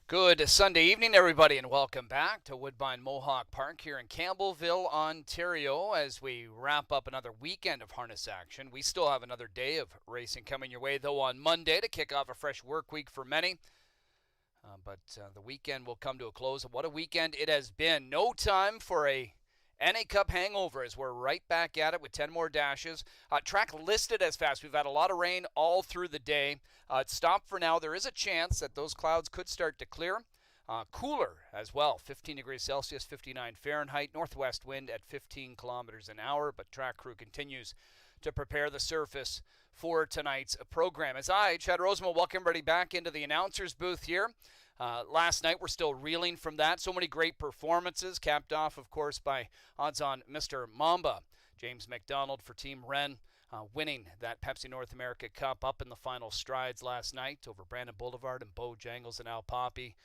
Good Sunday evening, everybody, and welcome back to Woodbine Mohawk Park here in Campbellville, Ontario, as we wrap up another weekend of harness action. We still have another day of racing coming your way, though, on Monday to kick off a fresh work week for many. But the weekend will come to a close. What a weekend it has been. No time for a NA Cup hangover as we're right back at it with 10 more dashes. Track listed as fast. We've had a lot of rain all through the day. It stopped for now. There is a chance that those clouds could start to clear. Cooler as well, 15 degrees Celsius, 59 Fahrenheit, northwest wind at 15 kilometers an hour, but track crew continues to prepare the surface for tonight's program. As I, Chad Rosemont, welcome everybody back into the announcer's booth here. Last night, we're still reeling from that. So many great performances, capped off, of course, by odds-on Mr. Mamba, James McDonald for Team Wren, winning that Pepsi North America Cup up in the final strides last night over Brandon Boulevard and Bojangles and Al Poppy.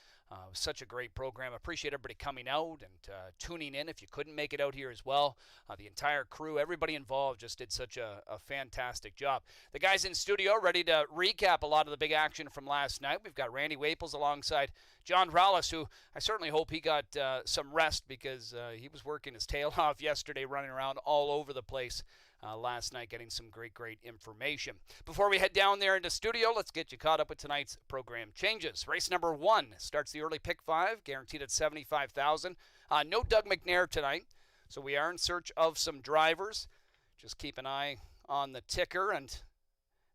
Such a great program. Appreciate everybody coming out and tuning in if you couldn't make it out here as well. The entire crew, everybody involved just did such a fantastic job. The guys in studio ready to recap a lot of the big action from last night. We've got Randy Waples alongside John Rallis, who I certainly hope he got some rest because he was working his tail off yesterday, running around all over the place last night, getting some great information. Before we head down there into studio, let's get you caught up with tonight's program changes. Race number 1 starts the early pick 5, guaranteed at $75,000. No Doug McNair tonight, so we are in search of some drivers. Just keep an eye on the ticker, and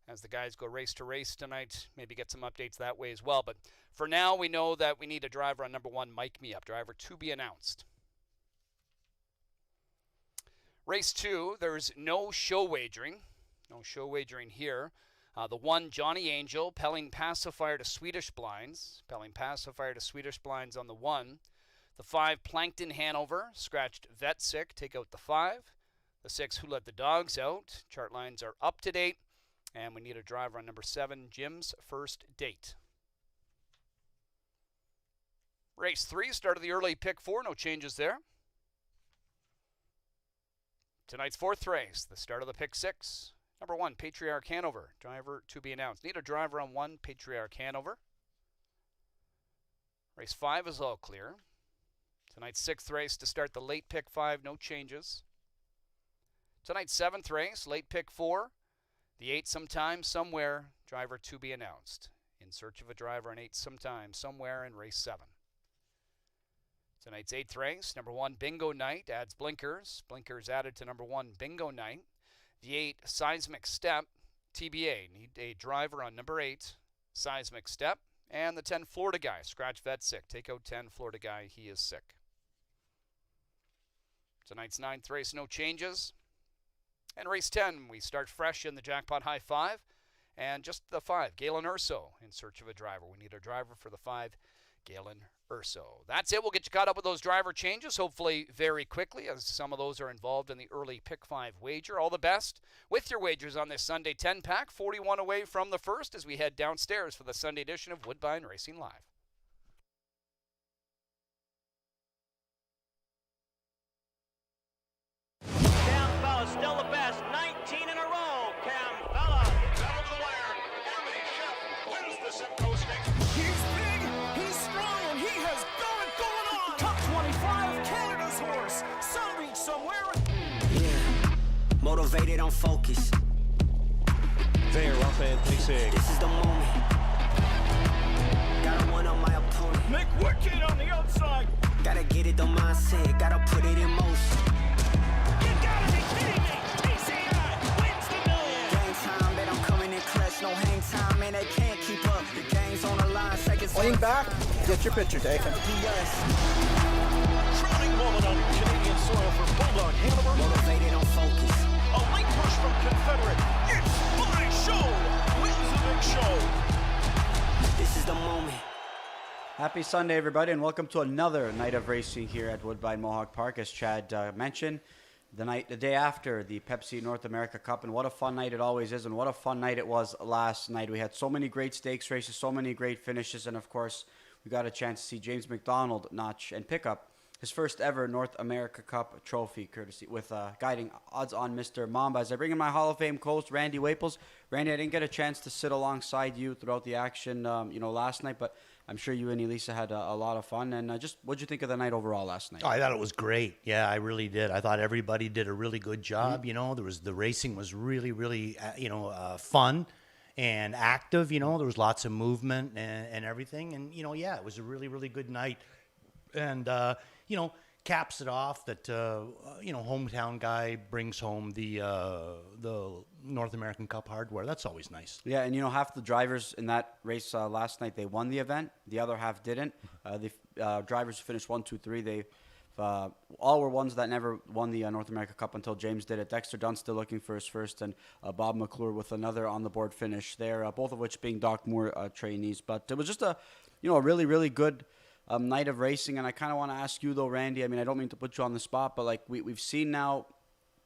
as the guys go race to race tonight, maybe get some updates that way as well. But for now, we know that we need a driver on number 1, Mike Me Up, driver to be announced. Race 2, there's no show wagering. No show wagering here. The 1, Johnny Angel, Pelling Pacifier to Swedish Blinds. Pelling Pacifier to Swedish Blinds on the 1. The 5, Plankton Hanover, scratched Vet Sick, take out the 5. The 6, Who Let the Dogs Out. Chart lines are up to date. And we need a driver on number 7, Jim's First Date. Race 3, start of the early pick 4, no changes there. Tonight's 4th race, the start of the pick 6. Number 1, Patriarch Hanover, driver to be announced. Need a driver on 1, Patriarch Hanover. Race 5 is all clear. Tonight's 6th race to start the late pick 5, no changes. Tonight's 7th race, late pick 4. The 8, Sometime, Somewhere, driver to be announced. In search of a driver on 8, Sometime, Somewhere in race 7. Tonight's 8th race, number 1, Bingo Night, adds blinkers. Blinkers added to number 1, Bingo Night. The 8, Seismic Step, TBA. Need a driver on number 8, Seismic Step. And the 10, Florida Guy, scratch Vet Sick. Take out 10, Florida Guy, he is sick. Tonight's 9th race, no changes. And race 10, we start fresh in the Jackpot High 5. And just the 5, Galen Urso, in search of a driver. We need a driver for the 5, Galen Urso. That's it. We'll get you caught up with those driver changes, hopefully very quickly, as some of those are involved in the early pick 5 wager. All the best with your wagers on this Sunday 10-pack. 41 away from the first as we head downstairs for the Sunday edition of Woodbine Racing Live. Campbell still the best, 19 in a row. Campbell down to the wire. Anthony Chef wins the Simcoe Stakes. He's big, he's strong, and he has got it going on. Top 25, Canada's horse. Some reach somewhere. Yeah, motivated, I'm focused. They are up and pacing. This is the moment. Gotta one on my opponent. McWicked on the outside. Gotta get it, the mindset. Gotta put it in motion. You gotta be kidding me. PCI wins the million. Game time, that I'm coming in clutch. No hang time, and they can't keep up. The game's on the line, seconds. Lean back, get your picture taken. Crowning moment on Canadian soil for Bulldog Hanover. Motivated, I'm focused. A late push from Confederate. It's my show. Wins the big show. This is the moment. Happy Sunday, everybody, and welcome to another night of racing here at Woodbine Mohawk Park. As Chad mentioned, the day after the Pepsi North America Cup, and what a fun night it always is, and what a fun night it was last night. We had so many great stakes races, so many great finishes, and of course, we got a chance to see James McDonald notch and pick up his first ever North America Cup trophy, courtesy with guiding odds on Mr. Mamba. As I bring in my Hall of Fame coach, Randy Waples. Randy, I didn't get a chance to sit alongside you throughout the action, last night, but I'm sure you and Elisa had a lot of fun. And just what'd you think of the night overall last night? Oh, I thought it was great. Yeah, I really did. I thought everybody did a really good job. The racing was really, really, fun and active. There was lots of movement and everything. And it was a really, really good night. And caps it off that hometown guy brings home the North American Cup hardware. That's always nice. Yeah, and half the drivers in that race last night, they won the event. The other half didn't. The drivers who finished 1, 2, 3. They all were ones that never won the North America Cup until James did it. Dexter Dunn still looking for his first, and Bob McClure with another on the board finish there. Both of which being Doc Moore trainees. But it was just a really, really good night of racing. And I kind of want to ask you though, Randy. I mean, I don't mean to put you on the spot, but like we've seen now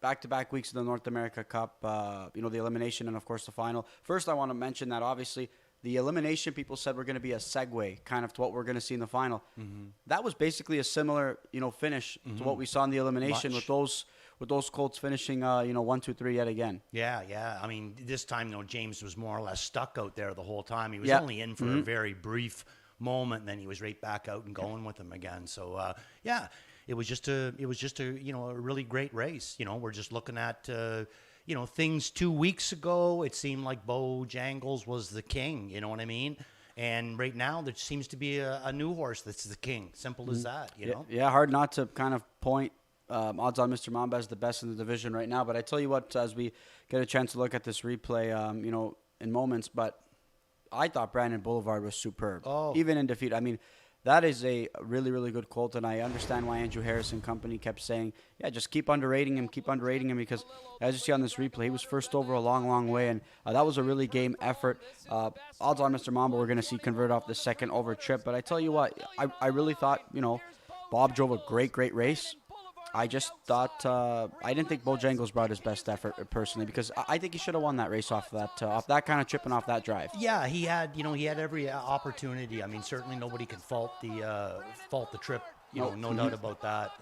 back-to-back weeks of the North America Cup, the elimination and, of course, the final. First, I want to mention that, obviously, the elimination people said were going to be a segue kind of to what we're going to see in the final. Mm-hmm. That was basically a similar, finish to what we saw in the elimination with those Colts finishing, 1, 2, 3 yet again. Yeah. I mean, this time, James was more or less stuck out there the whole time. He was only in for a very brief moment, and then he was right back out and going with them again. So, It was just a a really great race. We're just looking at things 2 weeks ago. It seemed like Bojangles was the king. You know what I mean? And right now there seems to be a new horse that's the king. Simple as that. You know? Yeah. Hard not to kind of point odds on Mr. Mamba as the best in the division right now. But I tell you what, as we get a chance to look at this replay, in moments, but I thought Brandon Boulevard was superb. Oh. Even in defeat. I mean, that is a really, really good colt, and I understand why Andrew Harris and company kept saying, just keep underrating him, because as you see on this replay, he was first over a long, long way, and that was a really game effort. Odds on Mr. Mamba we're going to see convert off the second over trip, but I tell you what, I really thought, Bob drove a great, great race. I just thought I didn't think Bojangles brought his best effort personally, because I think he should have won that race off that kind of trip and off that drive. Yeah, he had every opportunity. I mean, certainly nobody can fault the trip. No doubt about that.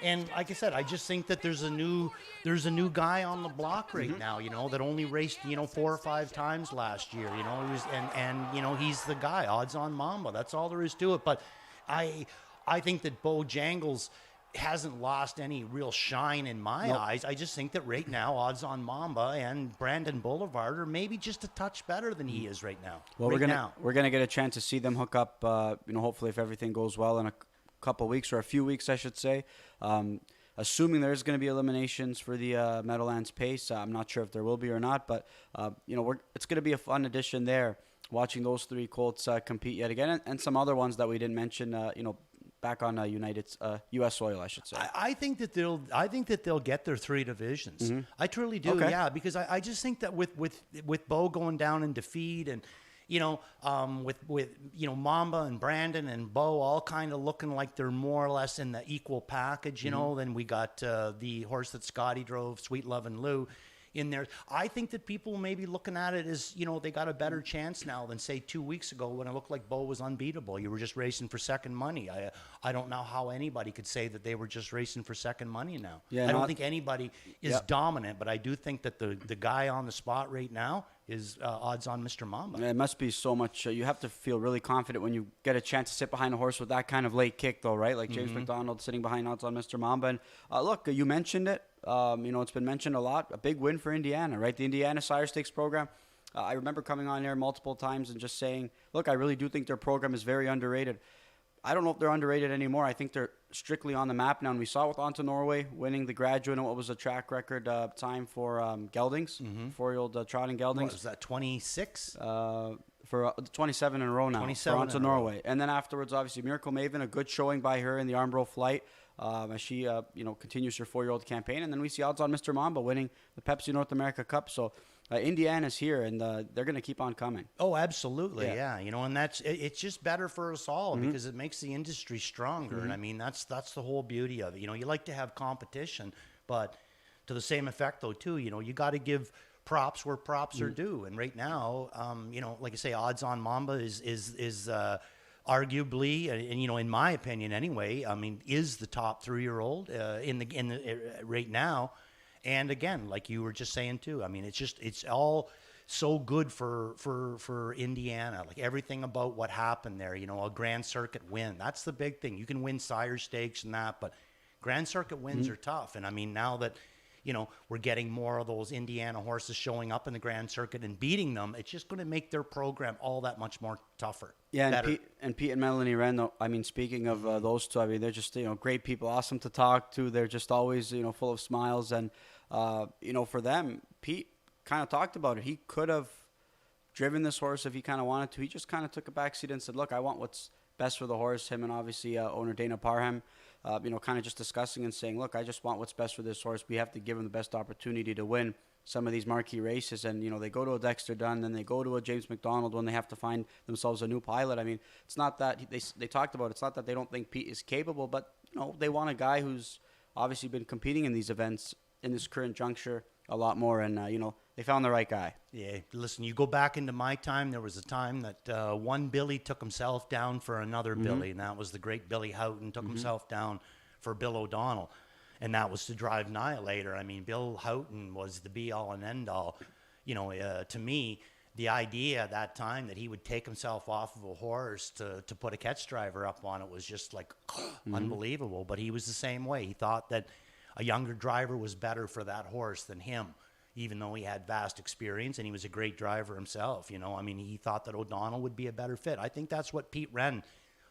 And like I said, I just think that there's a new guy on the block right now. That only raced 4 or 5 times last year. He was and he's the guy. Odds on Mamba. That's all there is to it. But I think that Bojangles hasn't lost any real shine in my eyes. I just think that right now odds on Mamba and Brandon Boulevard are maybe just a touch better than he is right now. Well, we're gonna get a chance to see them hook up. Hopefully, if everything goes well in a couple weeks, or a few weeks, I should say. Assuming there's going to be eliminations for the Meadowlands Pace. I'm not sure if there will be or not, but it's going to be a fun addition there. Watching those 3 colts compete yet again, and some other ones that we didn't mention. Back on United's U.S. soil, I should say. I think that they'll get their 3 divisions. Mm-hmm. I truly do. Okay. Yeah, because I just think that with Bo going down in defeat, and with Mamba and Brandon and Bo all kind of looking like they're more or less in the equal package. Then we got the horse that Scotty drove, Sweet Love and Lou, in there. I think that people may be looking at it as, they got a better chance now than, say, 2 weeks ago when it looked like Bo was unbeatable. You were just racing for second money. I don't know how anybody could say that they were just racing for second money now. I don't think anybody is dominant, but I do think that the guy on the spot right now is odds on Mr. Mamba. It must be so much. You have to feel really confident when you get a chance to sit behind a horse with that kind of late kick, though, right? Like James McDonald sitting behind odds on Mr. Mamba. And look, you mentioned it. It's been mentioned a lot. A big win for Indiana, right? The Indiana Sire Stakes program. I remember coming on there multiple times and just saying, look, I really do think their program is very underrated. I don't know if they're underrated anymore. I think they're strictly on the map now. And we saw it with Onto Norway winning the Graduate and what was a track record time for Geldings, 4-year-old trotting Geldings. What was that, 26? For 27 in a row now 27 for Onto Norway. And then afterwards, obviously, Miracle Maven, a good showing by her in the Armbro Flight as she continues her 4-year-old campaign. And then we see odds on Mr. Mamba winning the Pepsi North America Cup. So Indiana's here, and they're going to keep on coming. Oh, absolutely, yeah. And it's just better for us all because it makes the industry stronger. And I mean, that's the whole beauty of it. You like to have competition, but to the same effect, though, too, you got to give props where props are due. And right now, like I say, odds on Mamba is arguably, and in my opinion anyway, I mean, is the top 3-year-old right now. And again, like you were just saying too, I mean, it's all so good for Indiana. Like everything about what happened there, a Grand Circuit win. That's the big thing. You can win sire stakes and that, but Grand Circuit wins are tough. And I mean, now that we're getting more of those Indiana horses showing up in the Grand Circuit and beating them, it's just going to make their program all that much more tougher. Yeah, and Pete and Melanie Wren, though, I mean, speaking of those two, I mean, they're just, great people, awesome to talk to. They're just always, full of smiles. And, for them, Pete kind of talked about it. He could have driven this horse if he kind of wanted to. He just kind of took a backseat and said, look, I want what's best for the horse. Him and obviously owner Dana Parham, kind of just discussing and saying, look, I just want what's best for this horse. We have to give him the best opportunity to win some of these marquee races. And, they go to a Dexter Dunn, then they go to a James McDonald when they have to find themselves a new pilot. I mean, it's not that they talked about, it's not that they don't think Pete is capable, but, they want a guy who's obviously been competing in these events in this current juncture a lot more. And, they found the right guy. Yeah, listen, you go back into my time, there was a time that one Billy took himself down for another Billy, and that was the great Billy Houghton took himself down for Bill O'Donnell, and that was to drive Annihilator. I mean, Bill Houghton was the be-all and end-all. To me, the idea at that time that he would take himself off of a horse to put a catch driver up on it was just like unbelievable, but he was the same way. He thought that a younger driver was better for that horse than him, even though he had vast experience and he was a great driver himself. I mean, he thought that O'Donnell would be a better fit. I think that's what Pete Wren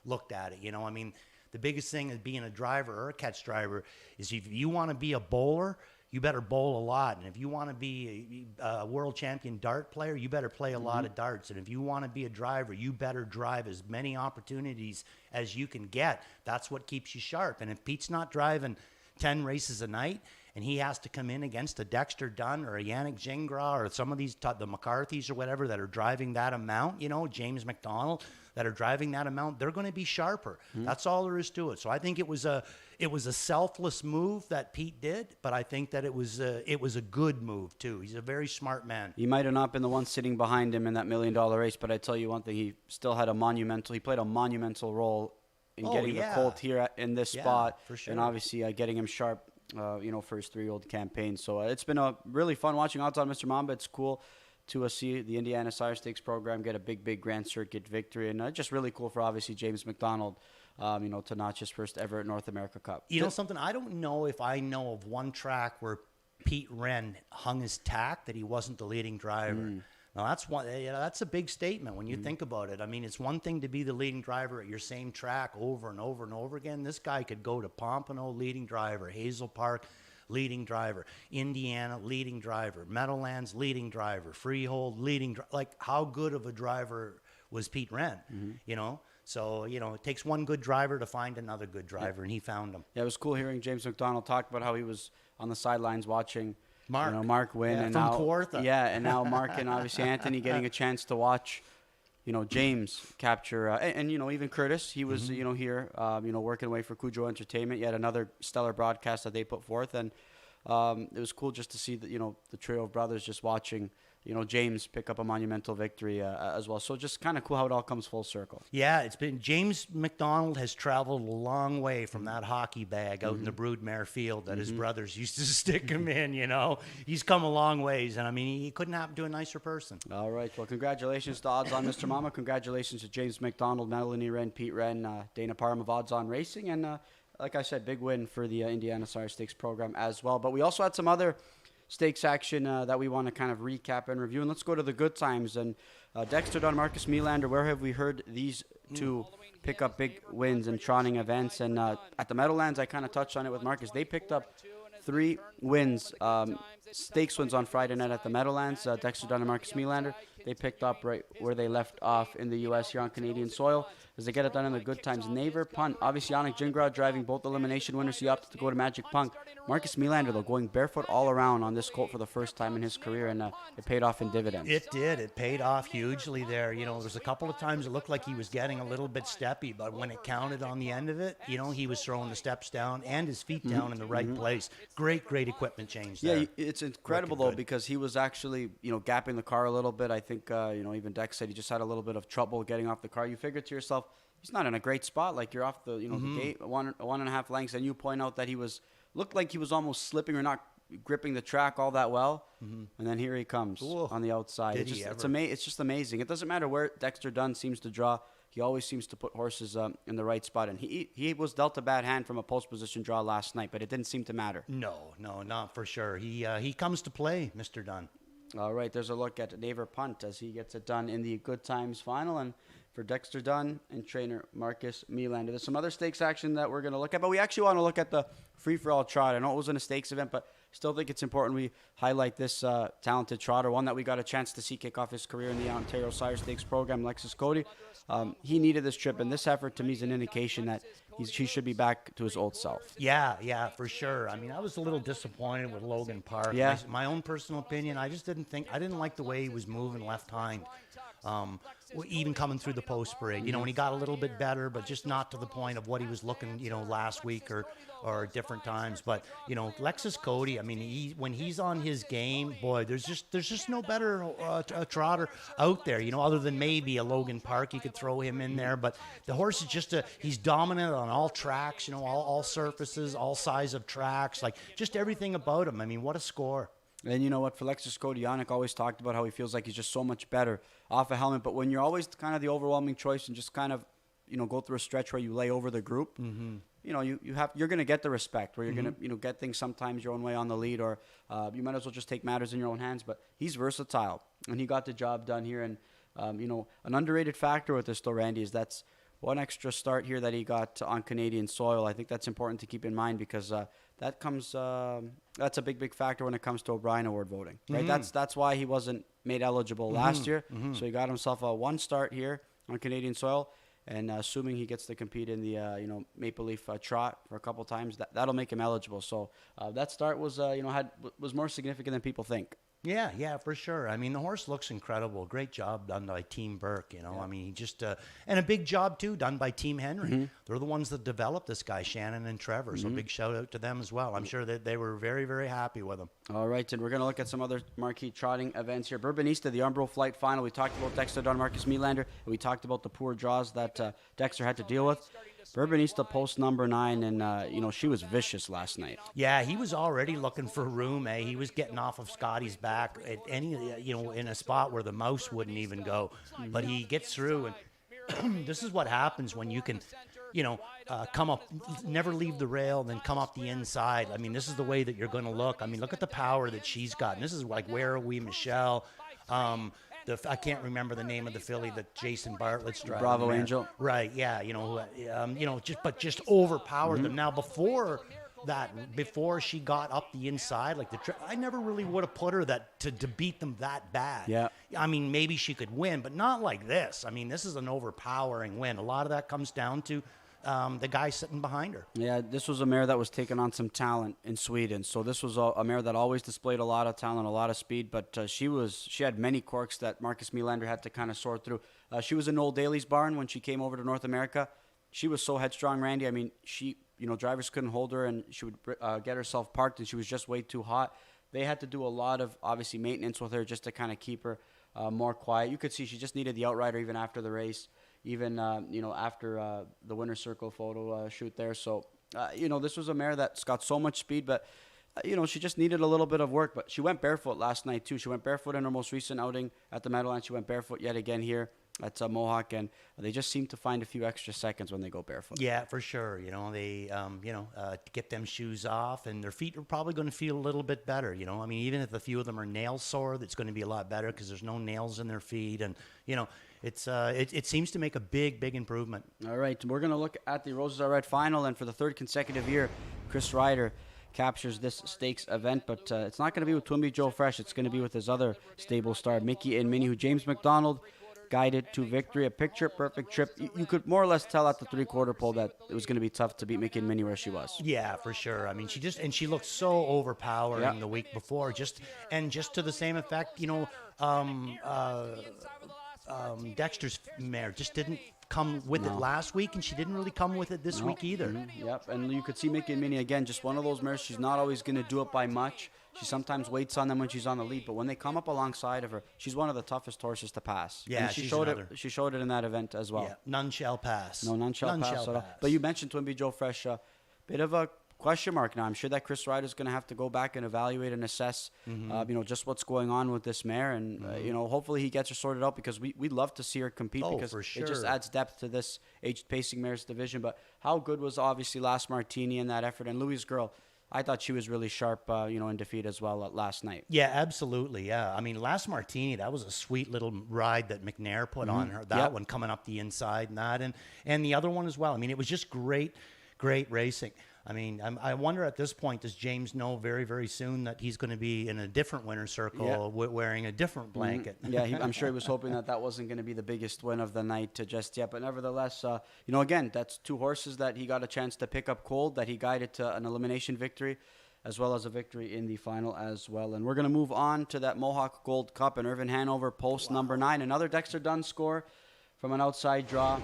looked at it. I mean, the biggest thing of being a driver or a catch driver is if you want to be a bowler, you better bowl a lot. And if you want to be a world champion dart player, you better play a lot of darts. And if you want to be a driver, you better drive as many opportunities as you can get. That's what keeps you sharp. And if Pete's not driving 10 races a night, and he has to come in against a Dexter Dunn or a Yannick Gingras or some of these, the McCarthys or whatever that are driving that amount, James McDonald, that are driving that amount, they're going to be sharper. That's all there is to it. So I think it was a selfless move that Pete did, but I think that it was a good move too. He's a very smart man. He might have not been the one sitting behind him in that $1 million race, but I tell you one thing, he still had he played a monumental role in getting the colt here in this spot, for sure. And obviously getting him sharp. For his 3-year-old campaign. So it's been a really fun watching Odds on Mr. Mamba. It's cool to see the Indiana Sire Stakes program get a big Grand Circuit victory. And just really cool for obviously James McDonald, to notch his first ever North America Cup. Something, I don't know if I know of one track where Pete Wren hung his tack that he wasn't the leading driver. Now, that's a big statement when you think about it. I mean, it's one thing to be the leading driver at your same track over and over and over again. This guy could go to Pompano, leading driver, Hazel Park, leading driver, Indiana, leading driver, Meadowlands, leading driver, Freehold, leading driver. Like, how good of a driver was Pete Wren, So, it takes one good driver to find another good driver, and he found him. Yeah, it was cool hearing James McDonald talk about how he was on the sidelines watching Mark win, and from now Kawartha. and now Mark and obviously Anthony getting a chance to watch, James capture, and even Curtis. He was here, working away for Cujo Entertainment. Yet another stellar broadcast that they put forth, and it was cool just to see that the trio of brothers just watching. James pick up a monumental victory as well. So just kind of cool how it all comes full circle. Yeah, it's been James McDonald has traveled a long way from that hockey bag out in the Broodmare field that his brothers used to stick him in, He's come a long ways, and I mean, he couldn't happen to a nicer person. All right. Well, congratulations to Odds on Mr. Mama. Congratulations to James McDonald, Melanie Wren, Pete Wren, Dana Parham of Odds on Racing. And like I said, big win for the Indiana Sire Stakes program as well. But we also had some other stakes action that we want to kind of recap and review. And let's go to the good times. And Dexter Dunn, Marcus Melander, where have we heard these two pick up big wins in trotting events? And at the Meadowlands, I kind of touched on it with Marcus. They picked up 3 wins, stakes wins on Friday night at the Meadowlands. Dexter Dunn and Marcus Melander, they picked up right where they left off in the U.S. here on Canadian soil as they get it done in the good times. Never punt. Obviously, Yannick Gingras driving both elimination winners. He opted to go to Magic Punk. Marcus Melander, though, going barefoot all around on this colt for the first time in his career, and it paid off in dividends. It did. It paid off hugely there. There was a couple of times it looked like he was getting a little bit steppy, but when it counted on the end of it, he was throwing the steps down and his feet down in the right place. Great equipment change there. Yeah, it's incredible, though, because he was actually, gapping the car a little bit. I think think, even Dex said he just had a little bit of trouble getting off the car. You figure to yourself, he's not in a great spot. Like, you're off the, the gate, one and a half lengths, and you point out that looked like he was almost slipping or not gripping the track all that well. And then here he comes on the outside. It's just amazing. It doesn't matter where Dexter Dunn seems to draw. He always seems to put horses in the right spot. And he was dealt a bad hand from a post position draw last night, but it didn't seem to matter. No, not for sure. He comes to play, Mr. Dunn. All right, there's a look at Naver Punt as he gets it done in the Good Times final. And for Dexter Dunn and trainer Marcus Melander. There's some other stakes action that we're going to look at, but we actually want to look at the free-for-all trot. I know it wasn't a stakes event, but still think it's important we highlight this talented trotter, one that we got a chance to see kick off his career in the Ontario Sire Stakes program, Lexus Cody. He needed this trip, and this effort to me is an indication that he should be back to his old self. Yeah, for sure. I mean, I was a little disappointed with Logan Park. Yeah. My own personal opinion, I didn't like the way he was moving left hind. Even coming through the post parade, when he got a little bit better, but just not to the point of what he was looking, last week or different times. But Lexus Cody, I mean, when he's on his game, boy, there's just no better trotter out there, other than maybe a Logan Park. You could throw him in there, but the horse is just he's dominant on all tracks, all surfaces, all size of tracks, like just everything about him. I mean, what a score. And you know what, for Lexus Cody, Yannick always talked about how he feels like he's just so much better off a helmet. But when you're always kind of the overwhelming choice and just kind of, go through a stretch where you lay over the group, you're going to get the respect where you're going to, get things sometimes your own way on the lead, or you might as well just take matters in your own hands. But he's versatile, and he got the job done here. And, an underrated factor with this, though, Randy, is that's one extra start here that he got on Canadian soil. I think that's important to keep in mind because that's a big factor when it comes to O'Brien Award voting, right? That's why he wasn't made eligible last year. So he got himself a one start here on Canadian soil, and assuming he gets to compete in the Maple Leaf Trot for a couple times, that'll make him eligible. So that start was was more significant than people think. Yeah, for sure. I mean, the horse looks incredible. Great job done by Team Burke, Yeah. I mean, just and a big job too done by Team Henry. They're the ones that developed this guy, Shannon and Trevor. So big shout out to them as well. I'm sure that they were very, very happy with him. All right, and we're going to look at some other marquee trotting events here. Bourbonista, the Umbro Flight Final. We talked about Dexter Dunn, Marcus Melander, and we talked about the poor draws that Dexter had to deal with. Bourbonista post number 9, and she was vicious last night. Yeah, he was already looking for room. He was getting off of Scotty's back at any, in a spot where the mouse wouldn't even go. But he gets through, and this is what happens when you can, come up, never leave the rail, then come up the inside. I mean, this is the way that you're going to look. I mean, look at the power that she's got. And this is like Where Are We, Michelle? I can't remember the name of the filly that Jason Bartlett's driving. Bravo there. Angel. Right, yeah, just overpowered them. Now before she got up the inside, like I never really would have put her to beat them that bad. Yeah. I mean, maybe she could win, but not like this. I mean, this is an overpowering win. A lot of that comes down to the guy sitting behind her. Yeah, this was a mare that was taking on some talent in Sweden. So this was a mare that always displayed a lot of talent, a lot of speed, but she had many quirks that Marcus Melander had to kind of sort through. She was in Noel Daly's barn when she came over to North America. She was so headstrong, Randy. I mean, drivers couldn't hold her, and she would get herself parked, and she was just way too hot. They had to do a lot of, obviously, maintenance with her just to kind of keep her more quiet. You could see she just needed the outrider even after the race. Even, after the winner's circle photo shoot there. So, this was a mare that's got so much speed, but, she just needed a little bit of work. But she went barefoot last night, too. She went barefoot in her most recent outing at the Meadowlands. She went barefoot yet again here at Mohawk, and they just seem to find a few extra seconds when they go barefoot. Yeah, for sure. They, get them shoes off, and their feet are probably going to feel a little bit better. I mean, even if a few of them are nail sore, that's going to be a lot better because there's no nails in their feet, and it seems to make a big improvement. All right, we're going to look at the Roses Are Red final, and for the third consecutive year, Chris Ryder captures this stakes event, but it's not going to be with Twimby Joe Fresh. It's going to be with his other stable star, Mickey and Minnie, who James McDonald guided to victory. A picture-perfect trip. You could more or less tell at the three-quarter pole that it was going to be tough to beat Mickey and Minnie where she was. Yeah, for sure. I mean, she looked so overpowering the week before, just to the same effect, Dexter's mare just didn't come with it last week, and she didn't really come with it this week either. Yep, and you could see Mickey and Minnie again, just one of those mares. She's not always going to do it by much. She sometimes waits on them when she's on the lead, but when they come up alongside of her, she's one of the toughest horses to pass. Yeah, and she she's showed another. it. She showed it in that event as well. Yeah, none shall pass. No, none shall pass at all. But you mentioned Twinbee Joe Fresh, bit of a question mark now. I'm sure that Chris Ryder's going to have to go back and evaluate and assess, just what's going on with this mare, and hopefully he gets her sorted out, because we'd love to see her compete, because for sure. it just adds depth to this aged pacing mares division. But how good was obviously Last Martini in that effort, and Louis' Girl. I thought she was really sharp, in defeat as well last night. Yeah, absolutely. Yeah, I mean, Last Martini, that was a sweet little ride that McNair put on her. That one coming up the inside, and the other one as well. I mean, it was just great racing. I mean, I wonder at this point, does James know very, very soon that he's going to be in a different winner's circle wearing a different blanket? Yeah, I'm sure he was hoping that wasn't going to be the biggest win of the night just yet. But nevertheless, again, that's two horses that he got a chance to pick up cold, that he guided to an elimination victory, as well as a victory in the final as well. And we're going to move on to that Mohawk Gold Cup and Irvin Hanover post number 9. Another Dexter Dunn score from an outside draw.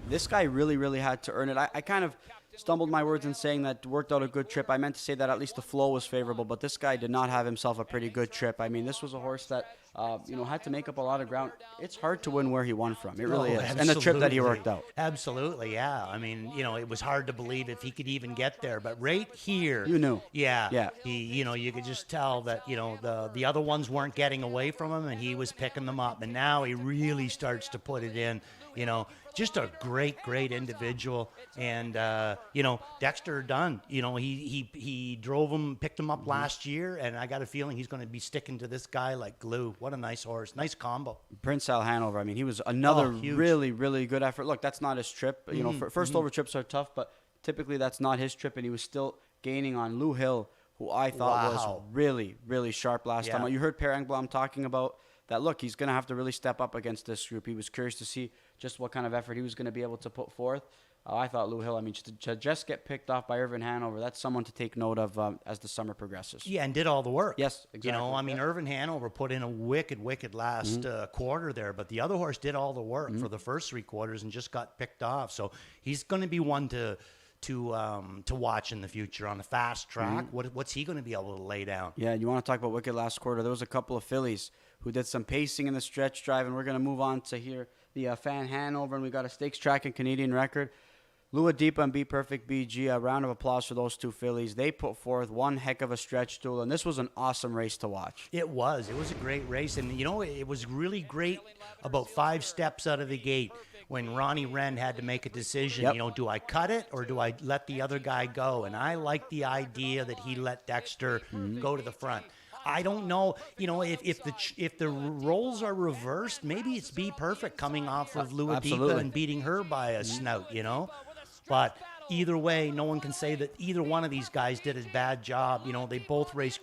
This guy really, really had to earn it. I kind of stumbled my words in saying that worked out a good trip. I meant to say that at least the flow was favorable, but this guy did not have himself a pretty good trip. I mean, this was a horse that, had to make up a lot of ground. It's hard to win where he won from. It really is. Absolutely. And the trip that he worked out. Absolutely, yeah. I mean, it was hard to believe if he could even get there, but right here. You knew. Yeah. He, you could just tell that, the other ones weren't getting away from him, and he was picking them up. And now he really starts to put it in, just a great individual. And, Dexter Dunn, he drove him, picked him up last year, and I got a feeling he's going to be sticking to this guy like glue. What a nice horse. Nice combo. Prince Al Hanover, I mean, he was another really, really good effort. Look, that's not his trip. First over trips are tough, but typically that's not his trip, and he was still gaining on Lou Hill, who I thought was really, really sharp last time. You heard Per Engblom talking about that, look, he's going to have to really step up against this group. He was curious to see just what kind of effort he was going to be able to put forth. I thought Lou Hill, I mean, to just get picked off by Irvin Hanover, that's someone to take note of as the summer progresses. Yeah, and did all the work. Yes, exactly. Irvin Hanover put in a wicked last quarter there, but the other horse did all the work for the first 3 quarters and just got picked off. So he's going to be one to watch in the future on the fast track. What's he going to be able to lay down? Yeah, you want to talk about wicked last quarter. There was a couple of fillies who did some pacing in the stretch drive, and we're going to move on to here the Fan Hanover, and we got a stakes track and Canadian record. Lua Deepa and Be Perfect BG, a round of applause for those two fillies. They put forth one heck of a stretch duel, and this was an awesome race to watch. It was. It was a great race, and it was really great about 5 steps out of the gate when Ronnie Wren had to make a decision. Do I cut it or do I let the other guy go? And I like the idea that he let Dexter go to the front. I don't know, if the roles are reversed, maybe it's Be Perfect coming off of Lua Deepa and beating her by a snout, But either way, no one can say that either one of these guys did a bad job. They both raced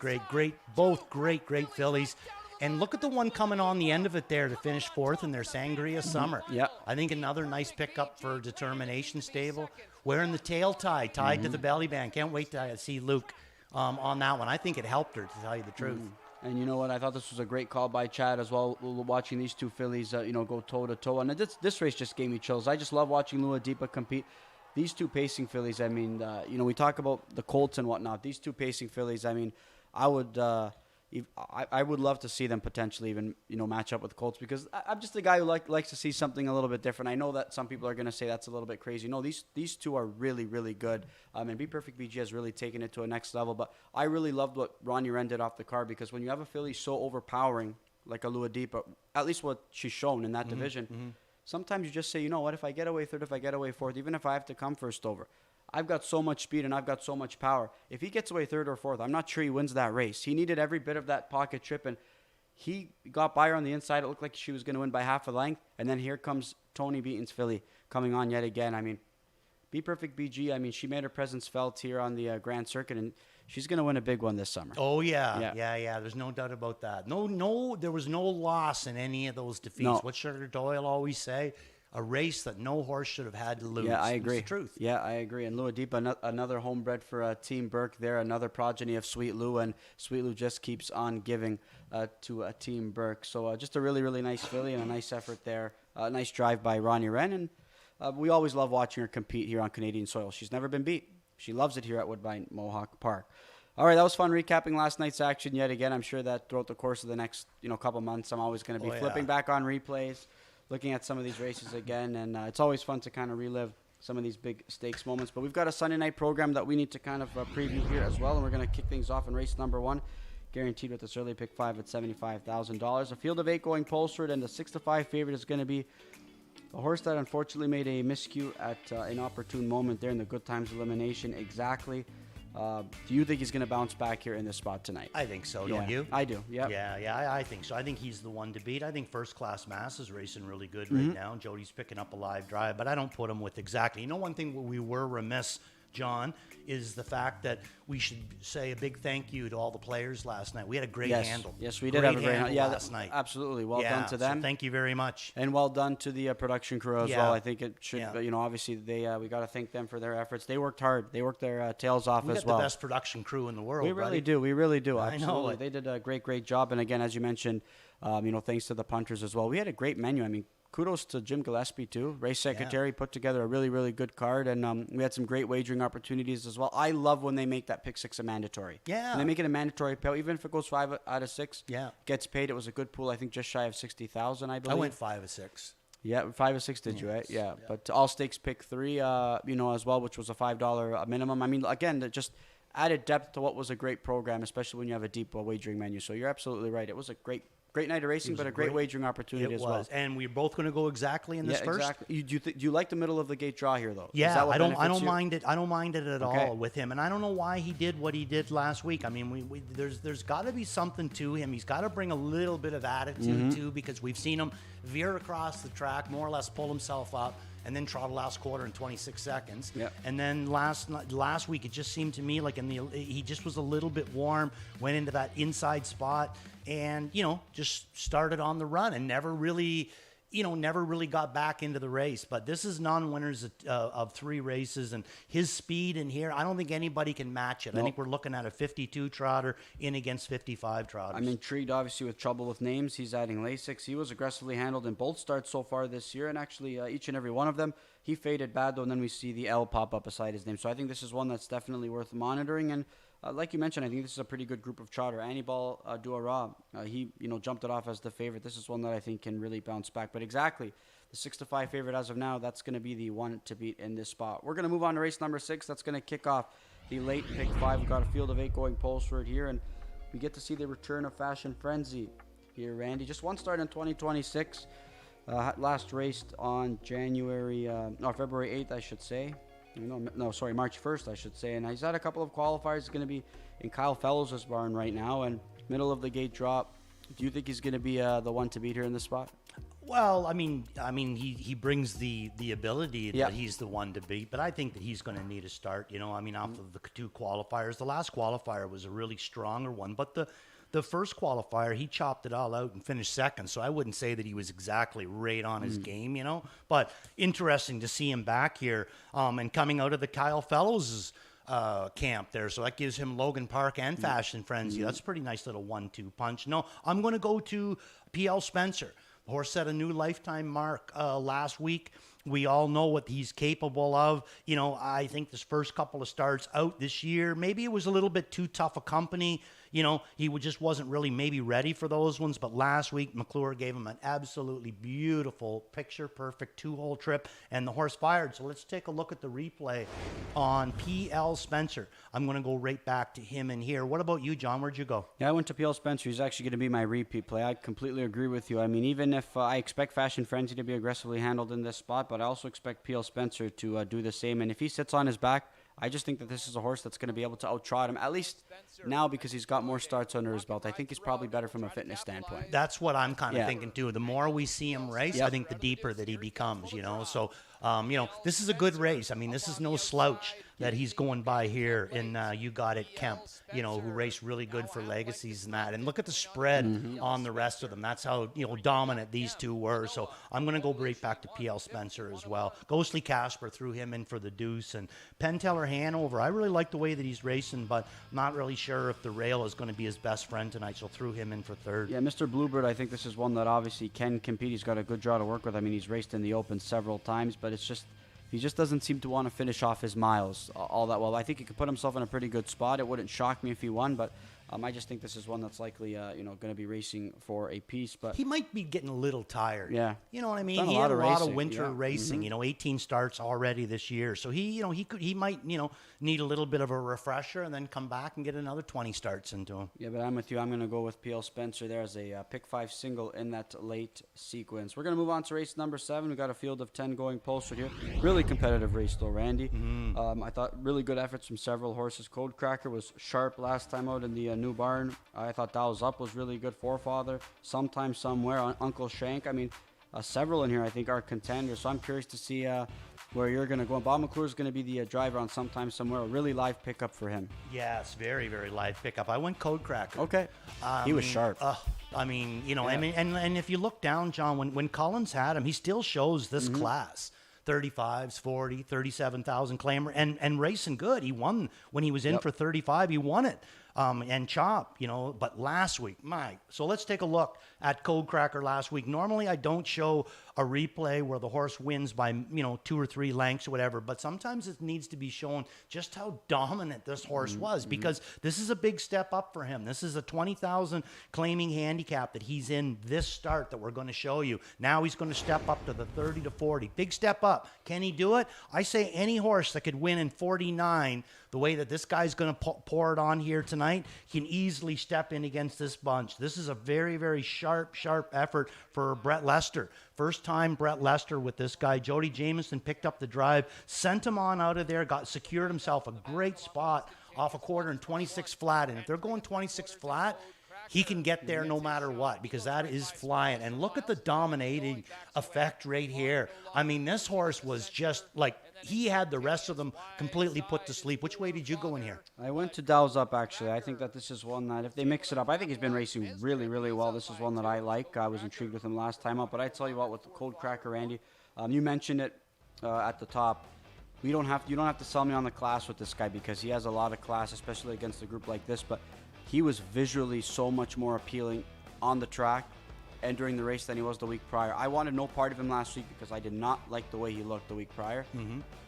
both great fillies. And look at the one coming on the end of it there to finish 4th in their Sangria Summer. Yeah, I think another nice pickup for Determination Stable. Wearing the tail tied to the belly band. Can't wait to see Luke on that one. I think it helped her, to tell you the truth. And you know what? I thought this was a great call by Chad as well, watching these two fillies, go toe-to-toe. And this race just gave me chills. I just love watching Lua Deepa compete. These two pacing fillies, I mean, we talk about the Colts and whatnot. These two pacing fillies, I mean, I would love to see them potentially even, match up with Colts, because I'm just a guy who likes to see something a little bit different. I know that some people are going to say that's a little bit crazy. No, these two are really, really good. And Be Perfect BG has really taken it to a next level. But I really loved what Ronnie Wren did off the card, because when you have a filly so overpowering like a Lua Deepa, at least what she's shown in that division, sometimes you just say, what, if I get away 3rd, if I get away 4th, even if I have to come first over, I've got so much speed and I've got so much power. If he gets away 3rd or 4th, I'm not sure he wins that race. He needed every bit of that pocket trip, and he got by her on the inside. It looked like she was going to win by half a length, and then here comes Tony Beaton's filly coming on yet again. I mean, Be Perfect BG, I mean, she made her presence felt here on the Grand Circuit, and she's going to win a big one this summer. Oh, yeah. There's no doubt about that. No, there was no loss in any of those defeats. No. What Sugar Doyle always say? A race that no horse should have had to lose. Yeah, I agree. It's the truth. Yeah, I agree. And Lua Deepa, another homebred for Team Burke there, another progeny of Sweet Lou, and Sweet Lou just keeps on giving to Team Burke. So just a really, really nice filly and a nice effort there. A nice drive by Ronnie Wren, and we always love watching her compete here on Canadian soil. She's never been beat. She loves it here at Woodbine Mohawk Park. All right, that was fun recapping last night's action yet again. I'm sure that throughout the course of the next couple months, I'm always going to be flipping back on replays, looking at some of these races again, and it's always fun to kind of relive some of these big stakes moments. But we've got a Sunday night program that we need to kind of preview here as well, and we're going to kick things off in race number 1, guaranteed with this early pick 5 at $75,000. A field of 8 going Polsterd, and the 6-5 favorite is going to be a horse that unfortunately made a miscue at an opportune moment there in the Good Times elimination. Exactly. Do you think he's going to bounce back here in this spot tonight? I think so, don't you? I do, yeah. Yeah, I think so. I think he's the one to beat. I think First Class Mass is racing really good right now. Jody's picking up a live drive, but I don't put him with exactly. One thing we were remiss, John, is the fact that we should say a big thank you to all the players last night. We had a great handle. Yes, we did have a great handle last night. Absolutely. Well done to them. So thank you very much. And well done to the production crew as well. I think it should, obviously we got to thank them for their efforts. They worked hard. They worked their tails off as well. We got the best production crew in the world. We really do. We really do. Absolutely. I know. They did a great job. And again, as you mentioned, thanks to the punters as well. We had a great menu. I mean, kudos to Jim Gillespie, too. Race secretary put together a really, really good card, and we had some great wagering opportunities as well. I love when they make that pick 6 a mandatory. Yeah. When they make it a mandatory payout, even if it goes 5 out of 6, gets paid. It was a good pool, I think just shy of 60,000, I believe. I went 5 of 6. Yeah, 5 or 6 did you, right? Yeah. But all stakes pick 3, as well, which was a $5 minimum. I mean, again, that just added depth to what was a great program, especially when you have a deep wagering menu. So you're absolutely right. It was a great night of racing, but a great wagering opportunity as well. And we're both going to go exactly in this first. Exactly. Do you like the middle of the gate draw here, though? Yeah, I don't mind it. I don't mind it at all with him, and I don't know why he did what he did last week. I mean, there's got to be something to him. He's got to bring a little bit of attitude too, because we've seen him veer across the track, more or less pull himself up, and then trot a last quarter in 26 seconds. Yep. And then last week, it just seemed to me like he just was a little bit warm, went into that inside spot, and just started on the run and never really got back into the race. But this is non-winners of 3 races, and his speed in here, I don't think anybody can match it. Nope. I think we're looking at a 52 trotter in against 55 trotters. I'm intrigued, obviously, with trouble with names. He's adding Lasix. He was aggressively handled in both starts so far this year, and actually each and every one of them. He faded bad, though, and then we see the L pop up beside his name. So I think this is one that's definitely worth monitoring, and like you mentioned, I think this is a pretty good group of trotter. Annibal Duara, he jumped it off as the favorite. This is one that I think can really bounce back. But exactly, the 6-5 favorite as of now, that's going to be the one to beat in this spot. We're going to move on to race number 6. That's going to kick off the late pick 5. We've got a field of 8 going Polsterd here, and we get to see the return of Fashion Frenzy here, Randy. Just one start in 2026. Last raced on February 8th, I should say. March 1st, I should say. And he's had a couple of qualifiers. He's going to be in Kyle Fellows' barn right now, and middle of the gate drop. Do you think he's going to be the one to beat here in this spot? Well, I mean, he brings the ability that he's the one to beat, but I think that he's going to need a start. Off of the 2 qualifiers. The last qualifier was a really stronger one, but the first qualifier, he chopped it all out and finished second, so I wouldn't say that he was exactly right on his game, But interesting to see him back here and coming out of the Kyle Fellows' camp there. So that gives him Logan Park and Fashion Frenzy. That's a pretty nice little 1-2 punch. No, I'm going to go to PL Spencer. The horse set a new lifetime mark last week. We all know what he's capable of. I think this first couple of starts out this year, maybe it was a little bit too tough a company. He just wasn't really maybe ready for those ones. But last week, McClure gave him an absolutely beautiful, picture-perfect 2-hole trip, and the horse fired. So let's take a look at the replay on P.L. Spencer. I'm going to go right back to him in here. What about you, John? Where'd you go? Yeah, I went to P.L. Spencer. He's actually going to be my repeat play. I completely agree with you. I mean, even if I expect Fashion Frenzy to be aggressively handled in this spot, but I also expect P.L. Spencer to do the same. And if he sits on his back, I just think that this is a horse that's going to be able to out-trot him, at least now because he's got more starts under his belt. I think he's probably better from a fitness standpoint. That's what I'm kind of thinking, too. The more we see him race, I think the deeper that he becomes, So, this is a good race. I mean, this is no slouch that he's going by here in You Got It Kemp, who raced really good for Legacies and that. And look at the spread on the rest of them. That's how, dominant these 2 were. So I'm going to go right back to P.L. Spencer as well. Ghostly Casper threw him in for the deuce. And Penteller Hanover, I really like the way that he's racing, but not really sure if the rail is going to be his best friend tonight. So threw him in for 3rd. Yeah, Mr. Bluebird, I think this is one that obviously can compete. He's got a good draw to work with. I mean, he's raced in the Open several times. but it's just he just doesn't seem to want to finish off his miles all that well. I think he could put himself in a pretty good spot. It wouldn't shock me if he won, but I just think this is one that's likely, going to be racing for a piece. But he might be getting a little tired. Yeah. You know what I mean? Done a He lot had a of lot of racing, winter yeah. racing. 18 starts already this year. So he might, need a little bit of a refresher and then come back and get another 20 starts into him. Yeah, but I'm with you. I'm going to go with P.L. Spencer there as a pick 5 single in that late sequence. We're going to move on to race number 7. We've got a field of 10 going posted here. Really competitive race, though, Randy. I thought really good efforts from several horses. Code Cracker was sharp last time out in the new barn. I thought Dow's Up was really good. Forefather, Sometime Somewhere, Uncle Shank. I mean, several in here I think are contenders. So I'm curious to see where you're going to go. Bob McClure is going to be the driver on Sometime Somewhere. A really live pickup for him. Yes, very, very live pickup. I went Code Cracker. Okay. He was sharp. And if you look down, John, when Collins had him, he still shows this class. 35s, 40, 37,000 claimer, and racing good. He won when he was in for 35. He won it. And Chop, but last week, so let's take a look at Code Cracker last week. Normally I don't show a replay where the horse wins by, 2 or 3 lengths or whatever, but sometimes it needs to be shown just how dominant this horse was, because this is a big step up for him. This is a 20,000 claiming handicap that he's in this start that we're going to show you. Now he's going to step up to the 30 to 40. Big step up. Can he do it? I say any horse that could win in 49, the way that this guy's going to pour it on here tonight, can easily step in against this bunch. This is a very, very sharp effort for Brett Lester. First time Brett Lester with this guy. Jody Jamieson picked up the drive, sent him on out of there, secured himself a great spot off a quarter and 26 flat. And if they're going 26 flat, he can get there no matter what, because that is flying. And look at the dominating effect right here. I mean, this horse was just like, he had the rest of them completely put to sleep. Which way did you go in here? I went to Dow's Up, actually. I think that this is one that if they mix it up, I think he's been racing really, really well. This is one that I like. I was intrigued with him last time out. But I tell you what, with the Cold Cracker, Randy, you mentioned it at the top. You don't have to sell me on the class with this guy, because he has a lot of class, especially against a group like this. But he was visually so much more appealing on the track and during the race than he was the week prior. I wanted no part of him last week because I did not like the way he looked the week prior.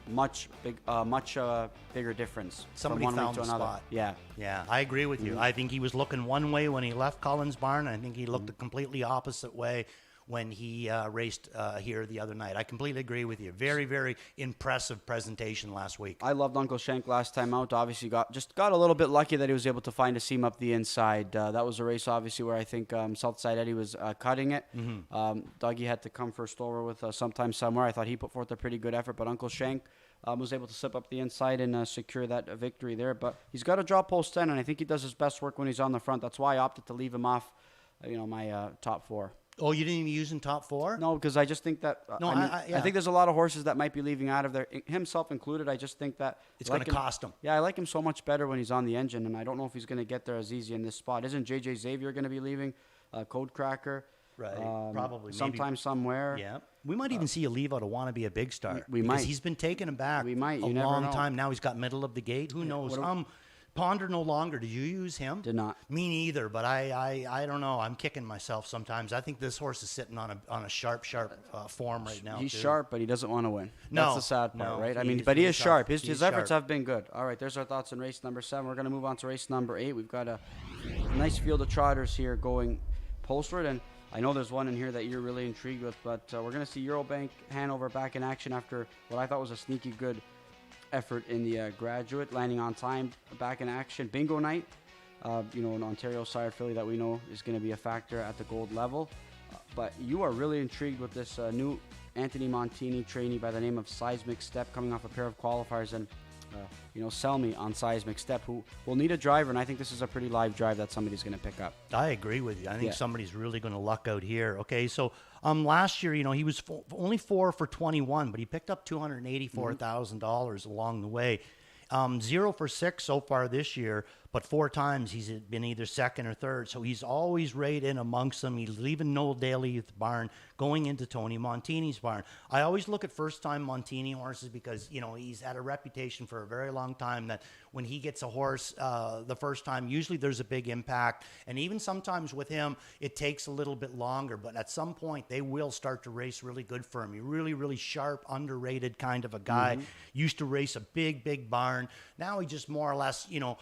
Much bigger difference Somebody from one found week to the another. spot. Yeah, I agree with you. I think he was looking one way when he left Collins Barn. I think he looked a completely opposite way when he raced here the other night. I completely agree with you. Very, very impressive presentation last week. I loved Uncle Shank last time out. Obviously got a little bit lucky that he was able to find a seam up the inside. That was a race, obviously, where I think Southside Eddie was cutting it. Dougie had to come first over with Sometime Somewhere. I thought he put forth a pretty good effort, but Uncle Shank was able to slip up the inside and secure that victory there. But he's got a draw post 10, and I think he does his best work when he's on the front. That's why I opted to leave him off, my top 4. Oh, you didn't even use in top 4? No, because I just think that I think there's a lot of horses that might be leaving out of there, himself included. I just think that it's going to cost him. Yeah, I like him so much better when he's on the engine, and I don't know if he's going to get there as easy in this spot. Isn't JJ Xavier going to be leaving? Code Cracker, right? Probably. Sometime Somewhere. Yeah, we might even see a leave out of Wannabe a Big Star. We because might. He's been taking him back. We might. You a never long know. time now. He's got middle of the gate. Who knows? Ponder no longer. Did you use him? Did not. Me neither. But I don't know. I'm kicking myself sometimes. I think this horse is sitting on a sharp form right now. He's too. sharp, but he doesn't want to win. No, That's the sad part, no, right? I he mean, is but he really is sharp. tough. His efforts have been good. All right, there's our thoughts on race number 7. We're going to move on to race number 8. We've got a nice field of trotters here going postward, and I know there's one in here that you're really intrigued with, but we're going to see Eurobank Hanover back in action after what I thought was a sneaky good effort in the graduate, landing on time, back in action. Bingo night, an Ontario sire filly that we know is going to be a factor at the gold level. But you are really intrigued with this new Anthony Montini trainee by the name of Seismic Step, coming off a pair of qualifiers, and sell me on Seismic Step, who will need a driver, and I think this is a pretty live drive that somebody's going to pick up. I agree with you. I think somebody's really going to luck out here. Okay, so last year, he was only 4 for 21, but he picked up $284,000 along the way. 0 for 6 so far this year, but 4 times he's been either second or third. So he's always right in amongst them. He's leaving Noel Daly's barn, going into Tony Montini's barn. I always look at first-time Montini horses because, you know, he's had a reputation for a very long time that when he gets a horse the first time, usually there's a big impact. And even sometimes with him, it takes a little bit longer. But at some point, they will start to race really good for him. He's really, really sharp, underrated kind of a guy. Used to race a big, big barn. Now he just more or less, you know,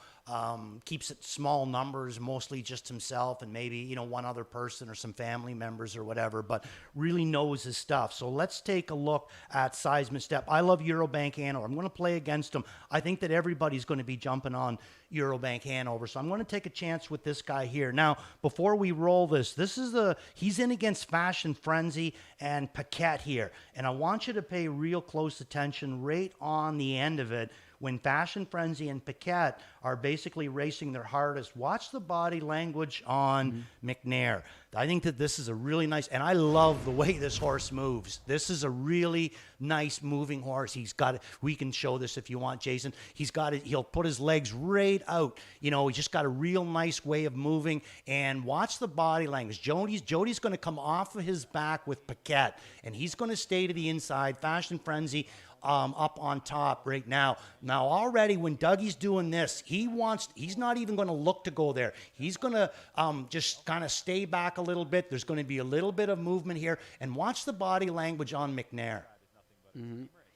keeps it small numbers, mostly just himself and maybe, you know, one other person or some family members or whatever, but really knows his stuff. So let's take a look at Seismic Step. I love Eurobank Hanover. I'm going to play against him. I think that everybody's going to be jumping on Eurobank Hanover. So I'm going to take a chance with this guy here. Now, before we roll this is he's in against Fashion Frenzy and Paquette here. And I want you to pay real close attention right on the end of it. When Fashion Frenzy and Paquette are basically racing their hardest, watch the body language on McNair. I think that this is a really nice, and I love the way this horse moves. This is a really nice moving horse. He's got it. We can show this if you want, Jason. He's got it. He'll put his legs right out. You know, he's just got a real nice way of moving. And watch the body language. Jody's going to come off of his back with Paquette, and he's going to stay to the inside. Fashion Frenzy up on top right now. Now already when Dougie's doing this, he's not even going to look to go there. He's going to just kind of stay back a little bit. There's going to be a little bit of movement here. And watch the body language on McNair.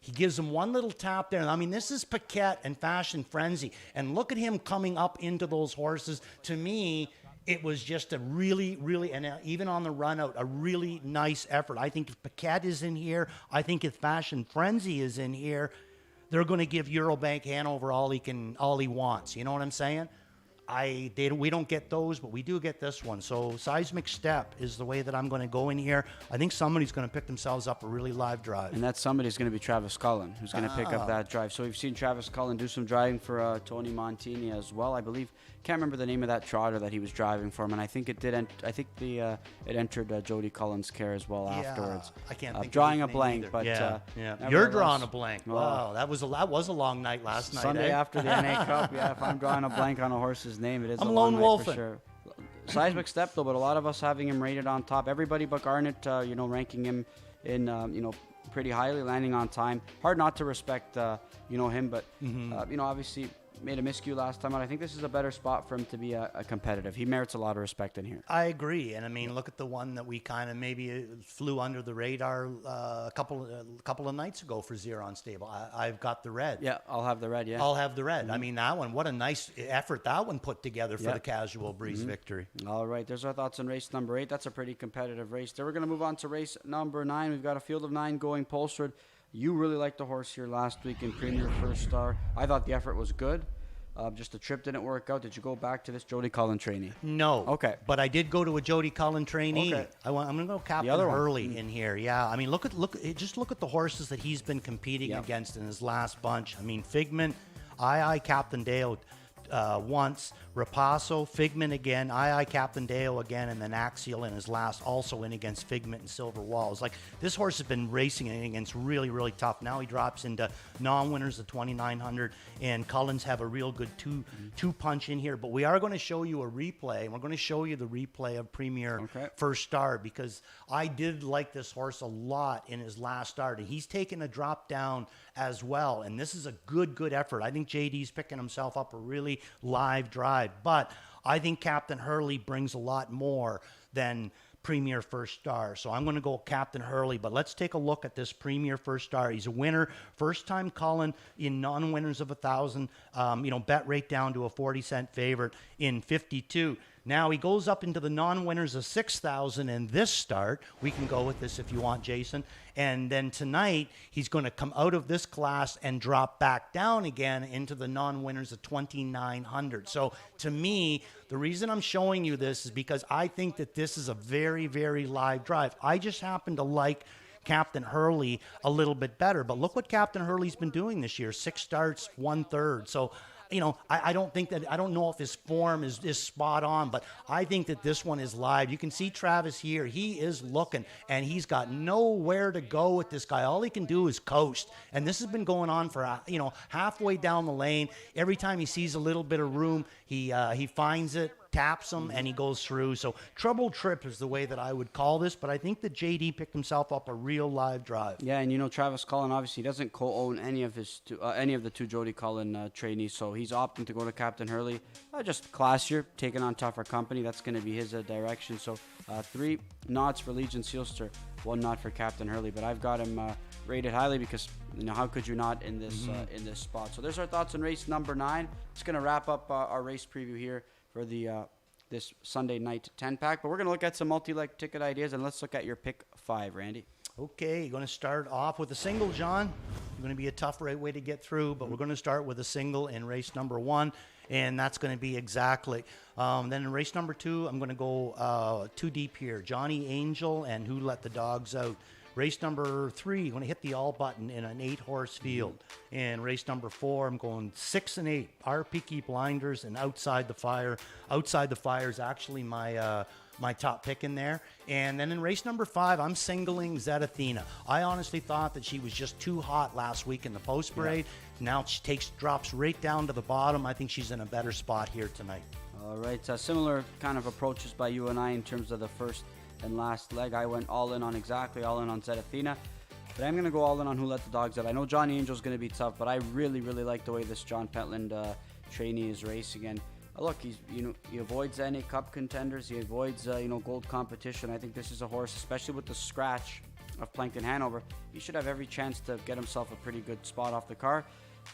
He gives him one little tap there. I mean, this is Paquette and Fashion Frenzy. And look at him coming up into those horses. To me, it was just a really, really, and even on the run out, a really nice effort. I think if Paquette is in here, I think if Fashion Frenzy is in here, they're going to give Eurobank Hanover all he wants. You know what I'm saying? We don't get those, but we do get this one. So Seismic Step is the way that I'm going to go in here. I think somebody's going to pick themselves up a really live drive. And that somebody's going to be Travis Cullen, who's going to pick up that drive. So we've seen Travis Cullen do some driving for Tony Montini as well. I believe, can't remember the name of that trotter that he was driving for him, and I think it did. It entered Jody Cullen's care as well afterwards. I can't think. Drawing of a blank, either. but You're drawing a blank. Wow, that was a long night last night. Sunday eh? after the NA Cup. Yeah, if I'm drawing a blank on a horse's name, it is. I'm a lone long wolfing. night for sure. Seismic Step though, but a lot of us having him rated on top. Everybody but Garnet, ranking him in pretty highly, landing on time. Hard not to respect him, but obviously made a miscue last time out. I think this is a better spot for him to be a competitive. He merits a lot of respect in here. I agree, and I mean, look at the one that we kind of maybe flew under the radar a couple of nights ago for Xeron Stable. I've got the red. Yeah, I'll have the red. Yeah, I'll have the red. I mean, that one. What a nice effort that one put together for the Casual Breeze victory. All right, there's our thoughts on race number 8. That's a pretty competitive race. Then we're going to move on to race number 9. We've got a field of 9 going Pulsford. You really liked the horse here last week in Premier First Star. I thought the effort was good. Just the trip didn't work out. Did you go back to this Jody Cullen trainee? No. Okay. But I did go to a Jody Cullen trainee. Okay. I'm going to go Captain Hurley in here. Yeah. I mean, look at the horses that he's been competing against in his last bunch. I mean, Figment, Captain Dale once, Rapasso, Figment again, Captain Deo again, and then Axial in his last, also in against Figment and Silver Walls. Like, this horse has been racing against really, really tough. Now he drops into non-winners of 2,900, and Cullens have a real good two punch in here. But we are going to show you a replay, and we're going to show you the replay of Premier First Star, because I did like this horse a lot in his last start, and he's taken a drop down as well, and this is a good effort. I think JD's picking himself up a really live drive, but I think Captain Hurley brings a lot more than Premier First Star. So I'm going to go Captain Hurley, but let's take a look at this Premier First Star. He's a winner, first time Cullen in non-winners of 1,000, bet rate down to a 40-cent favorite in 52. Now he goes up into the non-winners of 6,000 in this start. We can go with this if you want, Jason. And then tonight, he's going to come out of this class and drop back down again into the non-winners of 2,900. So to me, the reason I'm showing you this is because I think that this is a very, very live drive. I just happen to like Captain Hurley a little bit better. But look what Captain Hurley's been doing this year. 6 starts, 1/3. So I don't think that, I don't know if his form is spot on, but I think that this one is live. You can see Travis here. He is looking, and he's got nowhere to go with this guy. All he can do is coast. And this has been going on for, halfway down the lane. Every time he sees a little bit of room, he finds it, taps him, and he goes through. So trouble trip is the way that I would call this, but I think that JD picked himself up a real live drive. Yeah, and Travis Cullen obviously doesn't co-own any of the two Jody Cullen trainees, so he's opting to go to Captain Hurley. Just classier, taking on tougher company. That's going to be his direction. So 3 nods for Legion Sealster, 1 nod for Captain Hurley, but I've got him rated highly because how could you not in this spot? So there's our thoughts on race number 9. It's going to wrap up our race preview here for the this Sunday night 10-pack. But we're going to look at some multi-leg ticket ideas, and let's look at your pick 5, Randy. Okay, you're going to start off with a single, John. It's going to be a tough way to get through, but we're going to start with a single in race number 1, and that's going to be exactly. Then in race number 2, I'm going to go 2 deep here. Johnny Angel and Who Let the Dogs Out. Race number 3, I'm going to hit the all button in an 8-horse field. And race number 4, I'm going 6 and 8. Our Peaky Blinders and Outside the Fire. Outside the Fire is actually my top pick in there. And then in race number 5, I'm singling Zed Athena. I honestly thought that she was just too hot last week in the post parade. Yeah. Now she drops right down to the bottom. I think she's in a better spot here tonight. All right, similar kind of approaches by you and I in terms of the first and last leg. I went all in on Zed Athena, but I'm going to go all in on Who Let the Dogs Out. I know Johnny Angel's going to be tough, but I really, really like the way this John Pentland trainee is racing. And look, he avoids any cup contenders. He avoids gold competition. I think this is a horse, especially with the scratch of Plankton Hanover. He should have every chance to get himself a pretty good spot off the car.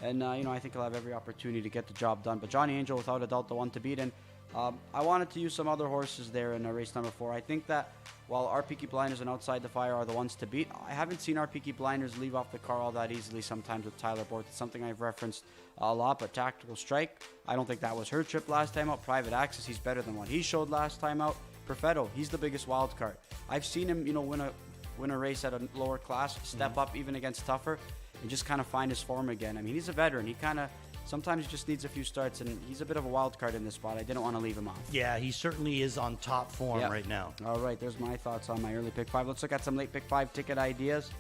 And I think he'll have every opportunity to get the job done. But Johnny Angel, without a doubt, the one to beat. And I wanted to use some other horses there in race number 4. I think that while our Peaky Blinders and Outside the Fire are the ones to beat, I haven't seen our Peaky Blinders leave off the car all that easily sometimes with Tyler Borth. It's something I've referenced a lot, but Tactical Strike, I don't think that was her trip last time out. Private Access, he's better than what he showed last time out. Perfetto, he's the biggest wild card. I've seen him, win a race at a lower class, step up even against tougher, and just kind of find his form again. I mean, he's a veteran. He kind of sometimes he just needs a few starts, and he's a bit of a wild card in this spot. I didn't want to leave him off. Yeah, he certainly is on top form right now. All right, there's my thoughts on my early pick 5. Let's look at some late pick 5 ticket ideas.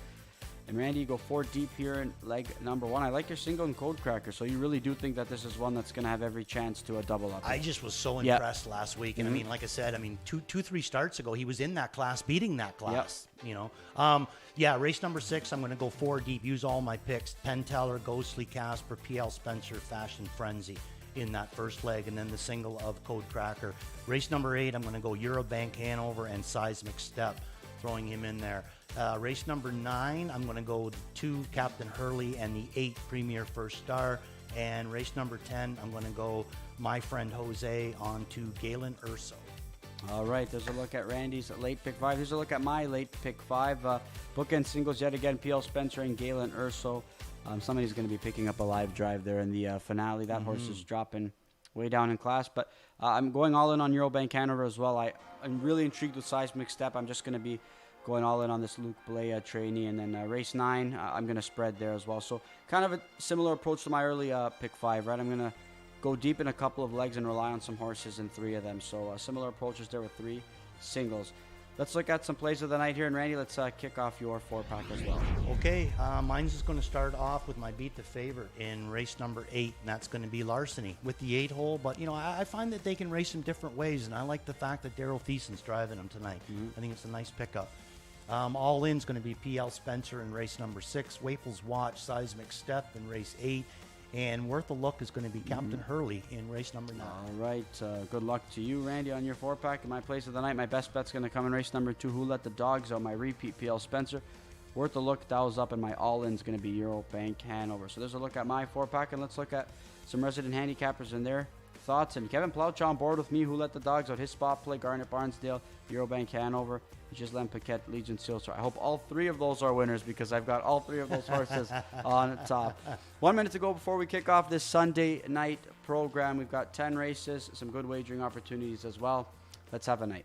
And Randy, you go 4 deep here in leg number 1. I like your single and Code Cracker, so you really do think that this is one that's going to have every chance to a double up. I just was so impressed last week. And I mean, like I said, two, 3 starts ago, he was in that class, beating that class, race number 6, I'm going to go 4 deep, use all my picks. Penn Teller, Ghostly Casper, PL Spencer, Fashion Frenzy in that first leg, and then the single of Code Cracker. Race number 8, I'm going to go Eurobank Hanover and Seismic Step, throwing him in there. Race number 9, I'm going to go 2 Captain Hurley and the 8 Premier First Star. And race number 10, I'm going to go My Friend Jose on to Galen Urso. All right, there's a look at Randy's late pick 5. Here's a look at my late pick 5. Bookend singles yet again, PL Spencer and Galen Urso. Somebody's going to be picking up a live drive there in the finale. That horse is dropping way down in class. But I'm going all in on Eurobank Hanover as well. I'm really intrigued with Seismic Step. I'm just going to be going all in on this Luke Blea trainee. And then race 9, I'm going to spread there as well. So kind of a similar approach to my early pick 5, right? I'm going to go deep in a couple of legs and rely on some horses in 3 of them. So similar approaches there with 3 singles. Let's look at some plays of the night here. And Randy, let's kick off your 4-pack as well. Okay, mine's just going to start off with my beat the favorite in race number 8, and that's going to be Larceny with the 8-hole. But, I find that they can race in different ways, and I like the fact that Daryl Thiessen's driving them tonight. I think it's a nice pickup. All in's going to be PL Spencer in race number 6, Waples Watch, Seismic Step in race 8, and Worth a Look is going to be Captain Hurley in race number 9. All right, good luck to you, Randy, on your 4-pack. In my place of the night, my best bet's going to come in race number 2, Who Let the Dogs Out, my repeat PL Spencer. Worth a Look, dials up, and my all-in's going to be Eurobank Hanover. So there's a look at my 4-pack, and let's look at some resident handicappers in their thoughts. And Kevin Plouch on board with me, Who Let the Dogs Out, his spot play, Garnet Barnsdale, Eurobank Hanover, Ghislaine Paquette, Legion Sealster. I hope all 3 of those are winners because I've got all 3 of those horses on top. 1 minute to go before we kick off this Sunday night program. We've got 10 races, some good wagering opportunities as well. Let's have a night.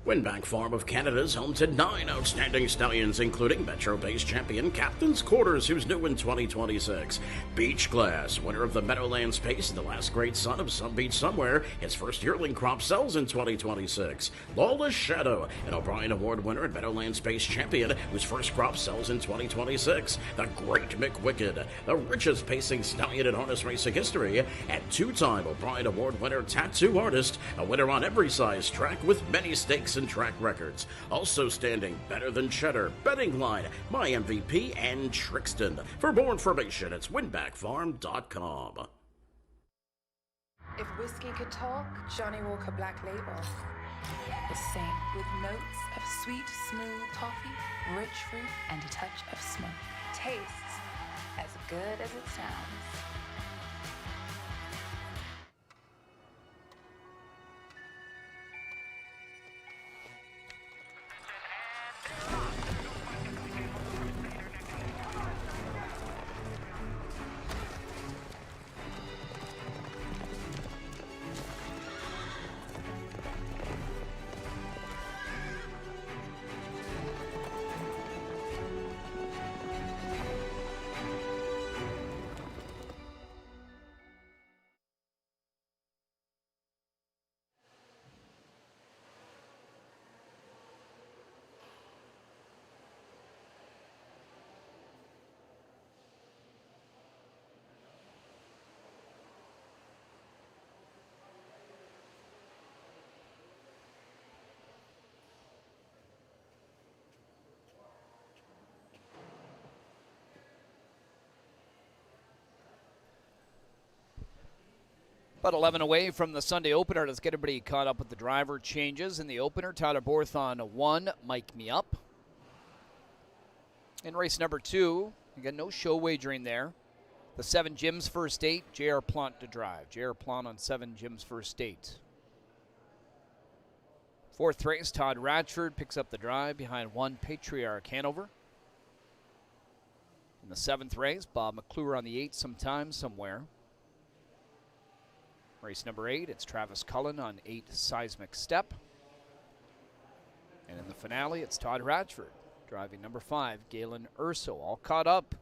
Winback Farm of Canada is home to 9 outstanding stallions, including Metro-based champion Captain's Quarters, who's new in 2026. Beach Glass, winner of the Meadowlands Pace and the last great son of Some Beach Somewhere, his first yearling crop sells in 2026. Lawless Shadow, an O'Brien Award winner and Meadowlands Pace champion, whose first crop sells in 2026. The Great McWicked, the richest pacing stallion in harness racing history, and two-time O'Brien Award winner Tattoo Artist, a winner on every size track with many stakes and track records. Also standing Better Than Cheddar, Betting Line, My MVP, and Trixton. For more information, it's winbackfarm.com. If whiskey could talk, Johnny Walker Black Label would sing with notes of sweet, smooth toffee, rich fruit, and a touch of smoke. Tastes as good as it sounds. About 11 away from the Sunday opener. Let's get everybody caught up with the driver changes in the opener. Tyler Borth on 1, Mike Me Up. In race number 2, again, no show wagering there. The 7 Jim's first 8, J.R. Plant to drive. J.R. Plant on 7 Jim's first 8. 4th race, Todd Radford picks up the drive behind 1 Patriarch Hanover. In the 7th race, Bob McClure on the 8 sometime, somewhere. Race number 8, it's Travis Cullen on 8 Seismic Step. And in the finale, it's Todd Radford driving number 5, Galen Urso. All caught up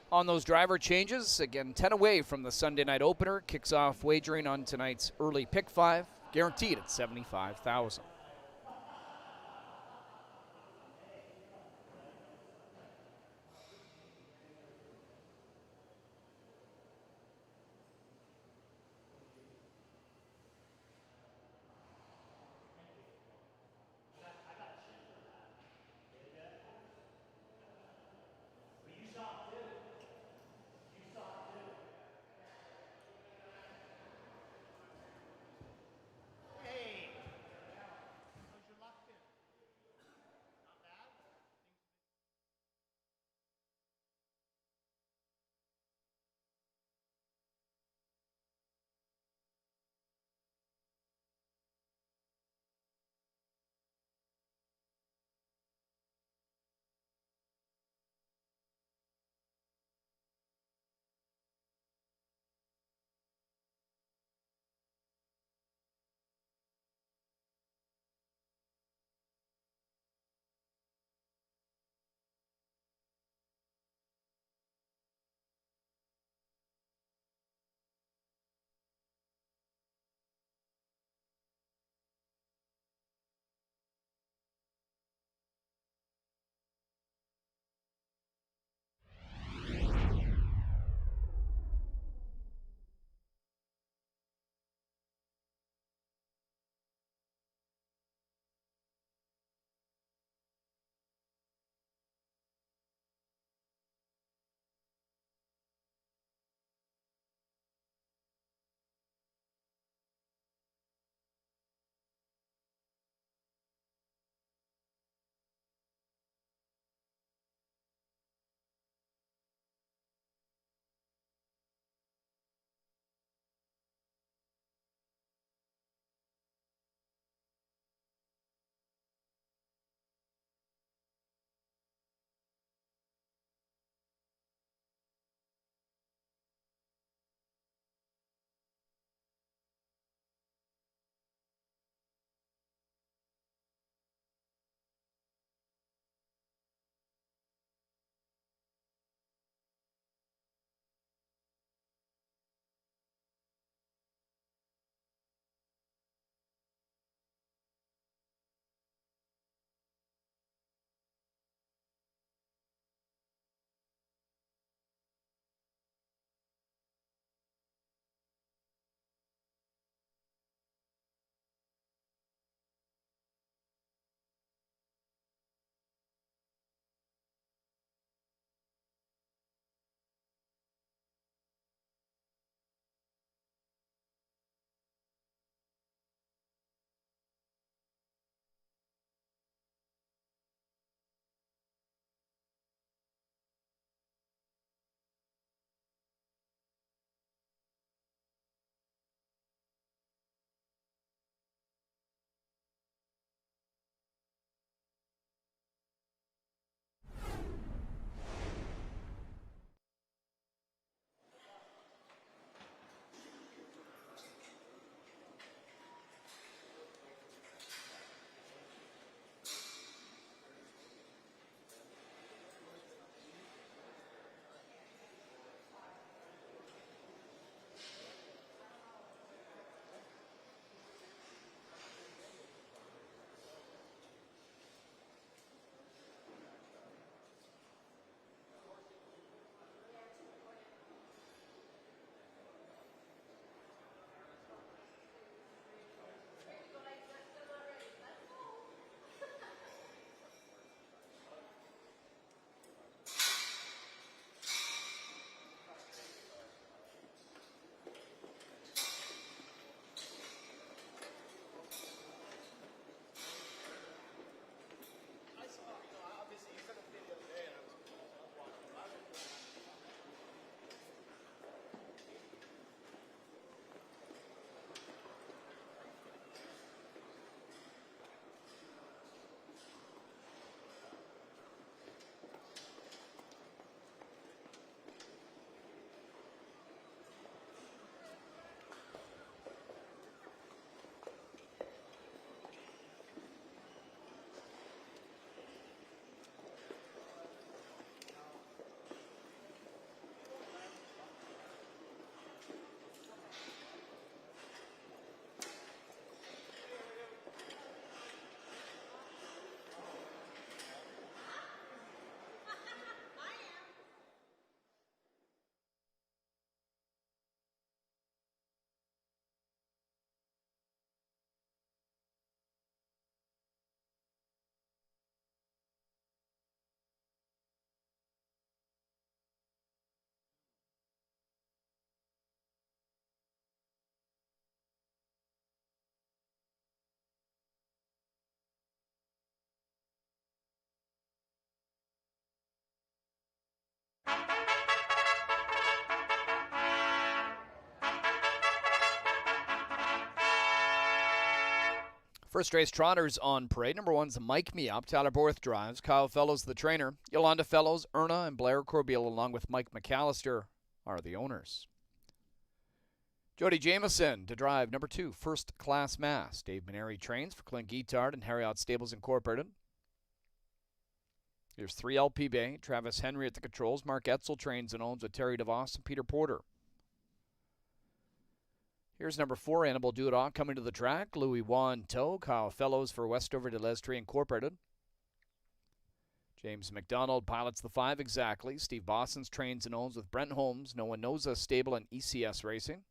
on those driver changes. Again, 10 away from the Sunday night opener. Kicks off wagering on tonight's early pick 5, guaranteed at $75,000. First race trotters on parade. Number 1's Mike Me Up. Tyler Borth drives. Kyle Fellows the trainer. Yolanda Fellows, Erna, and Blair Corbeil along with Mike McAllister are the owners. Jody Jameson to drive number 2, First Class Mass. Dave Maneri trains for Clint Guitard and Harriot Stables Incorporated. Here's 3 LP Bay. Travis Henry at the controls. Mark Etzel trains and owns with Terry DeVos and Peter Porter. Here's number 4, Annabelle Duda coming to the track. Louis Wan Toe. Kyle Fellows for Westover de Lestrie Incorporated. James McDonald pilots the 5 exactly. Steve Bossons trains and owns with Brent Holmes. No One Knows Us Stable and ECS Racing.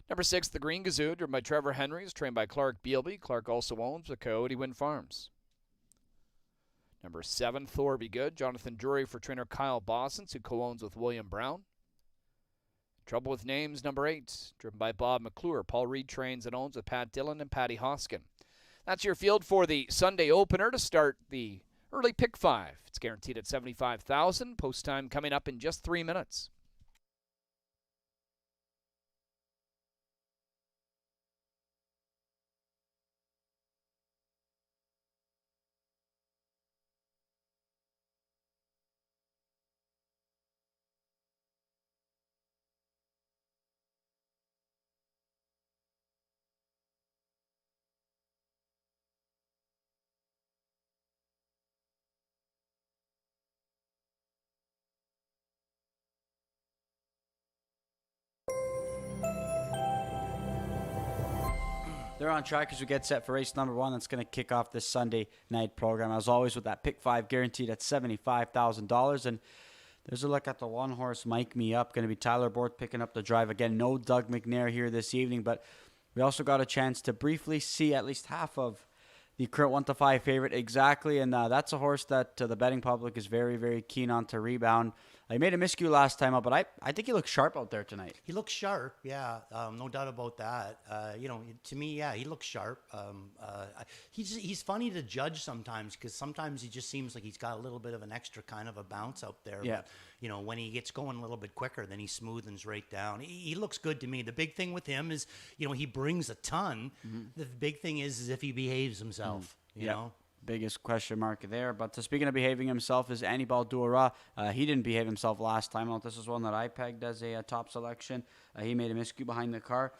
Number 6, the Green Gazoo, driven by Trevor Henry, is trained by Clark Bealby. Clark also owns the Coyote Wind Farms. Number 7, Thor Be Good, Jonathan Drury for trainer Kyle Bossons, who co-owns with William Brown. Trouble with Names, number 8, driven by Bob McClure. Paul Reed trains and owns with Pat Dillon and Patty Hoskin. That's your field for the Sunday opener to start the early pick 5. It's guaranteed at $75,000. Post time coming up in just 3 minutes. They're on track as we get set for race number 1. That's going to kick off this Sunday night program. As always, with that pick 5 guaranteed at $75,000. And there's a look at the 1-horse Mike Me Up. Going to be Tyler Borth picking up the drive. Again, no Doug McNair here this evening. But we also got a chance to briefly see at least half of the current 1-5 favorite exactly. And that's a horse that the betting public is very, very keen on to rebound. He made a miscue last time up, but I think he looks sharp out there tonight. He looks sharp, yeah, no doubt about that. To me, yeah, he looks sharp. He's funny to judge sometimes because sometimes he just seems like he's got a little bit of an extra kind of a bounce out there. Yeah. But, when he gets going a little bit quicker, then he smoothens right down. He looks good to me. The big thing with him is, he brings a ton. Mm-hmm. The big thing is if he behaves himself, you know. Biggest question mark there. But speaking of behaving himself is Annibal Duara. He didn't behave himself last time out. This is one that I pegged as a top selection. He made a miscue behind the car.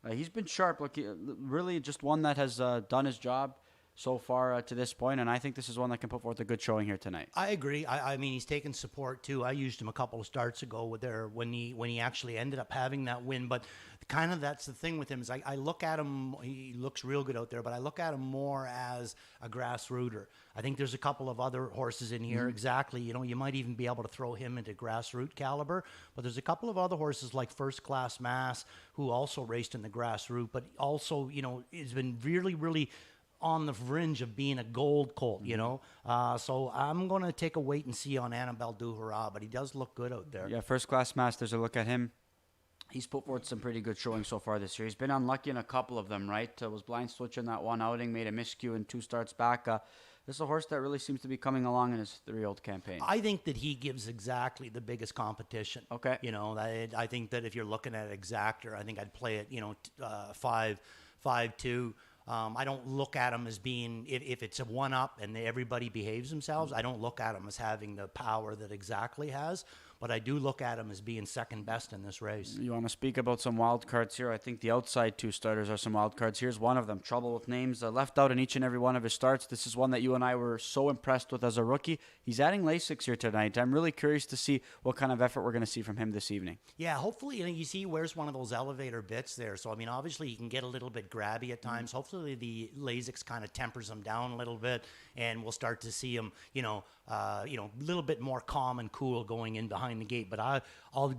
He's been sharp. Look, really just one that has done his job so far to this point, and I think this is one that can put forth a good showing here tonight. I agree. I mean, he's taken support too. I used him a couple of starts ago when he actually ended up having that win. But kind of that's the thing with him is I look at him. He looks real good out there, but I look at him more as a grassrooter. I think there's a couple of other horses in here. Mm-hmm. Exactly. You might even be able to throw him into grassroots caliber. But there's a couple of other horses like First Class Mass who also raced in the grassroots, but also has been really, really on the fringe of being a gold colt, So I'm going to take a wait and see on Annabelle Duhara, but he does look good out there. Yeah, First Class Mass, there's a look at him. He's put forth some pretty good showing so far this year. He's been unlucky in a couple of them, right? Was blind switching that one outing, made a miscue in 2 starts back. This is a horse that really seems to be coming along in his 3-year-old campaign. I think that he gives exactly the biggest competition. Okay. I think that if you're looking at exactor, I think I'd play it, 5-2. I don't look at him as being, if it's a one-up and everybody behaves themselves, I don't look at him as having the power that Exactly has, but I do look at him as being second best in this race. You want to speak about some wild cards here? I think the outside 2 starters are some wild cards. Here's one of them. Trouble with Names, left out in each and every one of his starts. This is one that you and I were so impressed with as a rookie. He's adding Lasix here tonight. I'm really curious to see what kind of effort we're going to see from him this evening. Yeah, hopefully, you see he wears one of those elevator bits there. So, obviously he can get a little bit grabby at times. Hopefully the Lasix kind of tempers him down a little bit, and we'll start to see him, a little bit more calm and cool going in behind the gate. But I'll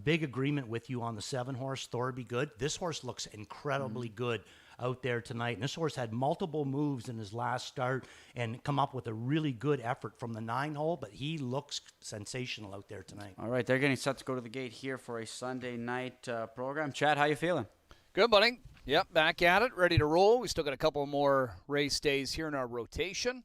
big agreement with you on the 7-horse, Thor Be Good. This horse looks incredibly good out there tonight. And this horse had multiple moves in his last start and come up with a really good effort from the 9-hole, but he looks sensational out there tonight. All right, they're getting set to go to the gate here for a Sunday night program. Chad, how you feeling? Good, buddy. Yep, back at it, ready to roll. We still got a couple more race days here in our rotation.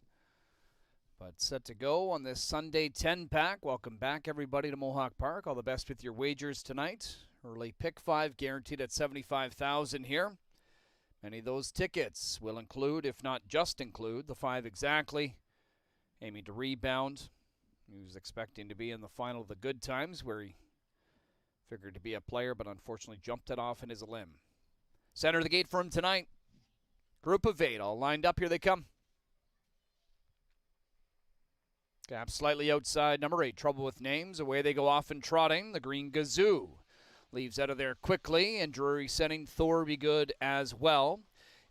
But set to go on this Sunday 10-pack. Welcome back, everybody, to Mohawk Park. All the best with your wagers tonight. Early pick 5 guaranteed at $75,000 here. Any of those tickets will include, if not just include, the 5 exactly. Aiming to rebound. He was expecting to be in the final of the Good Times, where he figured to be a player, but unfortunately jumped it off in his limb. Center of the gate for him tonight. Group of 8 all lined up. Here they come. Gap slightly outside number 8. Trouble with Names. Away they go off and trotting. The Green Gazoo leaves out of there quickly, and Drury sending Thor Be Good as well.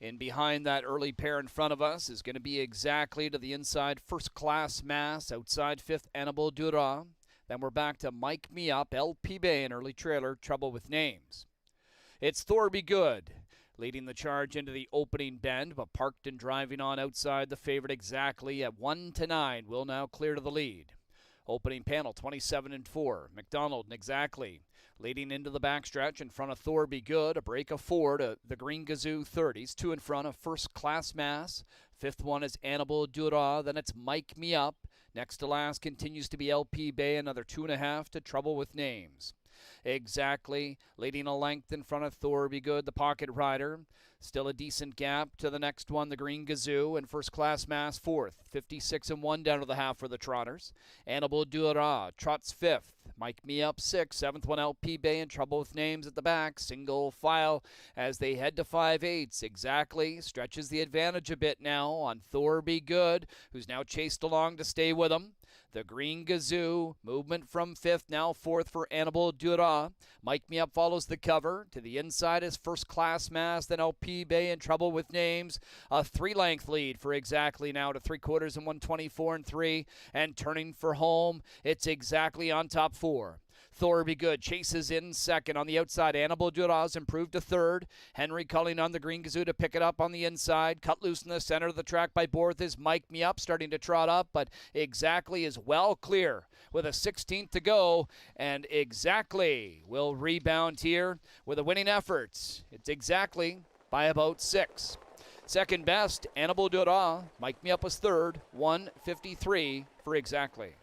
In behind that early pair in front of us is going to be exactly to the inside First Class Mass. Outside 5th Annabelle Dura. Then we're back to Mike Me Up, LP Bay, an early trailer, Trouble with Names. It's Thor Be Good leading the charge into the opening bend, but parked and driving on outside the favorite exactly at 1-9. Will now clear to the lead. Opening panel 27-4. McDonald and exactly leading into the backstretch in front of Thor Be Good. A break of 4 to the Green Gazoo 30s. 2 in front of First Class Mass. 5th one is Annabelle Dura. Then it's Mike Me Up. Next to last continues to be LP Bay. Another 2.5 to Trouble with Names. Exactly leading a length in front of Thor Be Good, the pocket rider. Still a decent gap to the next one, the Green Gazoo, and First Class Mass 4th. 56-1 down to the half for the trotters. Annabelle Dura trots 5th. Mike Me Up 6th. 7th one LP Bay and Trouble with Names at the back. Single file as they head to 5/8. Exactly stretches the advantage a bit now on Thor Be Good, who's now chased along to stay with him. The Green Gazoo, movement from 5th, now 4th for Annabelle Dura. Mike Me Up follows the cover. To the inside is First Class Mass, then LP Bay in Trouble with Names. A 3-length lead for exactly now to 3/4 and 124-3. And turning for home, it's exactly on top 4. Thor Be Good chases in second. On the outside, Annabelle Dura's improved to 3rd. Henry calling on the Green Gazoo to pick it up on the inside. Cut loose in the center of the track by Borth is Mike Me Up, starting to trot up, but exactly is well clear with a 16th to go, and exactly will rebound here with a winning effort. It's exactly by about 6. Second best, Annabelle Dura. Mike Me Up was 3rd, 1:53 for exactly.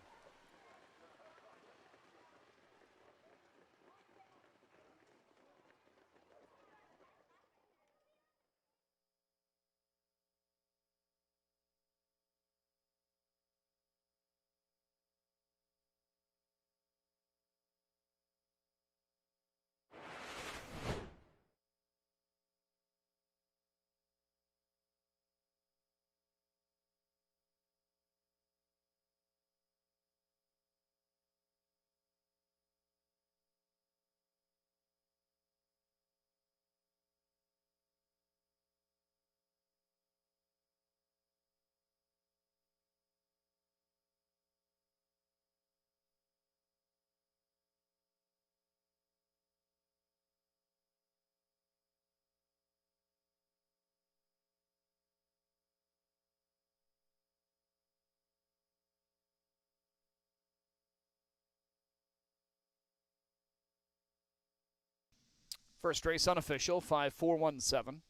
First race unofficial, 5-4-1-7.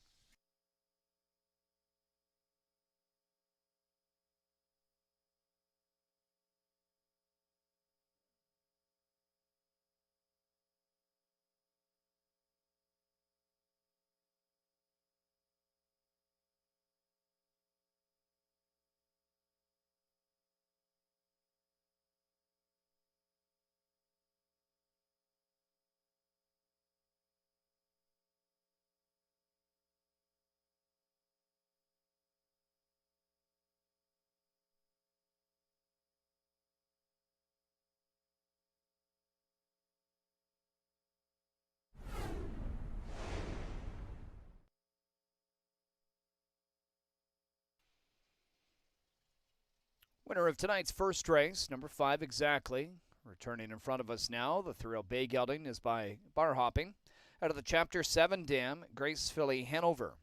Winner of tonight's first race, number 5 exactly. Returning in front of us now, the thrill Bay Gelding is by bar hopping. Out of the Chapter 7 dam, Grace Filly Hanover.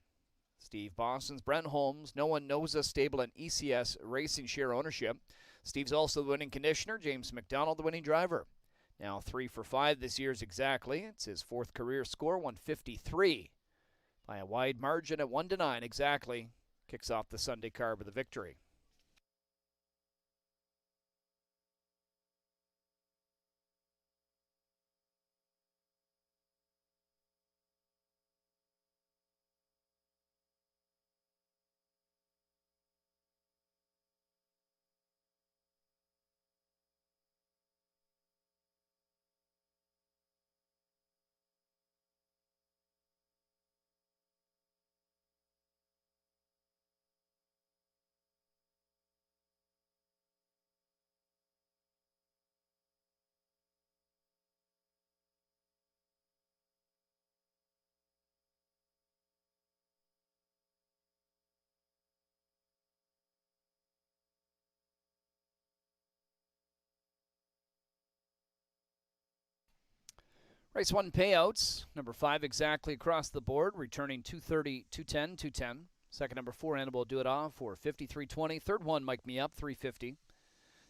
Steve Boston's Brent Holmes, No One Knows Us stable and ECS Racing share ownership. Steve's also the winning conditioner, James McDonald the winning driver. Now 3 for 5 this year's exactly. It's his 4th career score, 153. By a wide margin at 1-9 exactly. Kicks off the Sunday card with a victory. Race 1 payouts. Number 5 exactly across the board, returning 230, 210, 210. Second, number 4, Animal Do It Off for 53.20. Third one, Mike Me Up, 350.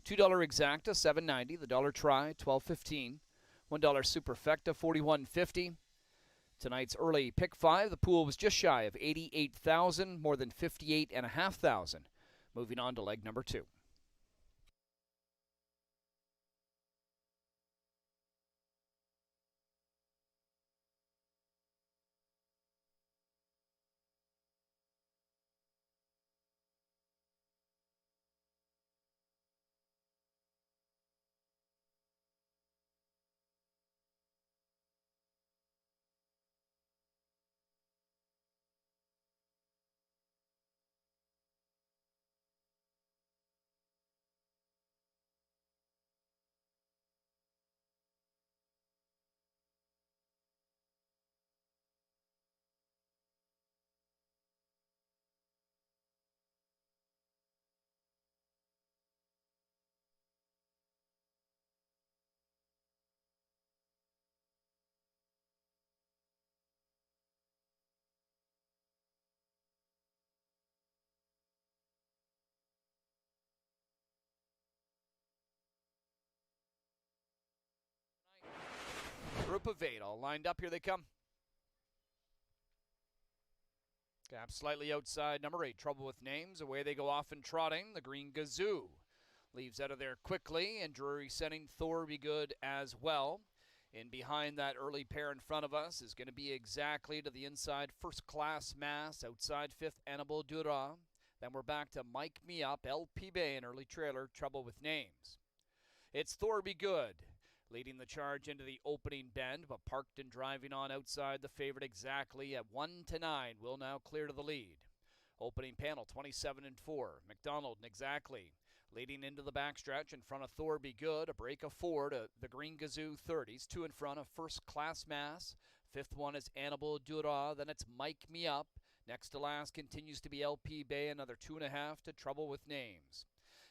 $2 exacta, 790. The dollar try, 12.15. $1 superfecta, 41.50. Tonight's early pick 5, the pool was just shy of 88,000, more than 58,500. Moving on to leg number 2. Group of 8 all lined up. Here they come. Gap slightly outside number 8, Trouble with Names. Away they go off and trotting. The Green Gazoo leaves out of there quickly, and Drury setting Thor Be Good as well. In behind that early pair in front of us is going to be exactly to the inside First Class Mass. Outside 5th, Annabelle Dura. Then we're back to Mike Me Up, LP Bay, an early trailer, Trouble with Names. It's Thor Be Good leading the charge into the opening bend, but parked and driving on outside the favorite exactly at 1-9 will now clear to the lead. Opening panel 27 and 4. McDonald and exactly leading into the backstretch in front of Thor Be Good. A break of 4 to the Green Gazoo 30s. 2 in front of First Class Mass. 5th one is Annabelle Dura. Then it's Mike Me Up. Next to last continues to be LP Bay. Another 2.5 to Trouble with Names.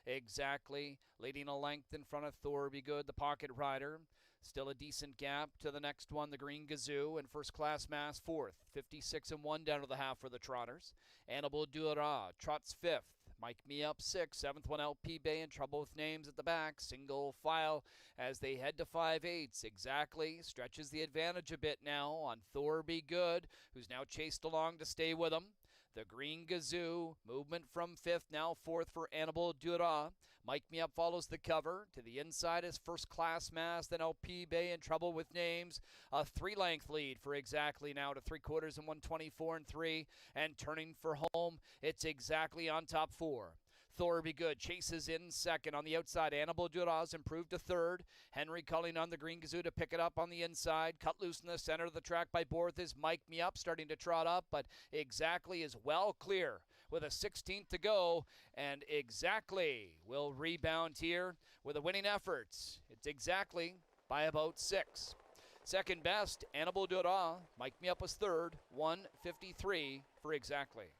Exactly leading a length in front of Thor Be Good, the pocket rider. Still a decent gap to the next one, the Green Gazoo, and First Class Mass 4th. 56 and 1 down to the half for the trotters. Annabelle Dura trots 5th. Mike Me Up 6th. 7th one LP Bay and Trouble with Names at the back. Single file as they head to 5/8. Exactly stretches the advantage a bit now on Thor Be Good, who's now chased along to stay with him. The Green Gazoo, movement from 5th, now 4th for Annabelle Dura. Mike Me Up follows the cover. To the inside is First Class Mass, then LP Bay in Trouble with Names. A 3-length lead for exactly now to 3/4 and 124 and 3. And turning for home, it's exactly on top 4. Thor Be Good chases in second. On the outside, Annabelle Dura's improved to 3rd. Henry calling on the Green Gazoo to pick it up on the inside. Cut loose in the center of the track by Borth is Mike Me Up, starting to trot up, but exactly is well clear with a 16th to go, and exactly will rebound here with a winning effort. It's exactly by about 6. Second best, Annabelle Dura. Mike Me Up was 3rd, 1:53 for exactly.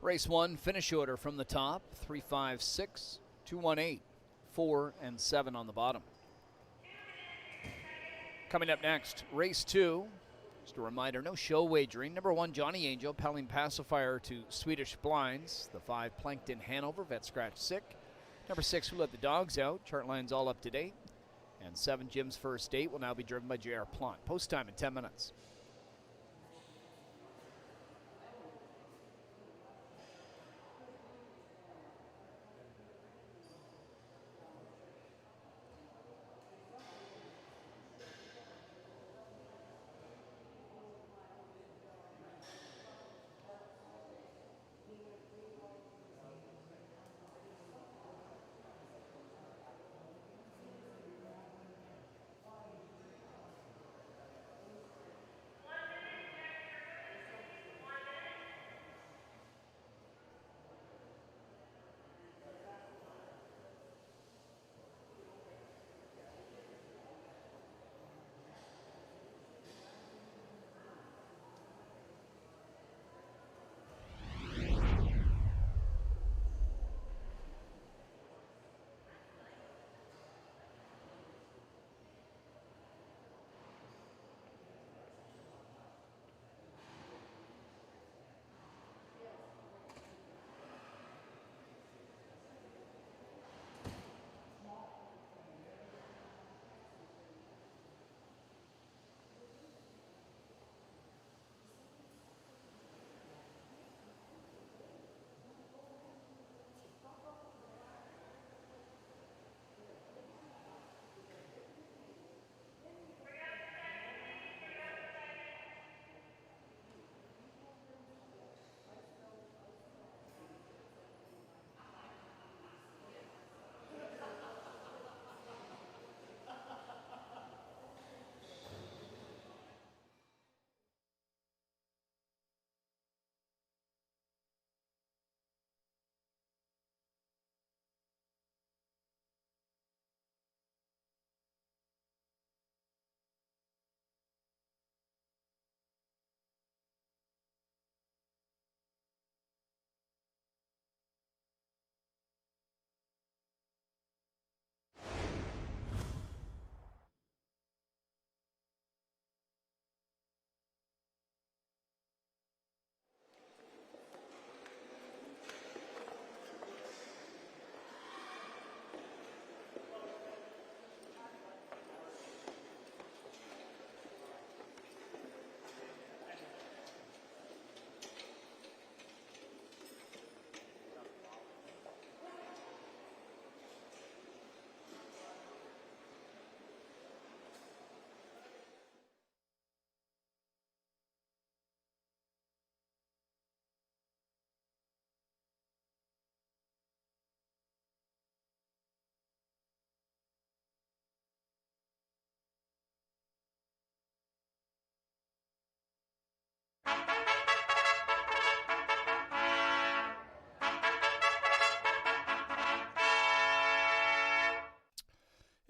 Race 1, finish order from the top, 3, 5, 6, 2, 1, 8, 4, and 7 on the bottom. Coming up next, race 2. Just a reminder, no show wagering. Number 1, Johnny Angel, Pelling Pacifier to Swedish Blinds. The 5, Plankton Hanover, Vet Scratch Sick. Number 6, Who Let the Dogs Out, chart lines all up to date. And 7, Jim's First Date will now be driven by J.R. Plant. Post time in 10 minutes.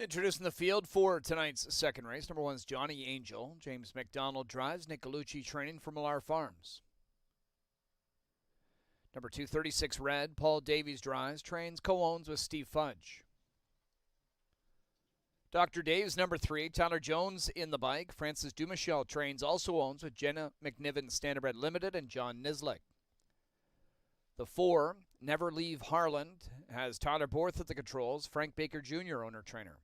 Introducing the field for tonight's second race. Number 1 is Johnny Angel. James McDonald drives. Nick Galucci training from Millar Farms. Number 2, 36 Red. Paul Davies drives. Trains, co-owns with Steve Fudge. Dr. Dave's number 3. Tyler Jones in the bike. Francis Dumichel trains, also owns with Jenna McNiven Standardbred Limited and John Nislik. The 4, Never Leave Harland, has Tyler Borth at the controls. Frank Baker Jr., owner-trainer.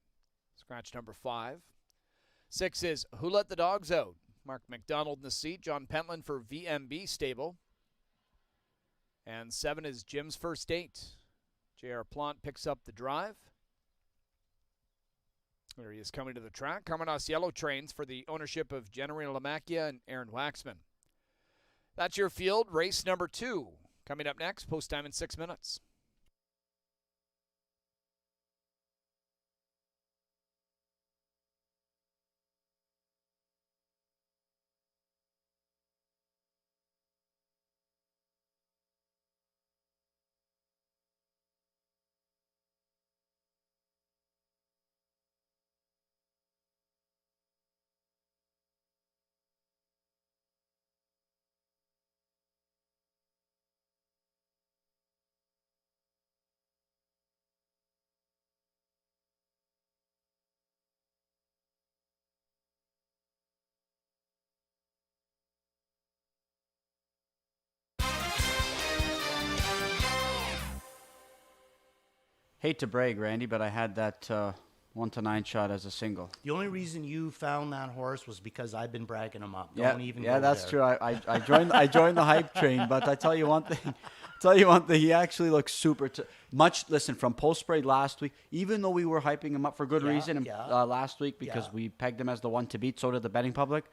Scratch number 5. 6 is Who Let the Dogs Out? Mark McDonald in the seat. John Pentland for VMB Stable. And 7 is Jim's First Date. J.R. Plant picks up the drive. There he is coming to the track. Carmenas Yellow trains for the ownership of Jenny Lamacchia and Aaron Waxman. That's your field. Race number 2. Coming up next, post time in 6 minutes. Hate to brag, Randy, but I had that 1-9 shot as a single. The only reason you found that horse was because I've been bragging him up. Yeah, Don't even yeah, go that's there. true. I joined the hype train, but I tell you one thing. He actually looks super. Listen, from post parade last week, even though we were hyping him up for good reason last week because we pegged him as the one to beat, so did the betting public.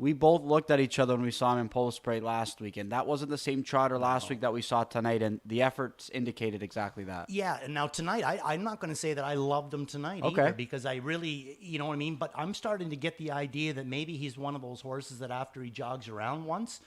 We both looked at each other when we saw him in post parade last week, and that wasn't the same trotter last week that we saw tonight, and the efforts indicated exactly that. Yeah, and now tonight, I'm not going to say that I loved him tonight either, because I really, you know what I mean? But I'm starting to get the idea that maybe he's one of those horses that after he jogs around once,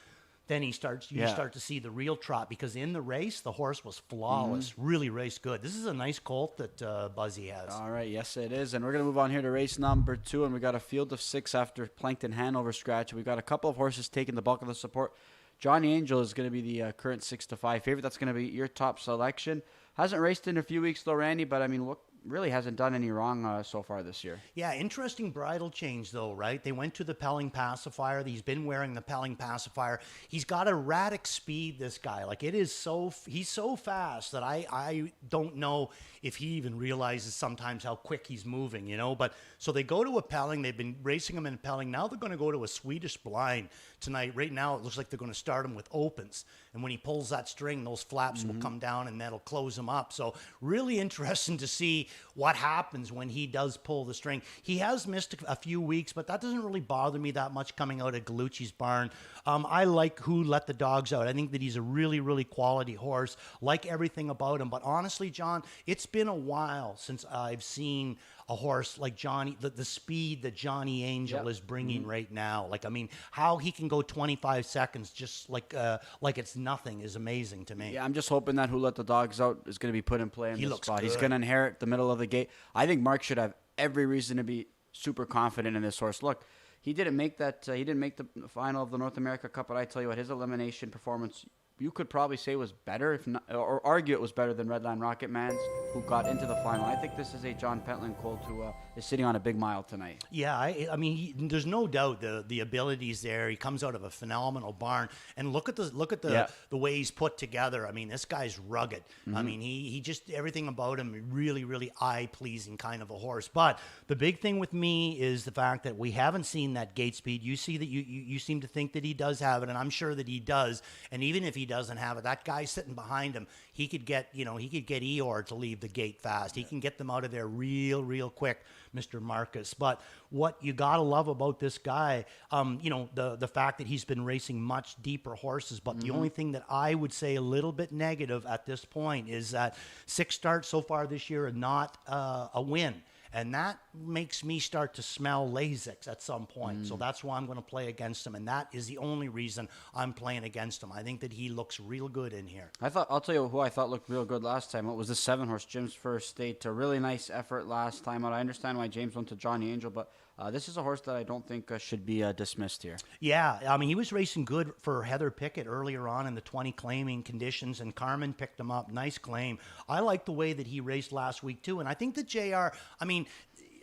then you start to see the real trot, because in the race, the horse was flawless, really raced good. This is a nice colt that Buzzy has. All right, yes it is, and we're going to move on here to race number 2, and we got a field of 6 after Plankton Hanover scratch. We've got a couple of horses taking the bulk of the support. Johnny Angel is going to be the current 6-5 favorite. That's going to be your top selection. Hasn't raced in a few weeks though, Randy, but I mean, look, really hasn't done any wrong so far this year. Yeah, interesting bridle change though, right? They went to the Pelling pacifier. He's been wearing the Pelling pacifier. He's got erratic speed, this guy. Like he's so fast that I don't know if he even realizes sometimes how quick he's moving, you know? But so they go to a Pelling. They've been racing him in Pelling. Now they're going to go to a Swedish blind tonight. Right now it looks like they're going to start him with opens. And when he pulls that string, those flaps will come down and that'll close him up. So really interesting to see what happens when he does pull the string. He has missed a few weeks, but that doesn't really bother me that much coming out of Galucci's barn. I like Who Let the Dogs Out. I think that he's a really, really quality horse. Like everything about him. But honestly, John, it's been a while since I've seen a horse like Johnny, the speed that Johnny Angel is bringing right now. Like, I mean, how he can go 25 seconds just like it's nothing is amazing to me. Yeah, I'm just hoping that Who Let the Dogs Out is going to be put in play in this spot. Good. He's going to inherit the middle of the gate. I think Mark should have every reason to be super confident in this horse. Look, he didn't make that. He didn't make the final of the North America Cup, but I tell you what, his elimination performance, you could probably say was better, if not, or argue it was better than Redline Rocket Man's, who got into the final. I think this is a John Pentland colt who is sitting on a big mile tonight. Yeah, I mean, there's no doubt the abilities there. He comes out of a phenomenal barn, and look at the way he's put together. I mean, this guy's rugged. I mean, he just everything about him really, really eye pleasing kind of a horse. But the big thing with me is the fact that we haven't seen that gate speed. You see that you seem to think that he does have it, and I'm sure that he does. And even if he doesn't have it, that guy sitting behind him, he could get Eeyore to leave the gate fast. He can get them out of there real quick, Mr. Marcus. But what you gotta love about this guy, the fact that he's been racing much deeper horses. But the only thing that I would say a little bit negative at this point is that 6 starts so far this year are not a win. And that makes me start to smell Lasix at some point. So that's why I'm going to play against him. And that is the only reason I'm playing against him. I think that he looks real good in here. I'll tell you who I thought looked real good last time. It was the 7-horse Jim's First State. A really nice effort last time out. I understand why James went to Johnny Angel, but this is a horse that I don't think should be dismissed here. Yeah, I mean, he was racing good for Heather Pickett earlier on in the 20 claiming conditions, and Carmen picked him up. Nice claim. I like the way that he raced last week, too. And I think that JR, I mean,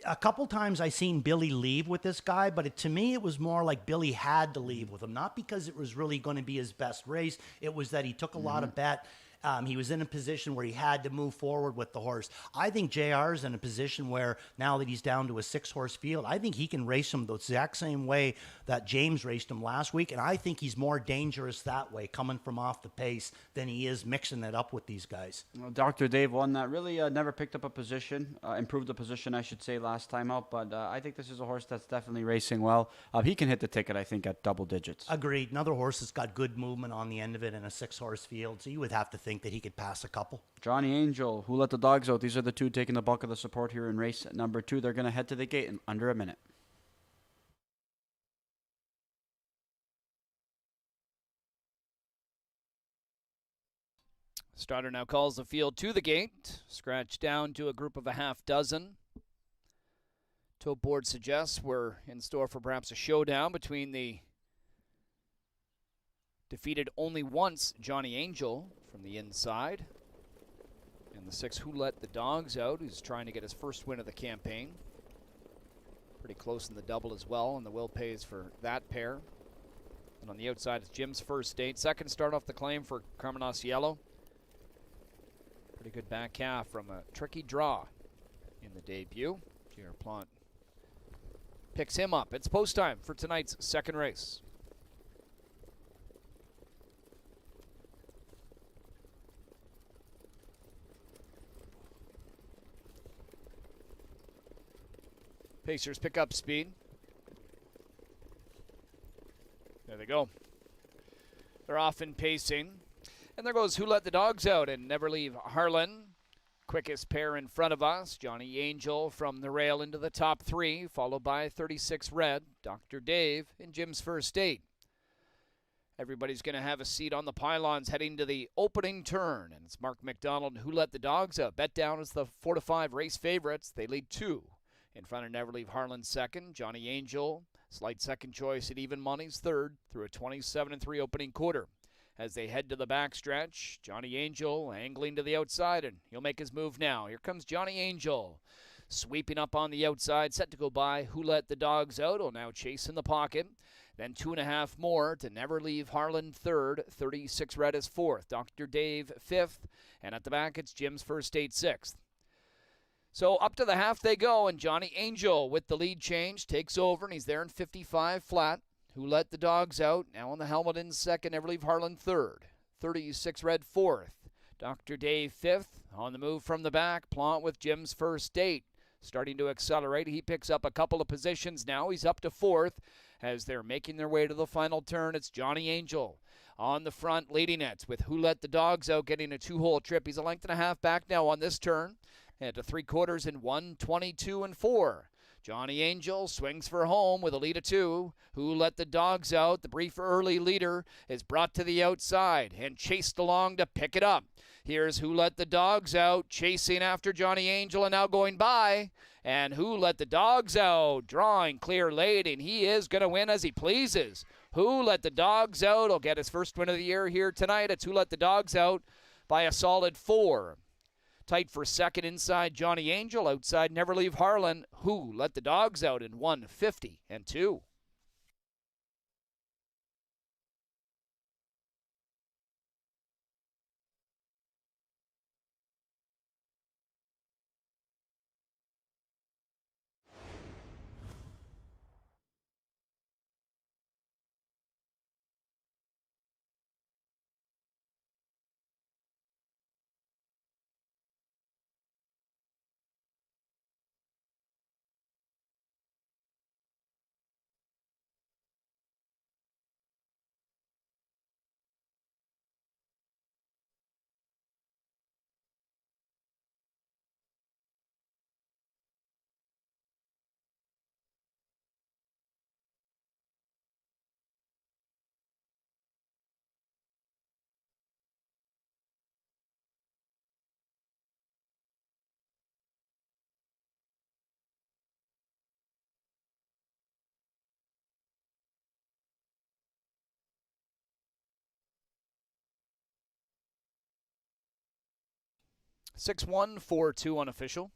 a couple times I seen Billy leave with this guy, but to me it was more like Billy had to leave with him. Not because it was really going to be his best race. It was that he took a lot of bet. He was in a position where he had to move forward with the horse. I think JR is in a position where now that he's down to a 6-horse field, I think he can race him the exact same way that James raced him last week. And I think he's more dangerous that way, coming from off the pace, than he is mixing it up with these guys. Well, Dr. Dave won that. Really never picked up a position, improved the position, I should say, last time out. But I think this is a horse that's definitely racing well. He can hit the ticket, I think, at double digits. Agreed. Another horse that's got good movement on the end of it in a 6-horse field. So you would have to think that he could pass a couple. Johnny Angel, Who Let the Dogs Out. These are the two taking the bulk of the support here in race number 2. They're going to head to the gate in under a minute. Starter now calls the field to the gate. Scratch down to a group of a half dozen. Tote board suggests we're in store for perhaps a showdown between the defeated only once Johnny Angel from the inside and the 6 Who Let the Dogs Out, who's trying to get his first win of the campaign. Pretty close in the double as well, and the will pays for that pair. And on the outside, it's Jim's First State. Second start off the claim for Carmen Osiello. Pretty good back half from a tricky draw in the debut. J.R. Plant picks him up. It's post time for tonight's second race. Pacers pick up speed. There they go. They're off in pacing. And there goes Who Let the Dogs Out and Never Leave Harlan. Quickest pair in front of us. Johnny Angel from the rail into the top 3, followed by 36 Red, Dr. Dave, and Jim's First State. Everybody's going to have a seat on the pylons heading to the opening turn. And it's Mark McDonald and Who Let the Dogs Out. Bet down as the 4-5 race favorites. They lead 2. In front of Never Leave Harlan second. Johnny Angel, slight second choice at even money's third through a 27-3 opening quarter. As they head to the backstretch, Johnny Angel angling to the outside, and he'll make his move now. Here comes Johnny Angel. Sweeping up on the outside, set to go by Who Let the Dogs Out. Will now chase in the pocket. Then 2.5 more to Never Leave Harlan third. 36 Red is fourth. Dr. Dave fifth. And at the back, it's Jim's First State sixth. So up to the half they go, and Johnny Angel with the lead change takes over, and he's there in 55 flat. Who Let the Dogs Out, now on the helmet in second. Never Leave Harlan third. 36 Red fourth. Dr. Dave fifth. On the move from the back, Plant with Jim's First State. Starting to accelerate. He picks up a couple of positions now. He's up to fourth. As they're making their way to the final turn, it's Johnny Angel on the front leading it with Who Let the Dogs Out getting a 2-hole trip. He's a length and a half back now on this turn. And to 3/4 in 1:22 4. Johnny Angel swings for home with a lead of 2. Who Let the Dogs Out, the brief early leader, is brought to the outside and chased along to pick it up. Here's Who Let the Dogs Out, chasing after Johnny Angel and now going by. And Who Let the Dogs Out, drawing clear late, and he is going to win as he pleases. Who Let the Dogs Out will get his first win of the year here tonight. It's Who Let the Dogs Out by a solid 4. Tight for second inside Johnny Angel, outside Never Leave Harlan. Who Let the Dogs Out in 1:50-2. 6-1, 4-2 unofficial.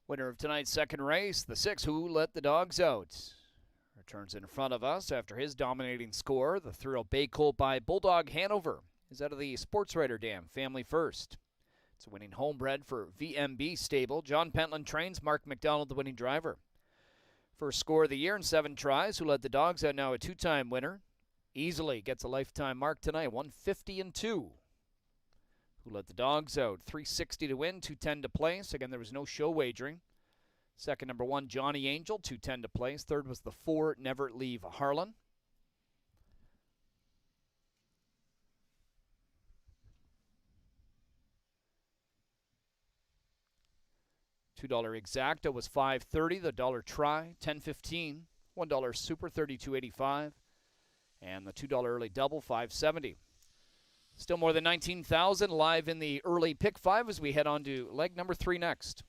Winner of tonight's second race, the 6 Who Let the Dogs Out. Returns in front of us after his dominating score. The 3-year-old Bay Colt by Bulldog Hanover is out of the Sports Writer Dam, family first. It's a winning homebred for VMB Stable. John Pentland trains, Mark McDonald the winning driver. First score of the year in 7 tries. Who Let the Dogs Out, now a 2-time winner. Easily gets a lifetime mark tonight, 150-2. Who Let the Dogs Out, 360 to win, 210 to place. Again, there was no show wagering. Second, number 1, Johnny Angel, 210 to place. Third was the 4, Never Leave Harlan. $2 exacta was $5.30. The dollar try, $10.15. $1 super, $32.85. And the $2 early double, $5.70. Still more than 19,000 live in the early pick 5 as we head on to leg number 3 next.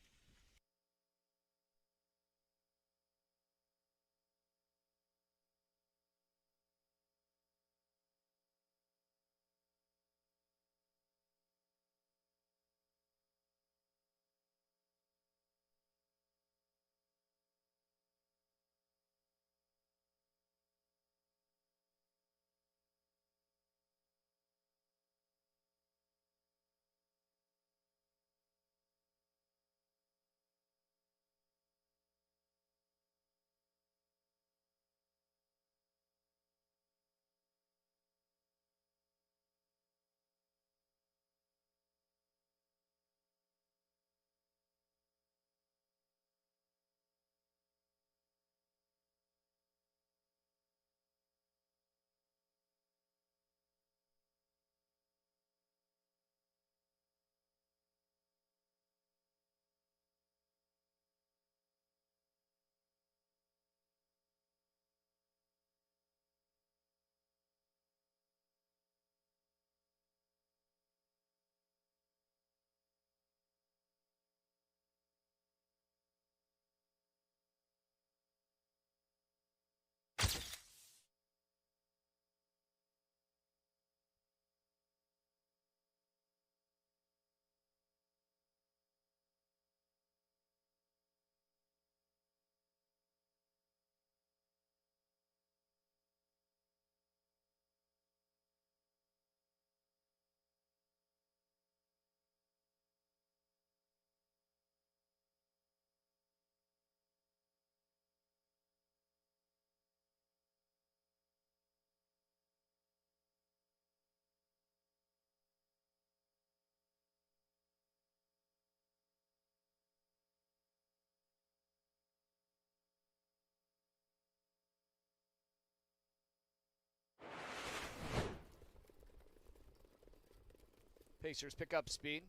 Pacers pick up speed.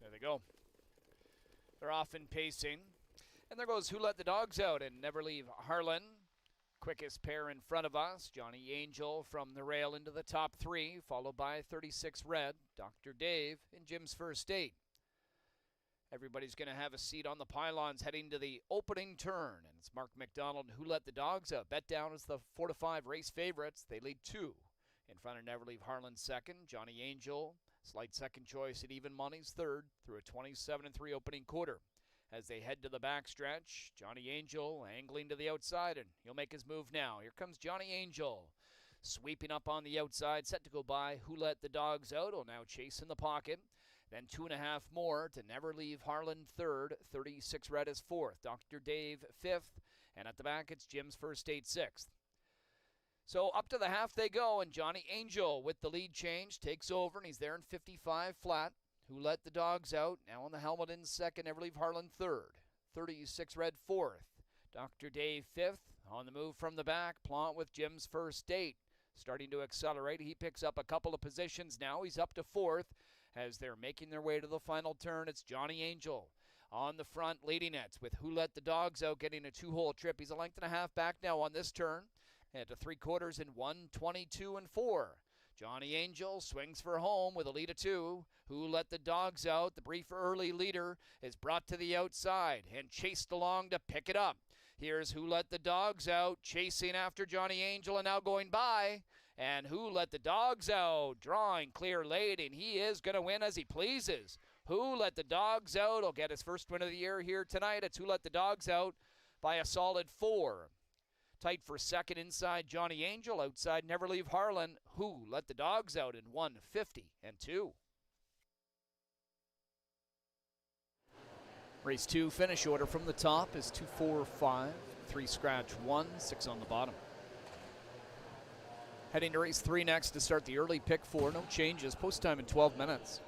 There they go. They're off in pacing. And there goes Who Let the Dogs Out and Never Leave Harlan. Quickest pair in front of us. Johnny Angel from the rail into the top 3, followed by 36 Red, Dr. Dave, in Jim's first date. Everybody's going to have a seat on the pylons heading to the opening turn. And it's Mark McDonald Who Let the Dogs Out. Bet down as the 4-5 race favorites. They lead 2. In front of Never Leave Harlan second. Johnny Angel Slight second choice at even money's third through a 27-3 opening quarter. As they head to the backstretch, Johnny Angel angling to the outside, and he'll make his move now. Here comes Johnny Angel. Sweeping up on the outside, set to go by Who Let the Dogs Out. Will now chase in the pocket. Then 2.5 more to Never Leave Harlan third. 36 Red is fourth. Dr. Dave fifth. And at the back, it's Jim's First Date sixth. So up to the half they go, and Johnny Angel with the lead change takes over, and he's there in 55 flat. Who Let the Dogs Out, now on the helmet in second. Never Leave Harlan third. 36 Red fourth. Dr. Dave fifth. On the move from the back, Plant with Jim's First Date. Starting to accelerate. He picks up a couple of positions now. He's up to fourth as they're making their way to the final turn. It's Johnny Angel on the front leading it with Who Let the Dogs Out getting a 2-hole trip. He's a length and a half back now on this turn. At to 3/4 in 1:22 4. Johnny Angel swings for home with a lead of 2. Who Let the Dogs Out, the brief early leader, is brought to the outside and chased along to pick it up. Here's Who Let the Dogs Out, chasing after Johnny Angel and now going by. And Who Let the Dogs Out, drawing clear late, and he is going to win as he pleases. Who Let the Dogs Out will get his first win of the year here tonight. It's Who Let the Dogs Out by a solid 4. Tight for second inside Johnny Angel, outside Never Leave Harlan. Who Let the Dogs Out in 1:50-2. Race 2 finish order from the top is 2, 4, 5, 3 scratch 1, 6 on the bottom. Heading to race 3 next to start the early pick 4. No changes. Post time in 12 minutes.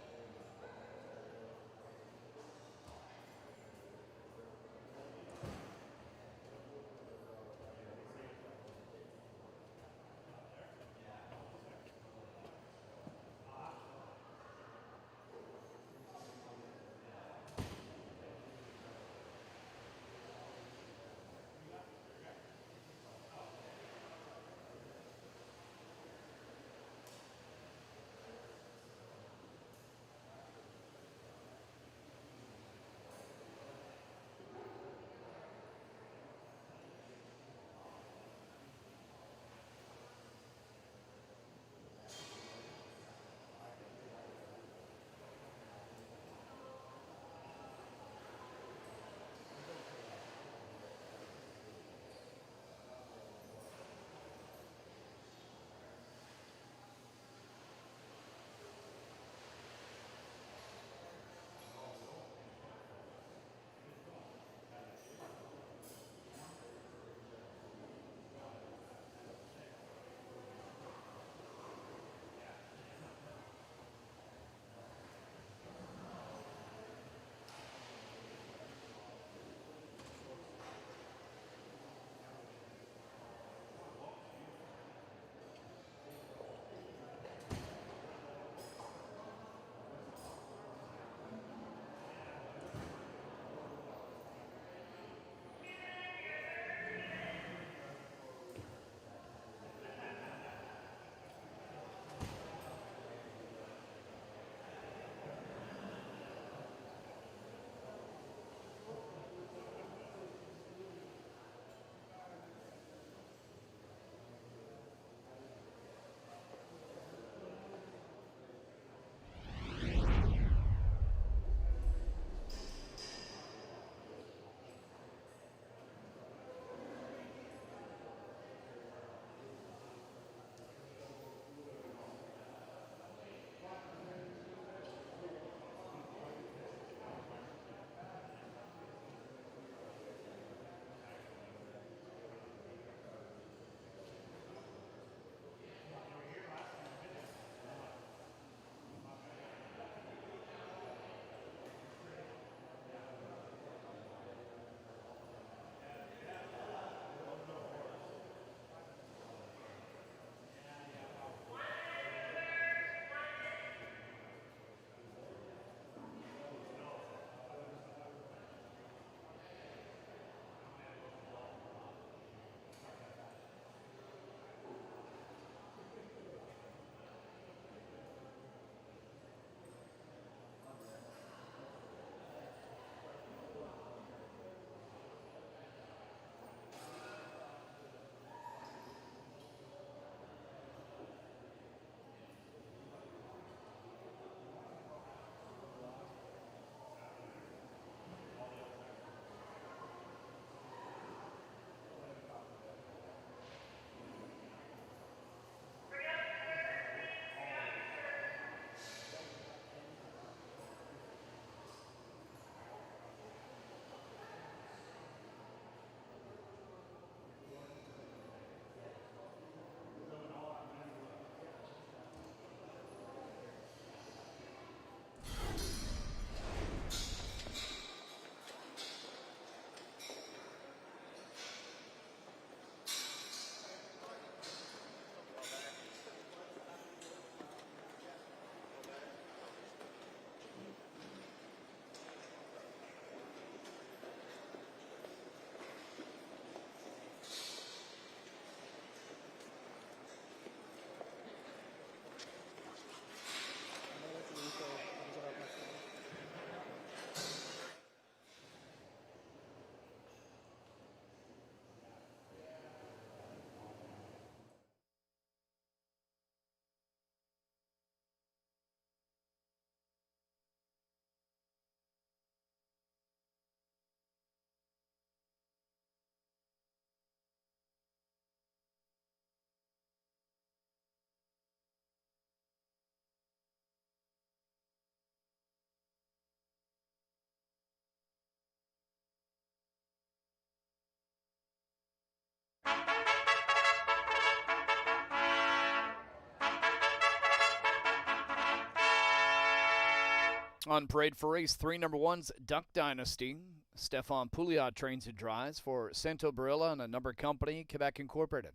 On parade for race 3, number 1's Duck Dynasty. Stefan Pouliot trains and drives for Santo Barilla and a number company, Quebec Incorporated.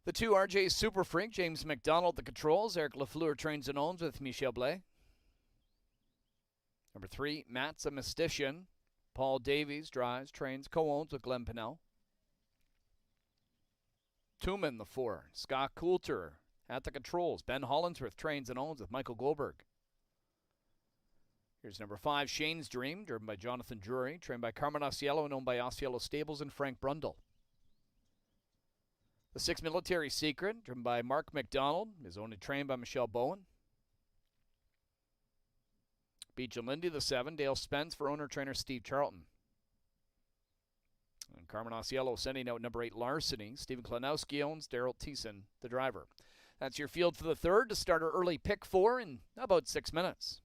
The 2 RJ Super Freak, James McDonald the controls. Eric Lafleur trains and owns with Michel Blais. Number 3, Matt's a Mystician. Paul Davies drives, trains, co-owns with Glenn Pinnell. Tuman the 4, Scott Coulter at the controls. Ben Hollinsworth trains and owns with Michael Goldberg. Here's number 5, Shane's Dream, driven by Jonathan Drury, trained by Carmen Osiello and owned by Osiello Stables and Frank Brundle. The 6, Military Secret, driven by Mark McDonald, is owned and trained by Michelle Bowen. Beach and Lindy the 7, Dale Spence for owner-trainer Steve Charlton. And Carmen Osiello sending out number 8, Larceny. Stephen Klanowski owns, Daryl Thiessen the driver. That's your field for the 3rd to start our early pick 4 in about 6 minutes.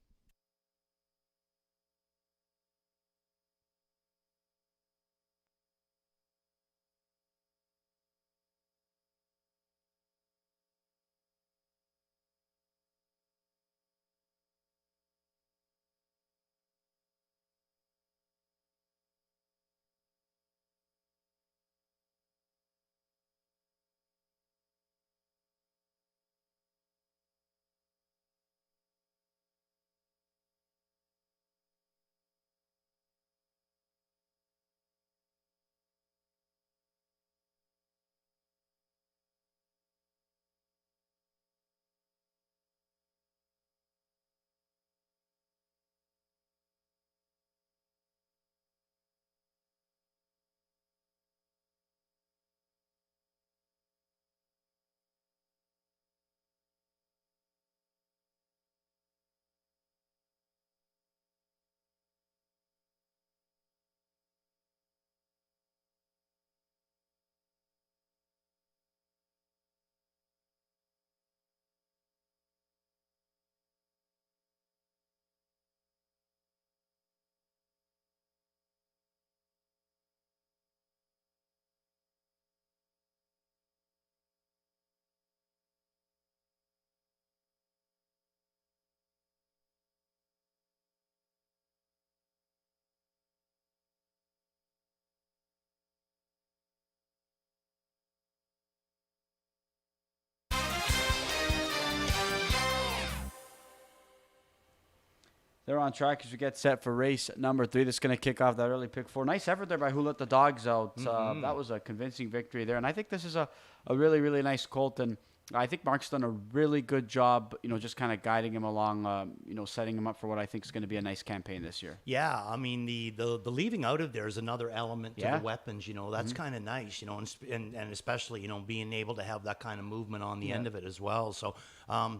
They're on track as we get set for race number 3. That's going to kick off that early pick 4. Nice effort there by Who Let the Dogs Out. That was a convincing victory there. And I think this is a really, really nice colt. And I think Mark's done a really good job, just kind of guiding him along, setting him up for what I think is going to be a nice campaign this year. Yeah, I mean, the leaving out of there is another element to the weapons, that's kind of nice, and especially, being able to have that kind of movement on the end of it as well. So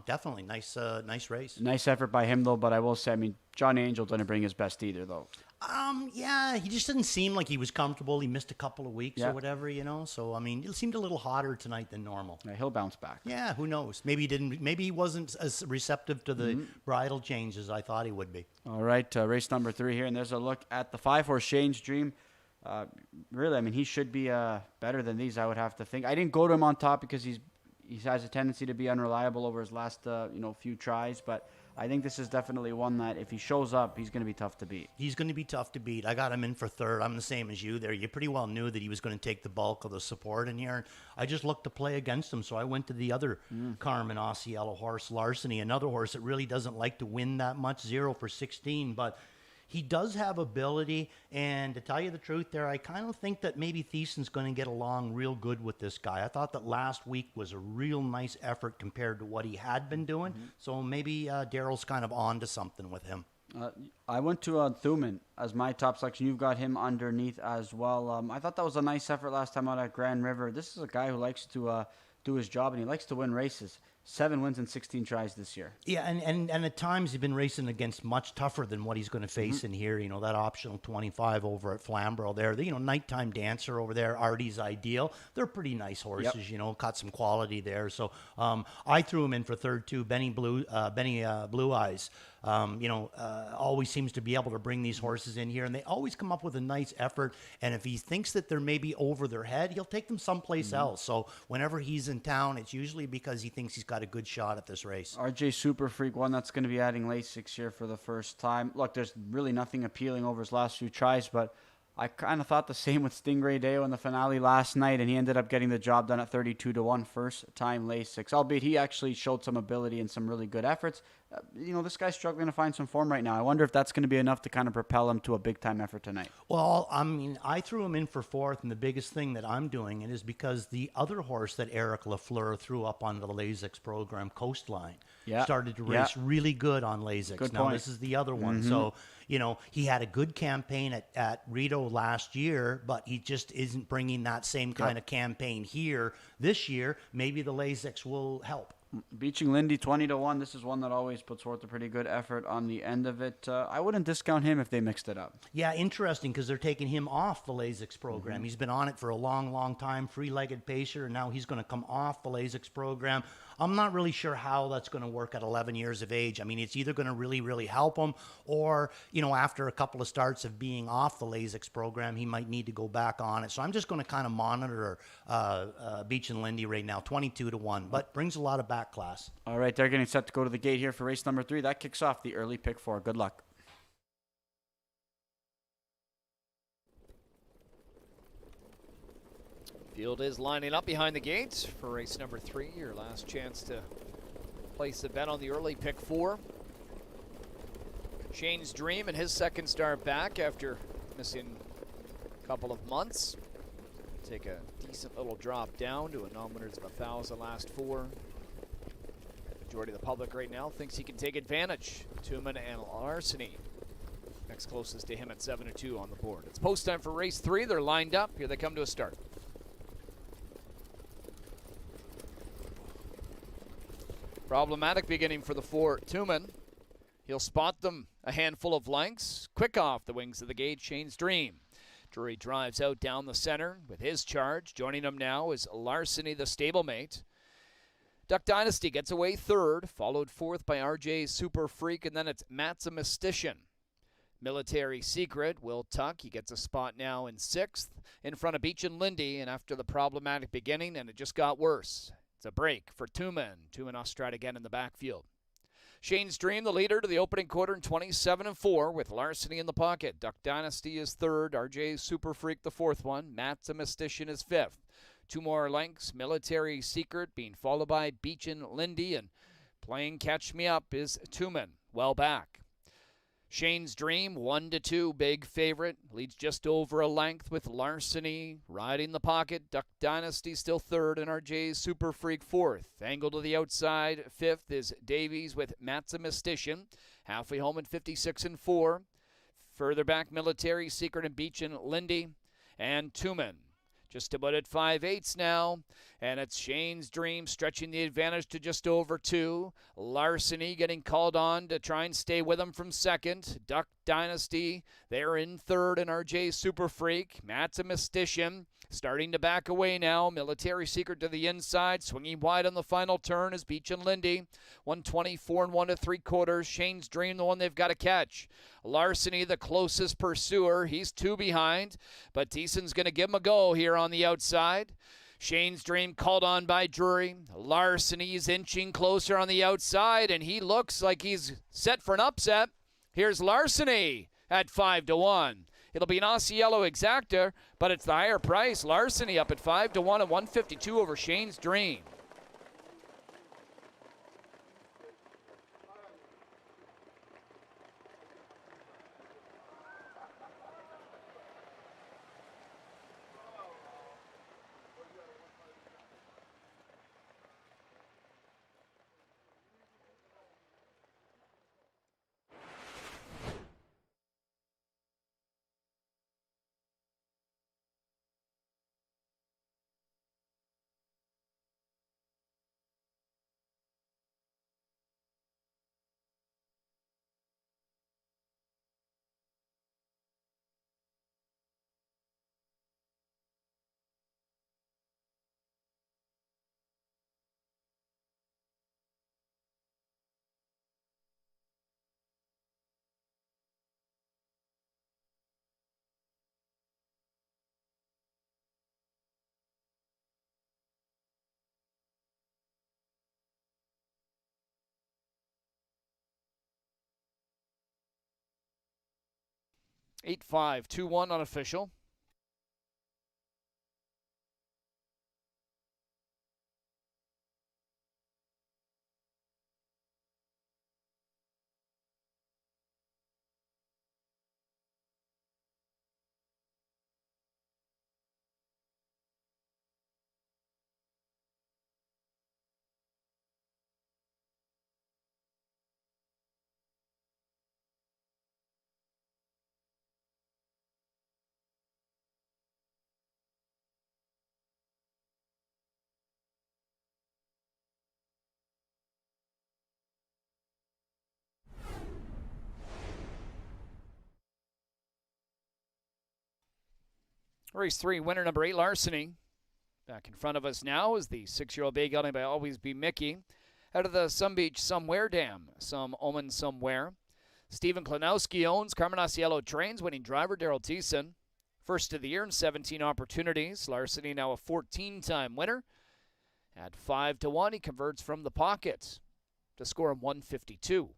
definitely nice race. Nice effort by him, though, but I will say, Johnny Angel didn't bring his best either, though. Yeah, he just didn't seem like he was comfortable. He missed a couple of weeks or whatever, So, it seemed a little hotter tonight than normal. Yeah, he'll bounce back. Yeah, who knows? Maybe he wasn't as receptive to the bridle change as I thought he would be. All right, race number 3 here, and there's a look at the 5-horse Shane's Dream. Really, he should be better than these, I would have to think. I didn't go to him on top because he has a tendency to be unreliable over his last few tries, but I think this is definitely one that if he shows up, he's going to be tough to beat. He's going to be tough to beat. I got him in for 3rd. I'm the same as you there. You pretty well knew that he was going to take the bulk of the support in here. I just looked to play against him, so I went to the other Carmen Osiello horse, Larceny, another horse that really doesn't like to win that much, 0 for 16, but he does have ability, and to tell you the truth there, I kind of think that maybe Thiessen's going to get along real good with this guy. I thought that last week was a real nice effort compared to what he had been doing, so maybe Daryl's kind of on to something with him. I went to Thuman as my top selection. You've got him underneath as well. I thought that was a nice effort last time out at Grand River. This is a guy who likes to do his job, and he likes to win races. 7 wins and 16 tries this year. Yeah, and at times he's been racing against much tougher than what he's going to face in here. That optional 25 over at Flamborough there. The Nighttime Dancer over there, Artie's Ideal. They're pretty nice horses, got some quality there. So I threw him in for 3rd too. Benny Blue Eyes. Always seems to be able to bring these horses in here, and they always come up with a nice effort. And if he thinks that they're maybe over their head, he'll take them someplace else. So whenever he's in town, it's usually because he thinks he's got got a good shot at this race. RJ Super Freak, one that's going to be adding Lasix here for the first time. Look, there's really nothing appealing over his last few tries, but I kind of thought the same with Stingray Deo in the finale last night, and he ended up getting the job done at 32-1 first time Lasix, albeit he actually showed some ability and some really good efforts. This guy's struggling to find some form right now. I wonder if that's going to be enough to kind of propel him to a big-time effort tonight. Well, I mean, I threw him in for fourth, and the biggest thing that I'm doing it is because the other horse that Eric Lafleur threw up on the Lasix program, Coastline, started to race really good on Lasix. Good now, point. this is the other one. So, he had a good campaign at Rito last year, but he just isn't bringing that same kind of campaign here this year. Maybe the Lasix will help. Beaching Lindy 20-1. This is one that always puts forth a pretty good effort on the end of it. I wouldn't discount him if they mixed it up. Yeah, interesting, because they're taking him off the Lasix program. He's been on it for a long, long time, free-legged pacer, and now he's going to come off the Lasix program. I'm not really sure how that's going to work at 11 years of age. I mean, it's either going to really, really help him, or, after a couple of starts of being off the Lasix program, he might need to go back on it. So I'm just going to kind of monitor Beach and Lindy right now, 22-1, but brings a lot of back class. All right, they're getting set to go to the gate here for race number 3. That kicks off the early pick 4. Good luck. Field is lining up behind the gates for race number 3. Your last chance to place a bet on the early pick 4. Shane's Dream and his second start back after missing a couple of months. Take a decent little drop down to a non-winners of 1,000 last 4. The majority of the public right now thinks he can take advantage. Tumen and Larceny next closest to him at 7-2 on the board. It's post time for race 3. They're lined up. Here they come to a start. Problematic beginning for the 4, Tumen. He'll spot them a handful of lengths. Quick off the wings of the gate, Shane's Dream. Drury drives out down the center with his charge. Joining him now is Larceny, the stablemate. Duck Dynasty gets away 3rd, followed 4th by RJ Super Freak, and then it's Maximus. Military Secret, Will Tuck, he gets a spot now in 6th, in front of Beach and Lindy, and after the problematic beginning, and it just got worse. It's a break for Tumen. Tumen Ostrad again in the backfield. Shane's Dream, the leader to the opening quarter in 27-4 with Larceny in the pocket. Duck Dynasty is 3rd. RJ Super Freak the 4th one. Maximus is 5th. 2 more lengths. Military Secret being followed by Beach and Lindy, and playing catch me up is Tumen. Well back. Shane's Dream, 1-2, big favorite. Leads just over a length with Larceny riding the pocket. Duck Dynasty still 3rd, and RJ Super Freak 4th. Angle to the outside, 5th is Davies with Maximus. Halfway home at 56-4. Further back, Military Secret and Beach and Lindy, and Tumen. Just about at 5/8 now, and it's Shane's Dream stretching the advantage to just over 2. Larceny getting called on to try and stay with him from 2nd. Duck Dynasty, they're in 3rd, and RJ Super Freak. Maximus starting to back away now. Military Secret to the inside, swinging wide on the final turn is Beach and Lindy. 124 and 1 3/4. Shane's Dream, the one they've got to catch. Larceny, the closest pursuer. He's 2 behind, but Deason's going to give him a go here on the outside. Shane's Dream called on by Drury. Larceny's inching closer on the outside, and he looks like he's set for an upset. Here's Larceny at 5-1. It'll be an Osceola exactor, but it's the higher price. Larceny up at 5-1 at 152 over Shane's Dream. 8-5, 2-1 unofficial. Race 3, winner number 8, Larceny. Back in front of us now is the 6-year-old bay gelding by Always Be Mickey. Out of the Some Beach Somewhere Dam, Some Omen Somewhere. Stephen Klanowski owns Carmenas Yellow Trains, winning driver Daryl Thiessen. First of the year in 17 opportunities. Larceny now a 14-time winner. At 5-1, he converts from the pocket to score him 152.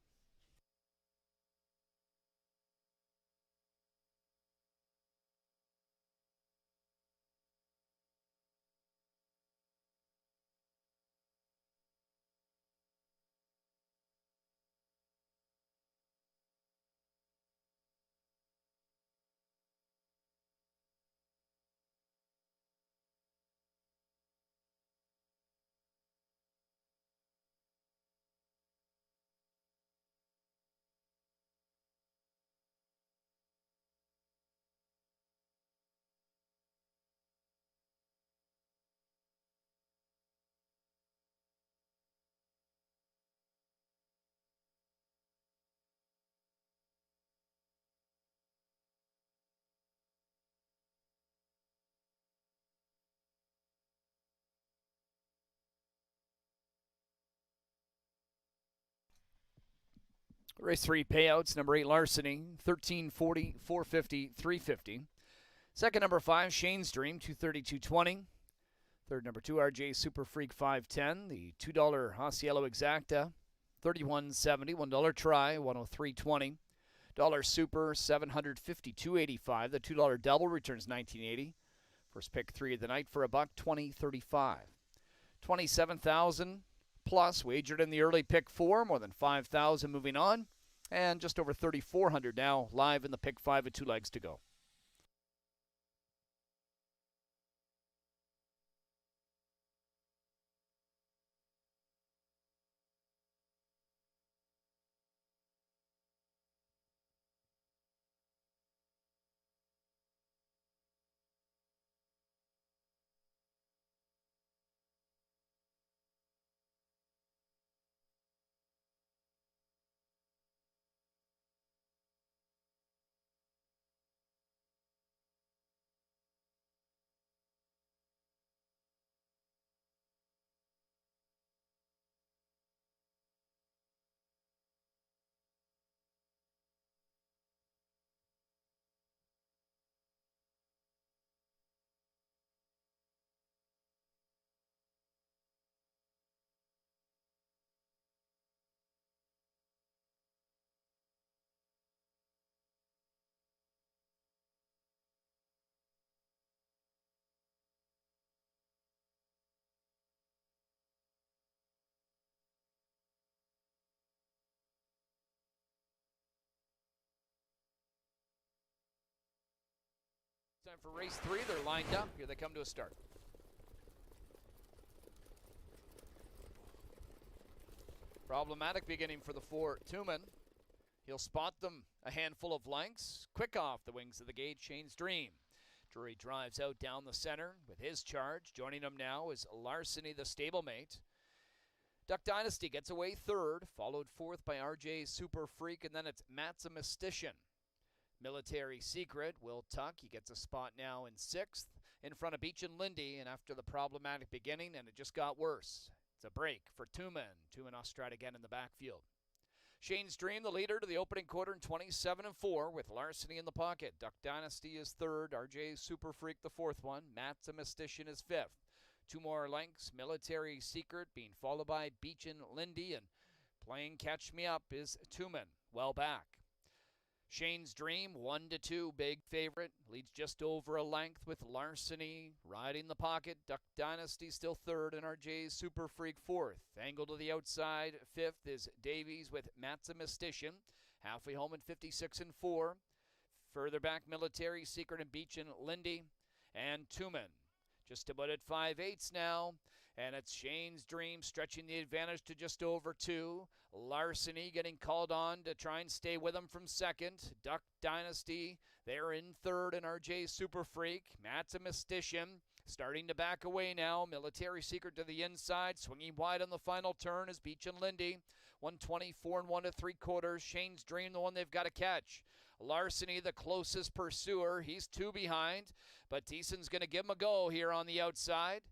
Race 3 payouts, number 8 Larceny, 1340, 450, 350. Second, number 5 Shane's Dream, 230, 220. Third, number 2 RJ Super Freak, 510. The $2 Hasiello Exacta, 31.70. $1 try, 103.20. $1 Super, 750, 285. The $2 double returns 1980. First pick 3 of the night for $1, 20.35. 27,000 plus wagered in the early pick 4, more than 5,000 moving on, and just over 3,400 now live in the pick 5 with 2 legs to go. Time for race 3. They're lined up. Here they come to a start. Problematic beginning for the 4 Tumen. He'll spot them a handful of lengths. Quick off the wings of the gate, Shane's Dream. Drury drives out down the center with his charge. Joining him now is Larceny, the stablemate. Duck Dynasty gets away 3rd, followed 4th by RJ Super Freak, and then it's Matt's a Mystician. Military Secret, Will Tuck, he gets a spot now in 6th, in front of Beach and Lindy, and after the problematic beginning, and it just got worse. It's a break for Tumen. Tumen Ostrad again in the backfield. Shane's Dream, the leader to the opening quarter in 27-4, with Larceny in the pocket. Duck Dynasty is 3rd, RJ Super Freak the 4th one, Matt's a Mystician is 5th. 2 more lengths, Military Secret being followed by Beach and Lindy, and playing catch me up is Tumen, well back. Shane's Dream, 1-2, big favorite. Leads just over a length with Larceny riding the pocket. Duck Dynasty still third, and RJ's Super Freak fourth. Angle to the outside, fifth is Davies with Maximusician. Halfway home at 56-4. Further back, Military, Secret and Beach and Lindy, and Tumen. Just about at 5/8 now, and it's Shane's Dream stretching the advantage to just over 2. Larceny getting called on to try and stay with him from second. Duck Dynasty, they're in third, and RJ Super Freak. Maximusician starting to back away now. Military Secret to the inside, swinging wide on the final turn is Beach and Lindy. 124 and 1 3/4. Shane's Dream, the one they've got to catch. Larceny, the closest pursuer. He's 2 behind, but Thiessen's going to give him a go here on the outside.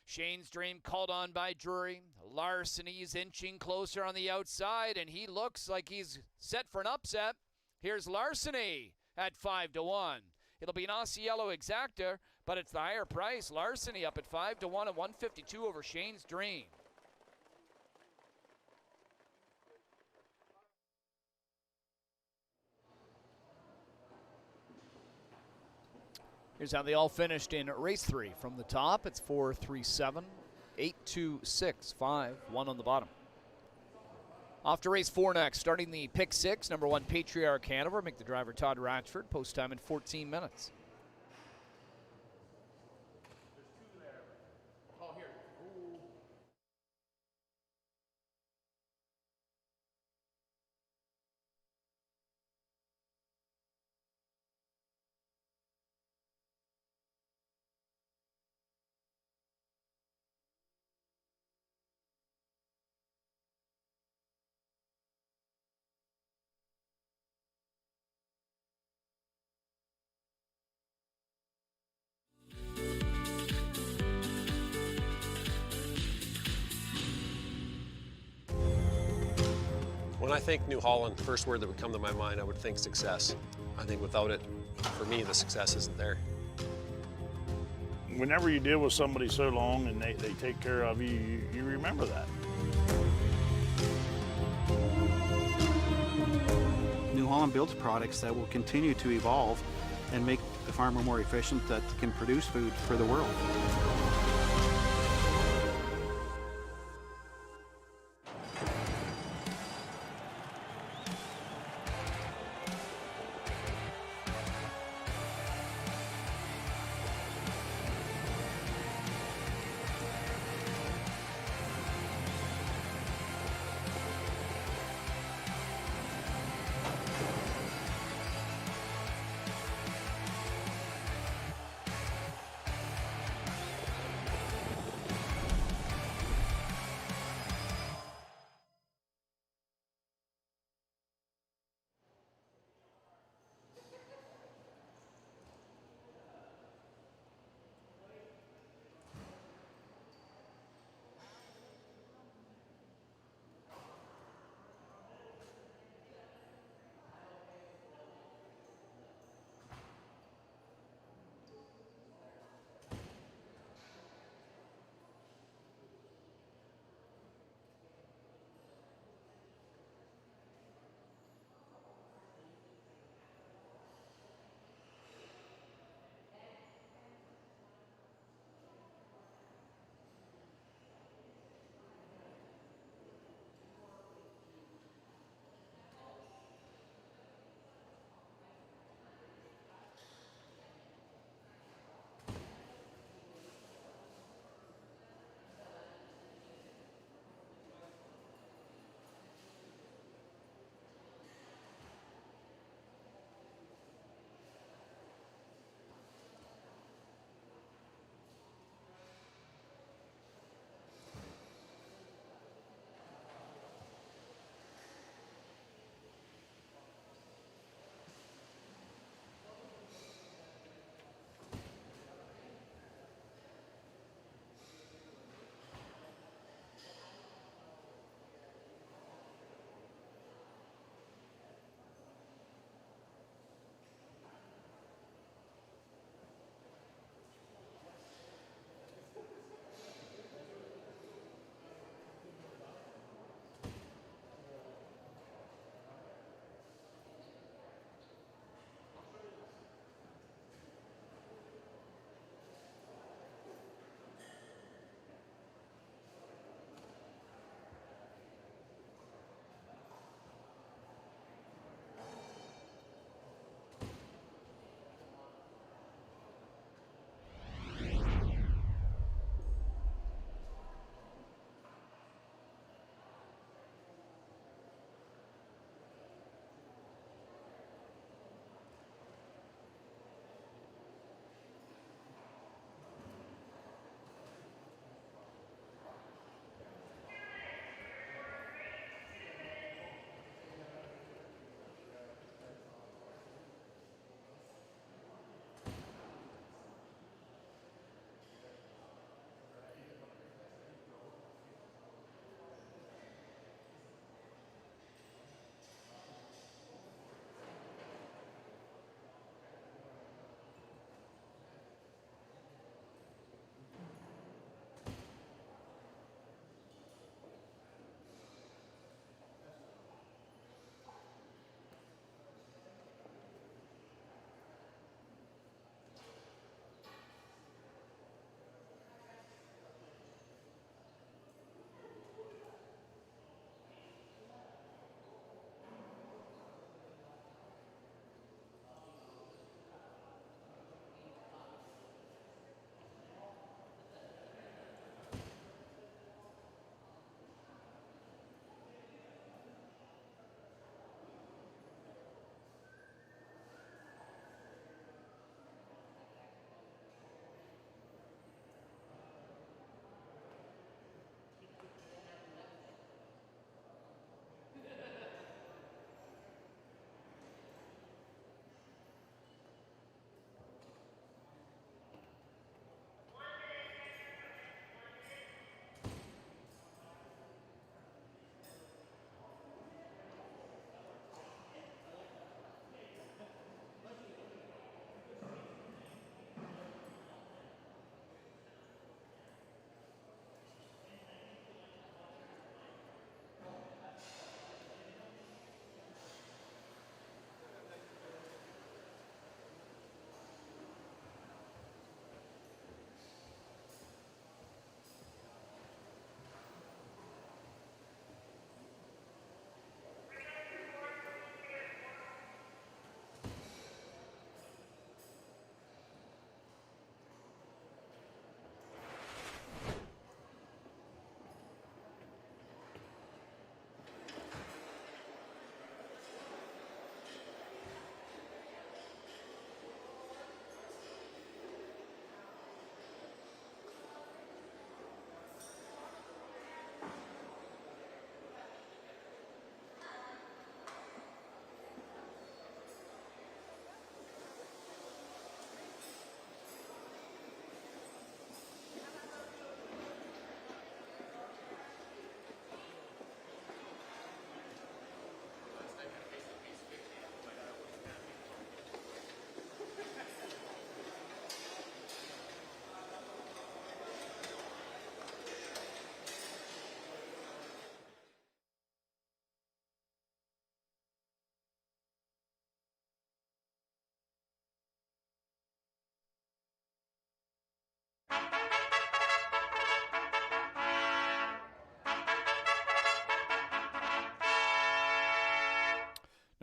Shane's Dream called on by Drury. Larceny's inching closer on the outside, and he looks like he's set for an upset. Here's Larceny at 5-1. It'll be an Osceola exacta, but it's the higher price. Larceny up at 5-1 at 152 over Shane's Dream. Here's how they all finished in race 3. From the top, it's 4-3-7, 8-2-6-5, 1 on the bottom. Off to race 4 next, starting the pick 6, number 1 Patriarch Hanover. Make the driver Todd Ratchford. Post time in 14 minutes. When I think New Holland, the first word that would come to my mind, I would think success. I think without it, for me, the success isn't there. Whenever you deal with somebody so long and they take care of you, you remember that. New Holland builds products that will continue to evolve and make the farmer more efficient, that can produce food for the world.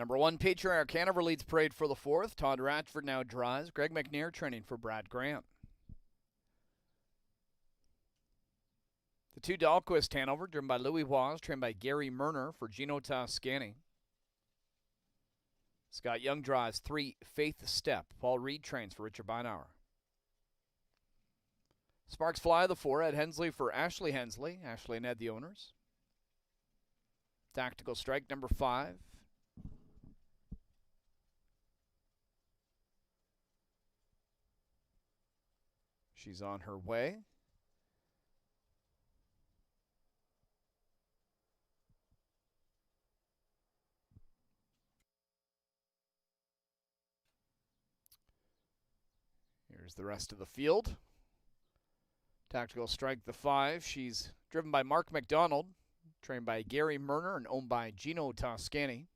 Number 1, Patriarch Hanover leads parade for the 4th. Todd Ratchford now drives. Greg McNair training for Brad Grant. The 2, Dahlquist Hanover, driven by Louis Waz, trained by Gary Murner for Gino Toscani. Scott Young drives. 3, Faith Step. Paul Reed trains for Richard Beinauer. Sparks Fly, the 4, Ed Hensley for Ashley Hensley. Ashley and Ed, the owners. Tactical Strike, number 5. She's on her way. Here's the rest of the field. Tactical Strike, the 5. She's driven by Mark McDonald, trained by Gary Murner and owned by Gino Toscani.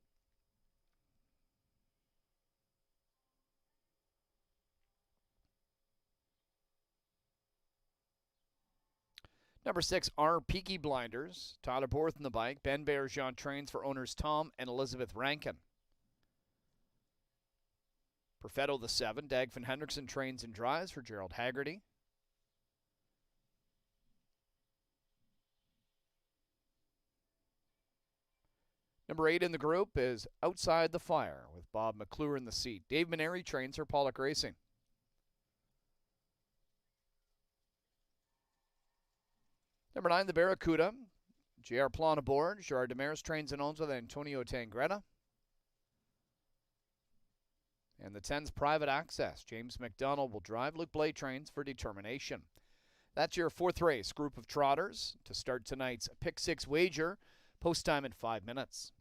Number 6, R. Peaky Blinders. Tyler Borth in the bike. Ben Bergeron trains for owners Tom and Elizabeth Rankin. Perfetto, the 7. Dagfinn Hendrickson trains and drives for Gerald Haggerty. Number 8 in the group is Outside the Fire with Bob McClure in the seat. Dave Maneri trains for Pollock Racing. Number 9, the Barracuda. J.R. Plon aboard. Gerard Demers trains and owns with Antonio Tangretta. And the 10's Private Access. James McDonald will drive. Luke Blay trains for Determination. That's your 4th race group of trotters to start tonight's Pick 6 wager. Post time in 5 minutes.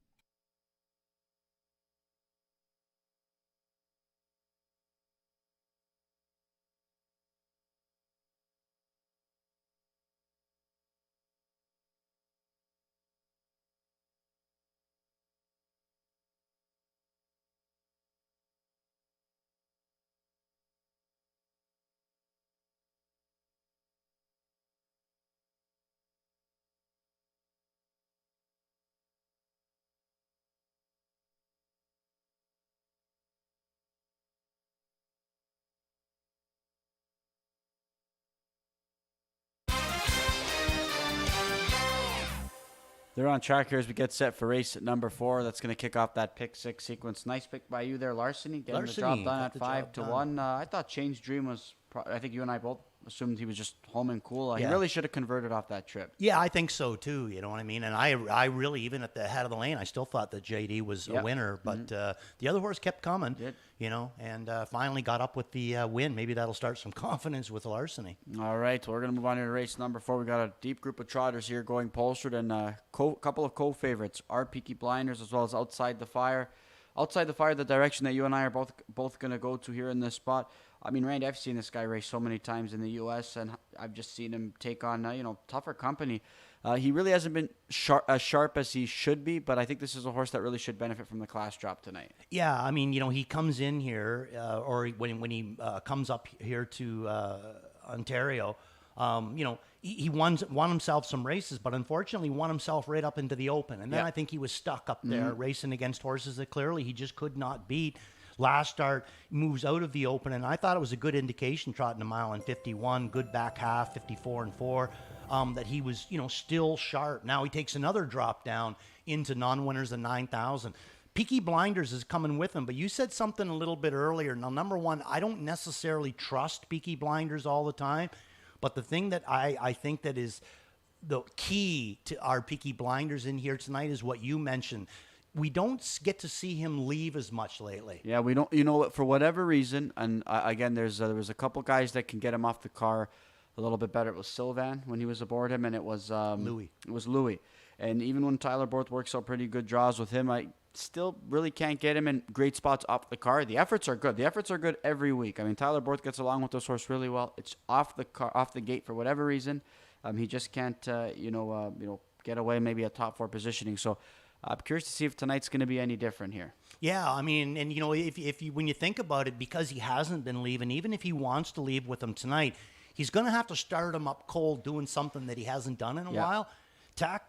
They're on track here as we get set for race at number 4. That's going to kick off that pick 6 sequence. Nice pick by you there, Larceny. Getting the job done at 5-1. I thought Change Dream was, I think you and I both assumed he was just home and cool. He really should have converted off that trip. Yeah, I think so too. You know what I mean? And I really, even at the head of the lane, I still thought that JD was a winner. But the other horse kept coming, you know, and finally got up with the win. Maybe that'll start some confidence with Larceny. All right, well, we're going to move on to race number 4. We got a deep group of trotters here going Polstered and a couple of co-favorites, our Peaky Blinders as well as Outside the Fire. Outside the Fire, the direction that you and I are both going to go to here in this spot. I mean, Randy, I've seen this guy race so many times in the U.S., and I've just seen him take on, tougher company. He really hasn't been as sharp as he should be, but I think this is a horse that really should benefit from the class drop tonight. Yeah, I mean, he comes in here, or when he comes up here to Ontario, he won himself some races, but unfortunately won himself right up into the Open. And then I think he was stuck up there racing against horses that clearly he just could not beat. Last start, moves out of the Open, and I thought it was a good indication, trotting a mile in 51, good back half, 54 and 4, that he was, still sharp. Now he takes another drop down into non-winners of 9,000. Peaky Blinders is coming with him, but you said something a little bit earlier. Now, number one, I don't necessarily trust Peaky Blinders all the time, but the thing that I think that is the key to our Peaky Blinders in here tonight is what you mentioned. We don't get to see him leave as much lately. Yeah, we don't. For whatever reason, and again, there was a couple guys that can get him off the car a little bit better. It was Sylvan when he was aboard him, and it was Louis. It was Louis. And even when Tyler Borth works out pretty good draws with him, I still really can't get him in great spots off the car. The efforts are good. The efforts are good every week. I mean, Tyler Borth gets along with this horse really well. It's off the gate for whatever reason. He just can't, get away maybe a top 4 positioning. So. I'm curious to see if tonight's going to be any different here. Yeah, I mean, and if you when you think about it, because he hasn't been leaving, even if he wants to leave with him tonight, he's going to have to start him up cold, doing something that he hasn't done in a while.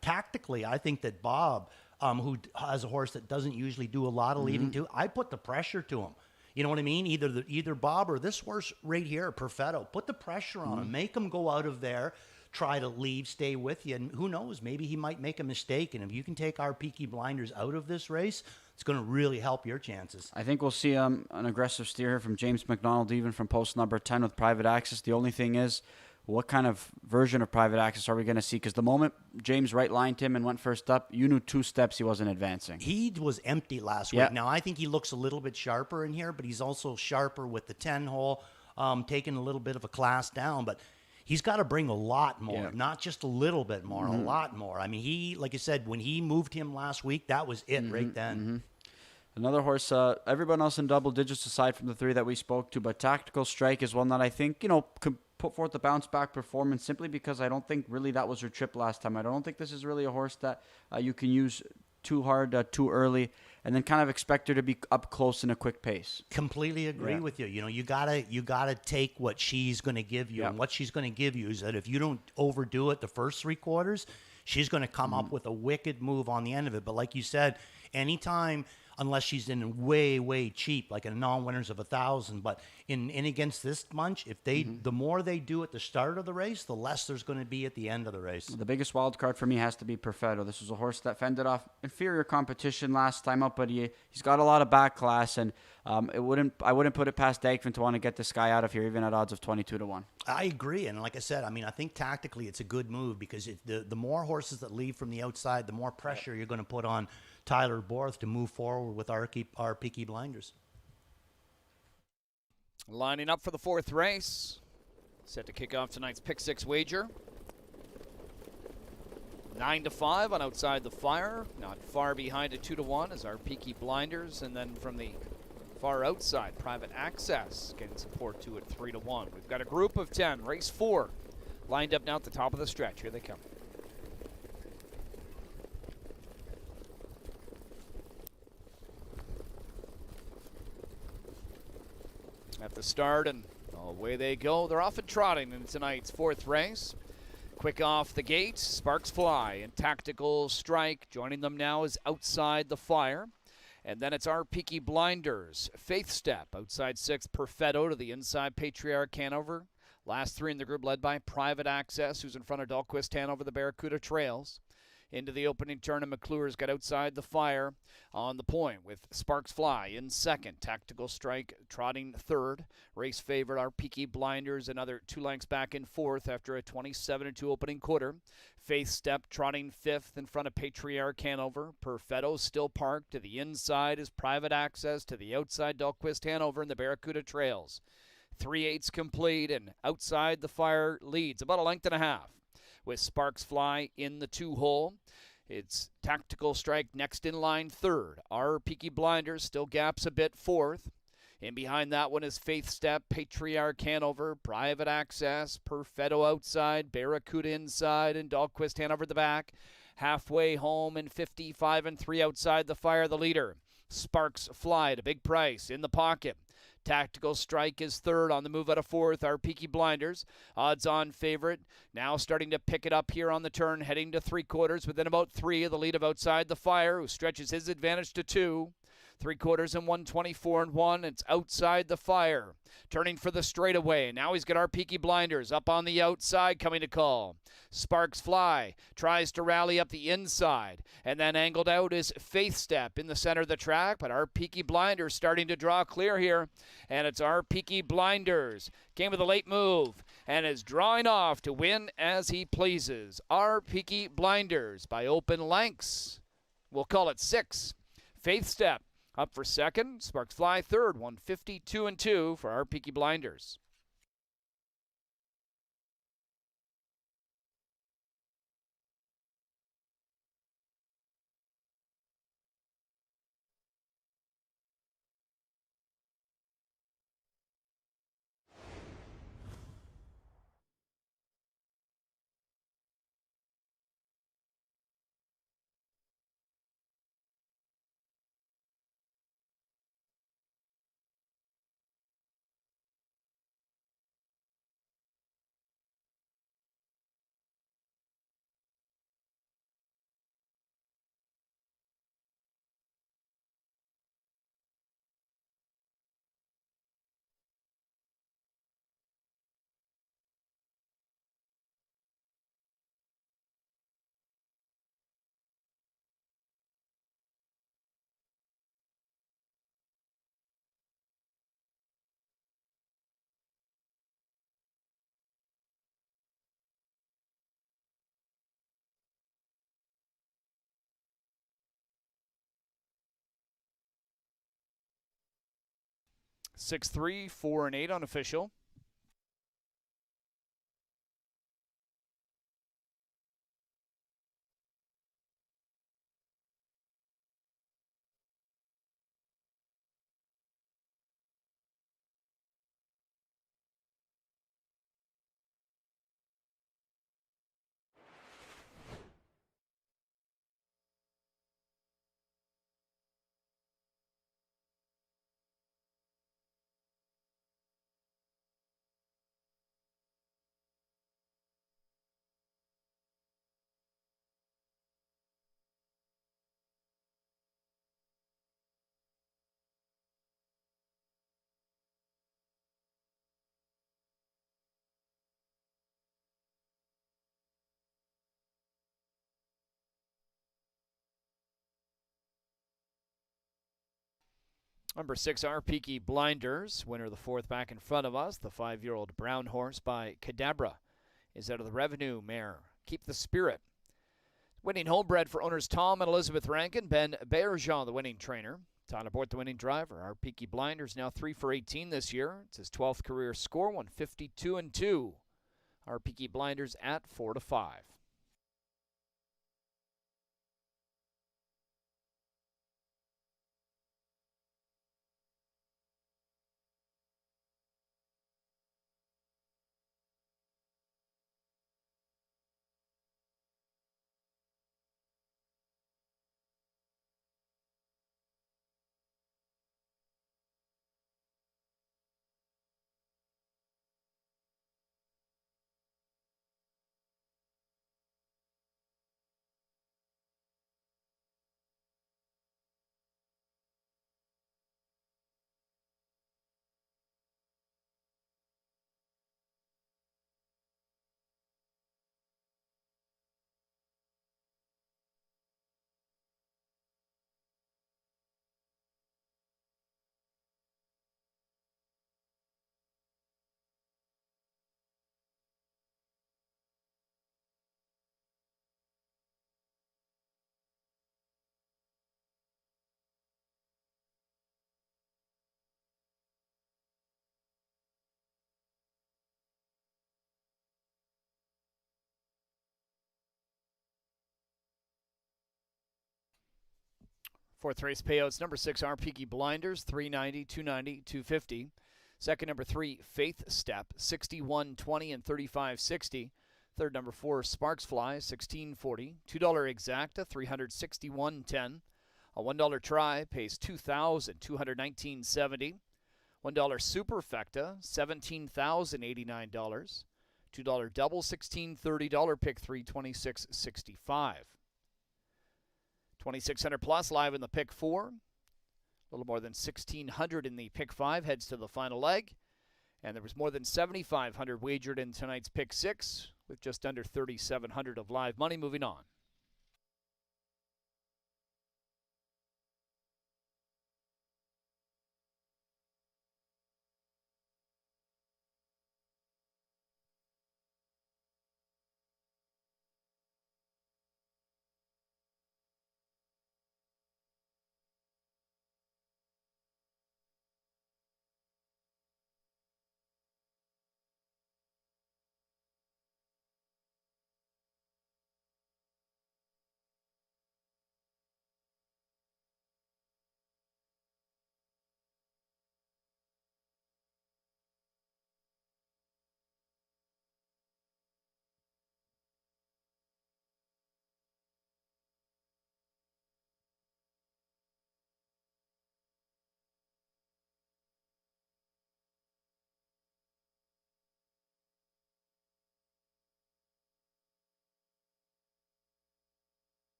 Tactically, I think that Bob who has a horse that doesn't usually do a lot of leading to, I put the pressure to him. You know what I mean? Either Bob or this horse right here, Perfetto, put the pressure on him. Make him go out of there, try to leave, stay with you. And who knows, maybe he might make a mistake. And if you can take our Peaky Blinders out of this race, it's going to really help your chances. I think we'll see an aggressive steer here from James McDonald, even from post number 10 with Private Access. The only thing is, what kind of version of Private Access are we going to see? Because the moment James right-lined him and went first up, you knew 2 steps he wasn't advancing. He was empty last week. Now, I think he looks a little bit sharper in here, but he's also sharper with the 10-hole, taking a little bit of a class down. But he's got to bring a lot more, not just a little bit more, a lot more. I mean, he, like I said, when he moved him last week, that was it right then. Another horse, everyone else in double digits aside from the 3 that we spoke to, but Tactical Strike is one that I think, could put forth a bounce-back performance simply because I don't think really that was her trip last time. I don't think this is really a horse that you can use too hard, too early, and then kind of expect her to be up close in a quick pace. Completely agree with you. You gotta take what she's going to give you, and what she's going to give you is that if you don't overdo it the first 3 quarters, she's going to come up with a wicked move on the end of it. But like you said, anytime, unless she's in way, way cheap, like in non-winners of 1,000. But in against this bunch, if they the more they do at the start of the race, the less there's going to be at the end of the race. The biggest wild card for me has to be Perfetto. This was a horse that fended off inferior competition last time up, but he's got a lot of back class, and I wouldn't put it past Dagfin to want to get this guy out of here, even at odds of 22-1. I agree, and like I said, I mean, I think tactically it's a good move because the more horses that leave from the outside, the more pressure you're going to put on Tyler Borth to move forward with our Peaky Blinders. Lining up for the 4th race. Set to kick off tonight's Pick 6 wager. 9-5 on Outside the Fire. Not far behind at 2-1 is our Peaky Blinders. And then from the far outside, Private Access getting support to it 3-1. We've got a group of 10. Race 4 lined up now at the top of the stretch. Here they come. At the start, and away they go. They're off and trotting in tonight's 4th race. Quick off the gate, Sparks Fly and Tactical Strike. Joining them now is Outside the Fire. And then it's our Peaky Blinders. Faith Step, outside 6th, Perfetto to the inside, Patriarch Hanover. Last 3 in the group led by Private Access, who's in front of Dahlquist Hanover, the Barracuda Trails. Into the opening turn, and McClure's got Outside the Fire on the point with Sparks Fly in 2nd. Tactical Strike trotting 3rd. Race favorite, our Peaky Blinders, another 2 lengths back in 4th after a 27-2 opening quarter. Faith Step trotting 5th in front of Patriarch Hanover. Perfetto still parked. To the inside is Private Access. To the outside, Dahlquist Hanover and the Barracuda Trails. 3/8 complete, and Outside the Fire leads about a length and a half, with Sparks Fly in the 2-hole. It's Tactical Strike next in line 3rd. Our Peaky Blinders still gaps a bit 4th. And behind that one is Faith Step, Patriarch Hanover, Private Access, Perfetto outside, Barracuda inside, and Dahlquist Hanover at the back. Halfway home and 55-3 Outside the Fire, the leader. Sparks Fly at a big price in the pocket. Tactical Strike is 3rd on the move out of 4th. Our Peaky Blinders, odds-on favorite. Now starting to pick it up here on the turn, heading to 3/4 within about 3 of the lead of Outside the Fire, who stretches his advantage to 2. 3/4 and 124-1. It's Outside the Fire. Turning for the straightaway. Now he's got our Peaky Blinders up on the outside coming to call. Sparks Fly tries to rally up the inside. And then angled out is Faith Step in the center of the track. But our Peaky Blinders starting to draw clear here. And it's our Peaky Blinders. Came with a late move and is drawing off to win as he pleases. Our Peaky Blinders by open lengths. We'll call it 6. Faith Step up for 2nd. Sparks Fly 3rd. 152-2 for our Peaky Blinders. 6-3, 4 and 8 unofficial. Number 6, our Peaky Blinders. Winner of the 4th back in front of us. The 5-year-old brown horse by Cadabra is out of the revenue mare. Keep the Spirit. Winning homebred for owners Tom and Elizabeth Rankin. Ben Bergeon, the winning trainer. Tyler Bort, the winning driver. Our Peaky Blinders now 3 for 18 this year. It's his 12th career score, 152 and 2. Our Peaky Blinders at 4-5. Fourth race payouts, number 6, our Peaky Blinders, $390, $290, $250. Second, number 3, Faith Step, $61.20 and $35.60. Third, number 4, Sparks Fly, $16.40. $2 Exacta, $361.10. A $1 try pays $2,219.70. $1 Superfecta, $17,089. $2 double, $16.30. Pick 3, $26.65. 2,600 plus live in the pick 4. A little more than 1,600 in the pick 5 heads to the final leg. And there was more than 7,500 wagered in tonight's pick 6 with just under 3,700 of live money. Moving on.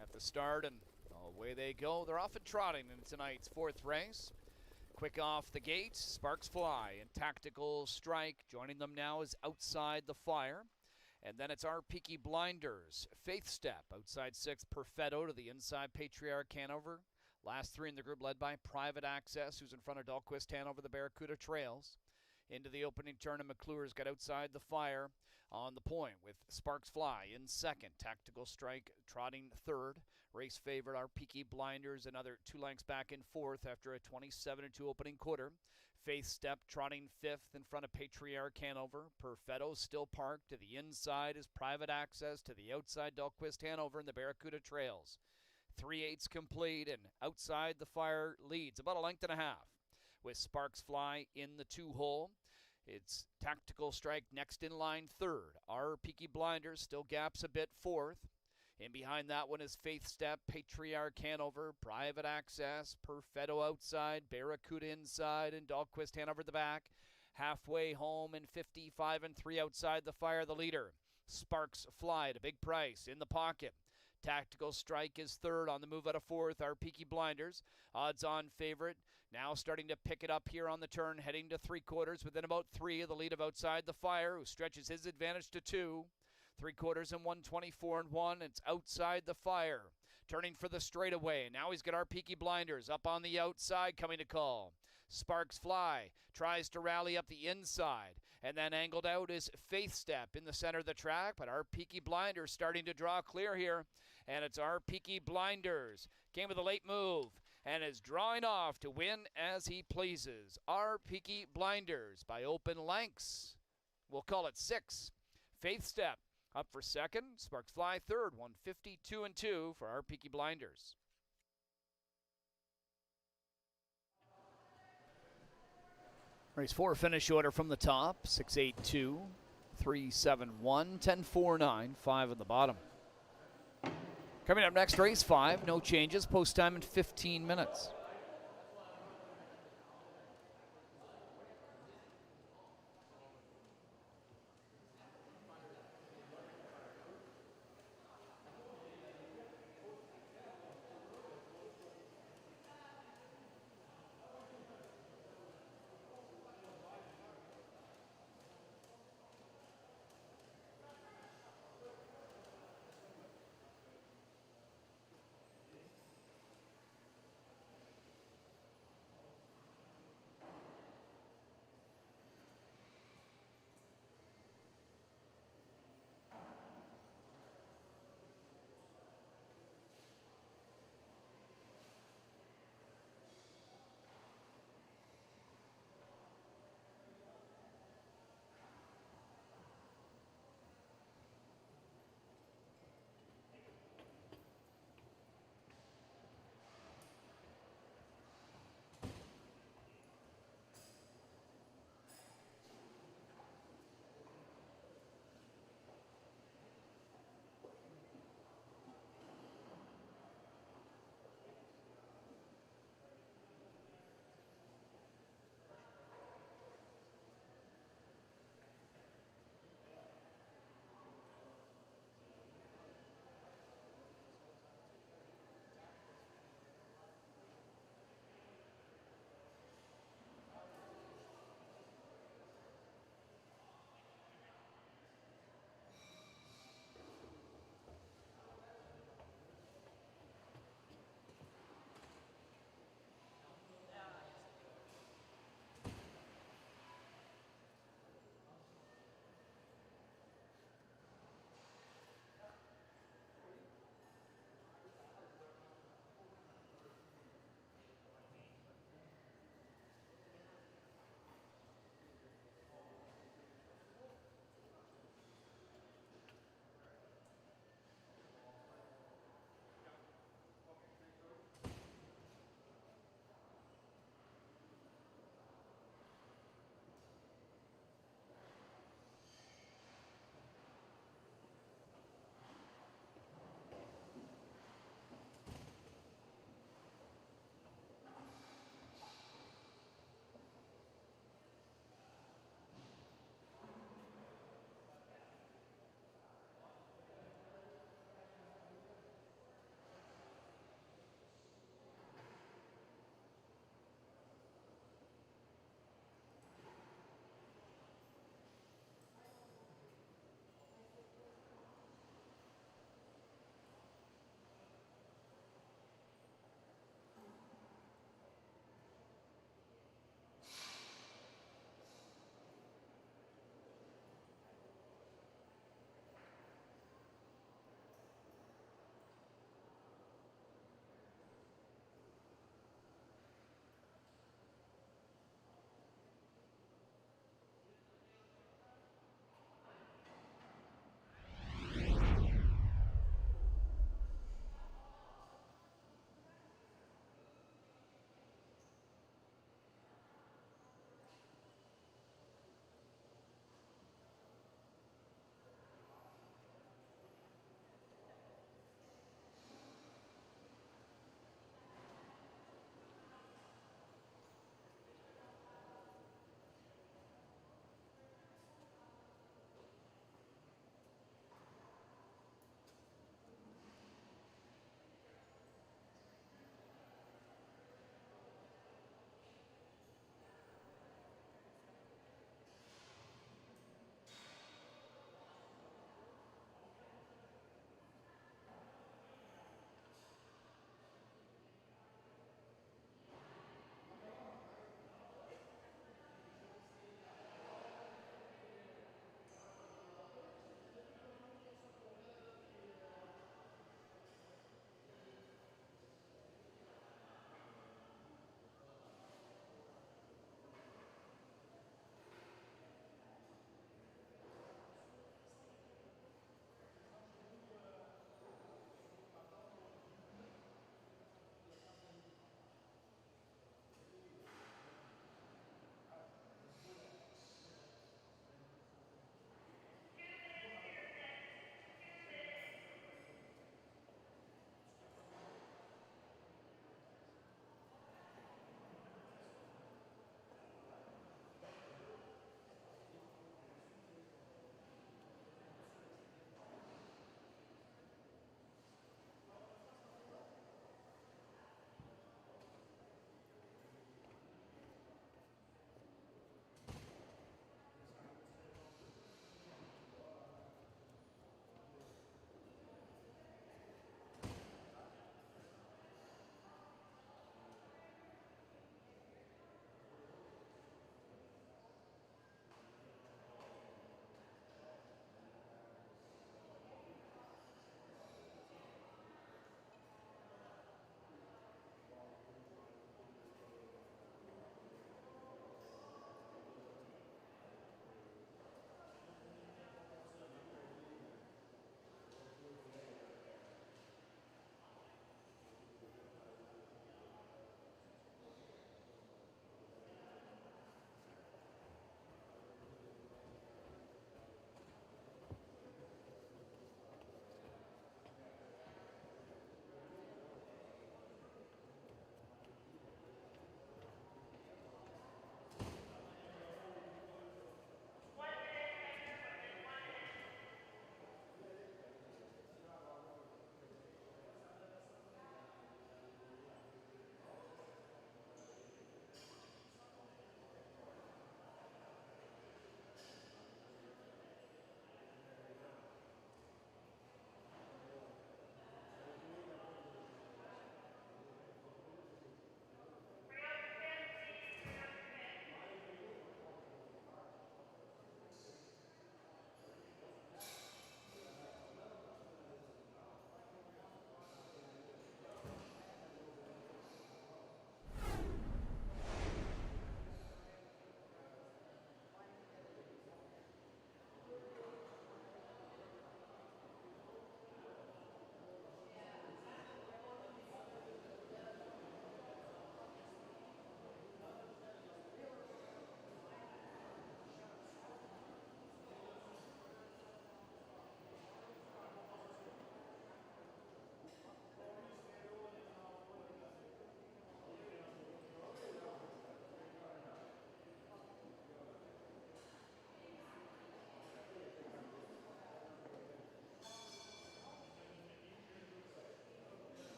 at the start, and away they go. They're off and trotting in tonight's fourth race. Quick off the gate, Sparks Fly and Tactical Strike. Joining them now is Outside the Fire. And then it's our Peaky Blinders. Faith Step, outside 6th, Perfetto to the inside, Patriarch Hanover. Last 3 in the group led by Private Access, who's in front of Dahlquist Hanover, the Barracuda Trails. Into the opening turn, and McClure's got Outside the Fire on the point with Sparks Fly in 2nd. Tactical Strike trotting 3rd. Race favorite, our Peaky Blinders, another 2 lengths back in 4th after a 27-2 opening quarter. Faith Step trotting 5th in front of Patriarch Hanover. Perfetto still parked. To the inside is Private Access. To the outside, Dahlquist Hanover and the Barracuda Trails. 3/8 complete, and Outside the Fire leads about a length and a half with Sparks Fly in the 2-hole. It's Tactical Strike next in line 3rd. Our Peaky Blinders still gaps a bit 4th. And behind that one is Faith Step, Patriarch Hanover, Private Access, Perfetto outside, Barracuda inside, and Dahlquist Hanover at the back. Halfway home and 55-3 Outside the Fire, the leader. Sparks Fly at a big price in the pocket. Tactical Strike is 3rd on the move out of 4th. Our Peaky Blinders, odds-on favorite. Now starting to pick it up here on the turn, heading to 3/4 within about 3 of the lead of Outside the Fire, who stretches his advantage to 2. 3/4 and 124-1. It's Outside the Fire. Turning for the straightaway. Now he's got our Peaky Blinders up on the outside coming to call. Sparks Fly tries to rally up the inside. And then angled out is Faith Step in the center of the track. But our Peaky Blinders starting to draw clear here. And it's our Peaky Blinders. Came with a late move and is drawing off to win as he pleases. Our Peaky Blinders by open lengths. We'll call it 6. Faith Step up for 2nd. Sparks Fly 3rd. 152-2 for our Peaky Blinders. Race 4 finish order from the top. 6-8-2, 3-7-1, 10-4-9, 5 on the bottom. Coming up next, race 5. No changes. Post time in 15 minutes.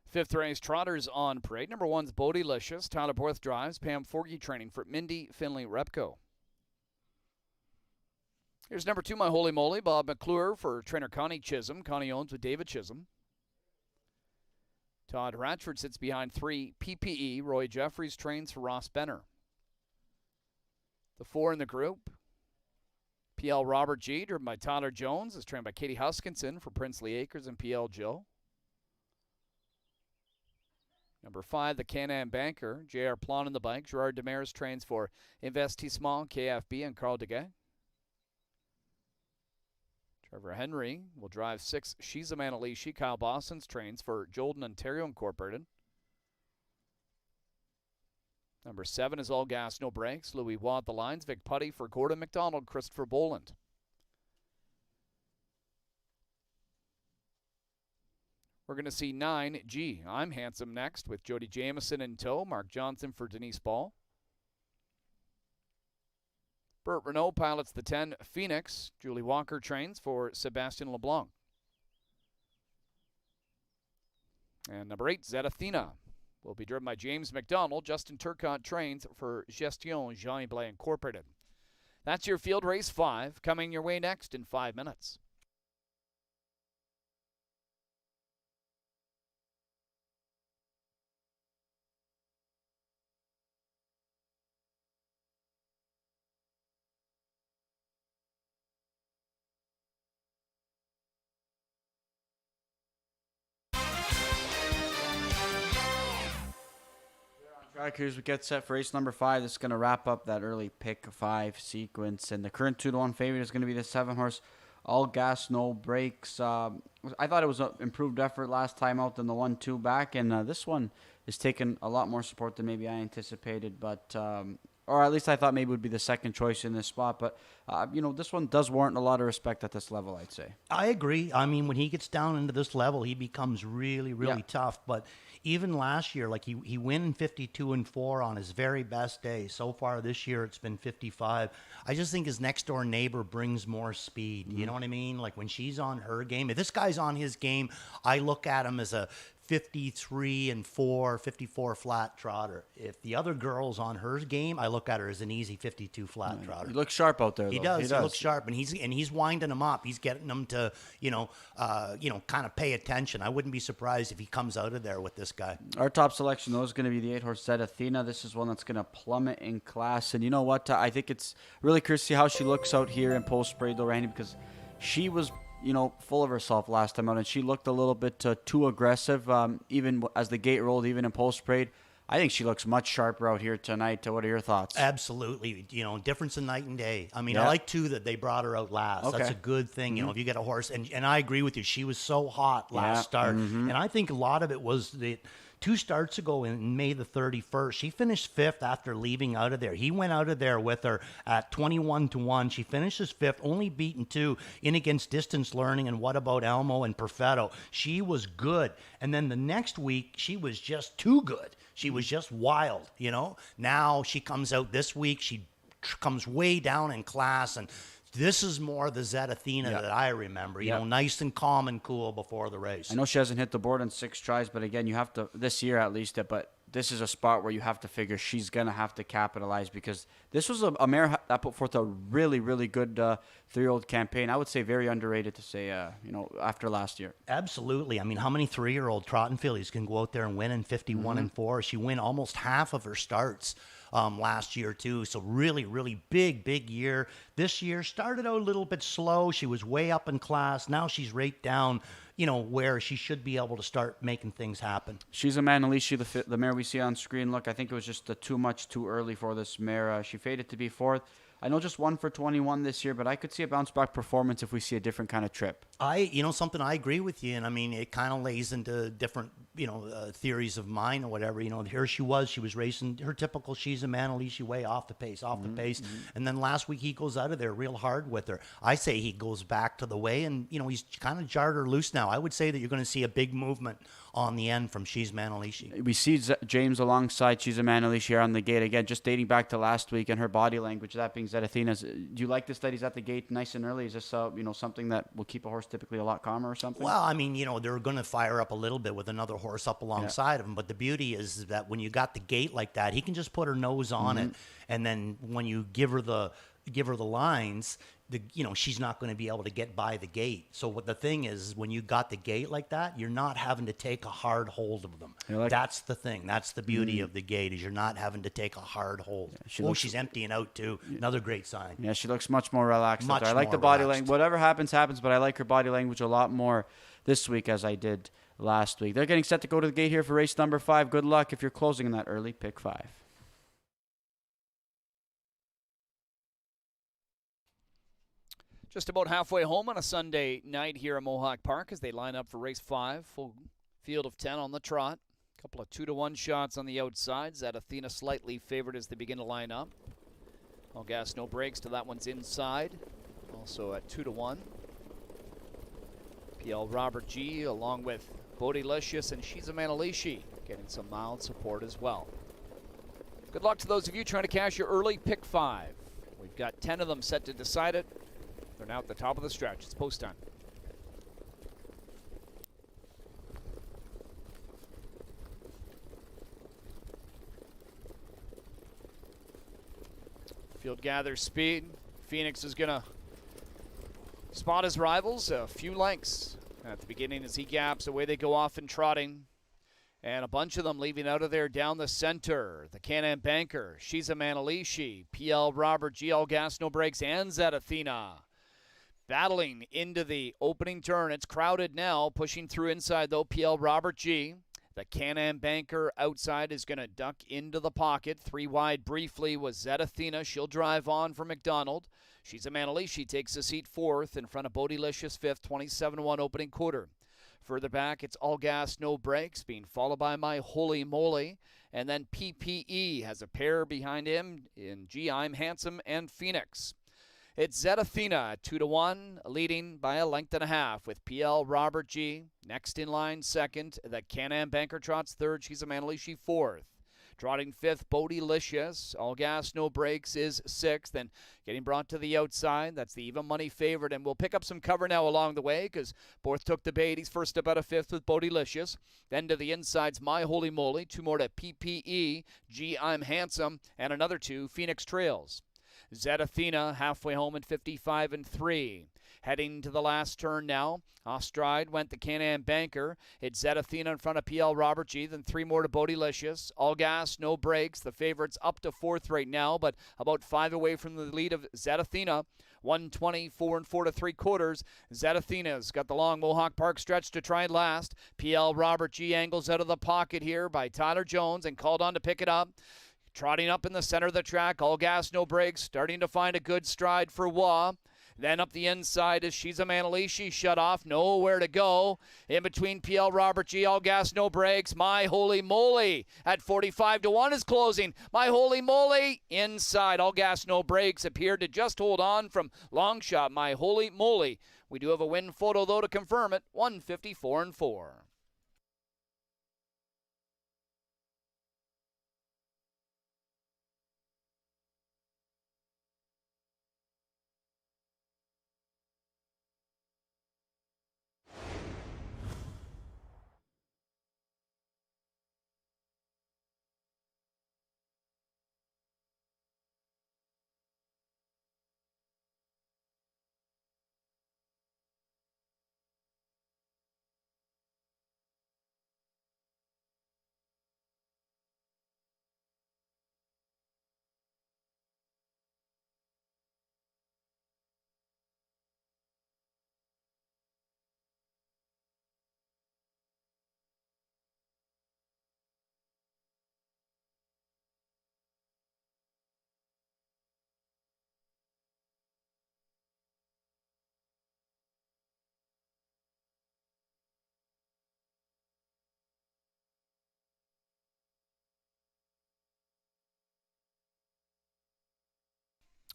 Fifth race, Trotters on parade. Number 1's Bodylicious. Tyler Borth drives. Pam Forgy training for Mindy Finley Repco. Here's number 2, My Holy Moly. Bob McClure for trainer Connie Chisholm. Connie owns with David Chisholm. Todd Ratchford sits behind 3, PPE. Roy Jeffries trains for Ross Benner. The 4 in the group, PL Robert G, driven by Tyler Jones, is trained by Katie Huskinson for Princely Acres and PL Jill. Number 5, the Can-Am Banker, J.R. Plon in the bike. Gerard Demers trains for Investissement, KFB, and Carl Deguay. Trevor Henry will drive 6, She's a Manalishi. Kyle Bossons trains for Jolden Ontario Incorporated. Number 7 is All Gas, No Brakes. Louis Watt the lines. Vic Putty for Gordon McDonald, Christopher Boland. We're going to see 9G, I'm Handsome next with Jody Jamieson in tow. Mark Johnson for Denise Ball. Burt Renault pilots the 10 Phoenix. Julie Walker trains for Sebastien LeBlanc. And number 8, Zetathena, will be driven by James McDonald. Justin Turcotte trains for Gestion Jean Blais Incorporated. That's your field race 5, coming your way next in 5 minutes. Here's we get set for race number 5. This is going to wrap up that early pick 5 sequence. And the current 2-1 favorite is going to be the 7-horse All Gas, No Brakes. I thought it was an improved effort last time out than the 1-2 back. And this one is taking a lot more support than maybe I anticipated. But or at least I thought maybe it would be the second choice in this spot. But, this one does warrant a lot of respect at this level, I'd say. I agree. I mean, when he gets down into this level, he becomes really, really tough. But even last year, like he win 52-4 on his very best day. So far this year, it's been 55. I just think his next door neighbor brings more speed. You know what I mean? Like when she's on her game, if this guy's on his game, I look at him as a 53-4, 54 flat trotter. If the other girl's on her game, I look at her as an easy 52 flat trotter. He looks sharp out there, though. He does. He looks sharp, and he's winding him up. He's getting him to, kind of pay attention. I wouldn't be surprised if he comes out of there with this guy. Our top selection, though, is going to be the 8-horse Zetathena. This is one that's going to plummet in class. And you know what? I think it's really curious to see how she looks out here in post-parade, though, Randy, because she was full of herself last time out, and she looked a little bit too aggressive, even as the gate rolled, even in post-parade. I think she looks much sharper out here tonight. What are your thoughts? Absolutely. Difference in night and day. I mean, I like, too, that they brought her out last. Okay. That's a good thing, if you get a horse. And I agree with you. She was so hot last start. And I think a lot of it was the 2 starts ago in May the 31st, she finished 5th after leaving out of there. He went out of there with her at 21-1. She finishes 5th, only beaten 2 in against Distance Learning and What About Elmo and Perfetto. She was good. And then the next week, she was just too good. She was just wild, Now she comes out this week. She comes way down in class, and this is more the Zetathena that I remember, nice and calm and cool before the race. I know she hasn't hit the board in 6 tries, but again, you have to, this year at least, but this is a spot where you have to figure she's going to have to capitalize, because this was a mare that put forth a really, really good 3-year-old campaign. I would say very underrated to say, after last year. Absolutely. I mean, how many 3-year-old trotting fillies can go out there and win in 51-4? She win almost half of her starts last year too. So really, really big year. This year started out a little bit slow. She was way up in class. Now she's right down, where she should be able to start making things happen. She's a Manalishi, the mare we see on screen. Look, I think it was just too early for this mare. She faded to be 4th. I know just 1 for 21 this year, but I could see a bounce back performance if we see a different kind of trip. Something, I agree with you, and I mean, it kind of lays into different, theories of mine or whatever. Here she was racing her typical, she's a Manalishi way, off the pace, and then last week he goes out of there real hard with her. I say he goes back to the way, and he's kind of jarred her loose now. I would say that you're going to see a big movement on the end from She's Manalishi. We see James alongside She's a Manalishi here on the gate again, just dating back to last week and her body language. That being said, Athena's. Do you like this that he's at the gate nice and early? Is this something that will keep a horse typically a lot calmer or something? Well, I mean, they're going to fire up a little bit with another horse up alongside of him, but the beauty is that when you got the gate like that, he can just put her nose on it, and then when you give her the lines, she's not going to be able to get by the gate. So what the thing is, when you got the gate like that, you're not having to take a hard hold of them. That's the thing. That's the beauty of the gate, is you're not having to take a hard hold. She's emptying out too. Another great sign. Yeah, she looks much more relaxed. I like the body language. Whatever happens, but I like her body language a lot more this week as I did last week. They're getting set to go to the gate here for race number 5. Good luck if you're closing in that early pick 5. Just about halfway home on a Sunday night here at Mohawk Park as they line up for race 5. Full field of 10 on the trot. A couple of 2-to-1 shots on the outsides. That Athena slightly favored as they begin to line up. All gas, no brakes till that one's inside. Also at 2-to-1. PL Robert G along with Bodilicious and She's a Manalishi getting some mild support as well. Good luck to those of you trying to cash your early pick 5. We've got 10 of them set to decide it. They're now at the top of the stretch. It's post time. Field gathers speed. Phoenix is going to spot his rivals a few lengths at the beginning as he gaps. Away they go off in trotting. And a bunch of them leaving out of there down the center. The Can-Am Banker, She's a Manalishi, PL Robert G, All Gas, No Brakes, and Zed Athena. Battling into the opening turn. It's crowded now. Pushing through inside, though, PL Robert G. The Can-Am Banker outside is going to duck into the pocket. 3 wide briefly was Zed Athena. She'll drive on for McDonald. She's a Manalishi. Takes a seat 4th in front of Bodilicious 5th. 27-1 opening quarter. Further back, it's All Gas, No Brakes, being followed by My Holy Moly. And then PPE has a pair behind him in G, I'm Handsome, and Phoenix. It's Zed Athena at 2-to-1, leading by a length and a half with PL Robert G. Next in line, 2nd. The Can-Am Banker trots 3rd. She's a Manalishi 4th. Trotting 5th, Bodilicious. All Gas, No Brakes is 6th. And getting brought to the outside, that's the even money favorite. And we'll pick up some cover now along the way because Borth took the bait. He's first up out of 5th with Bodilicious. Then to the insides, My Holy Moly. 2 more to PPE, G, I'm Handsome. And another 2, Phoenix Trails. Zed Athena halfway home at 55-3. Heading to the last turn now. Off stride went the Can-Am Banker. It's Zed Athena in front of PL Robert G. Then 3 more to Bodilicious. All Gas, No Brakes. The favorite's up to 4th right now, but about 5 away from the lead of Zed Athena. 124 4 3/4. Zed Athena's got the long Mohawk Park stretch to try and last. PL Robert G. angles out of the pocket here by Tyler Jones and called on to pick it up. Trotting up in the center of the track, All Gas, No Brakes, starting to find a good stride for Wah. Then up the inside is She's a Manalishi, shut off, nowhere to go. In between PL Robert G, All Gas, No Brakes, My Holy Moly at 45-1 is closing. My Holy Moly inside, All Gas, No Brakes appeared to just hold on from long shot. My Holy Moly. We do have a win photo though to confirm it. 154-4.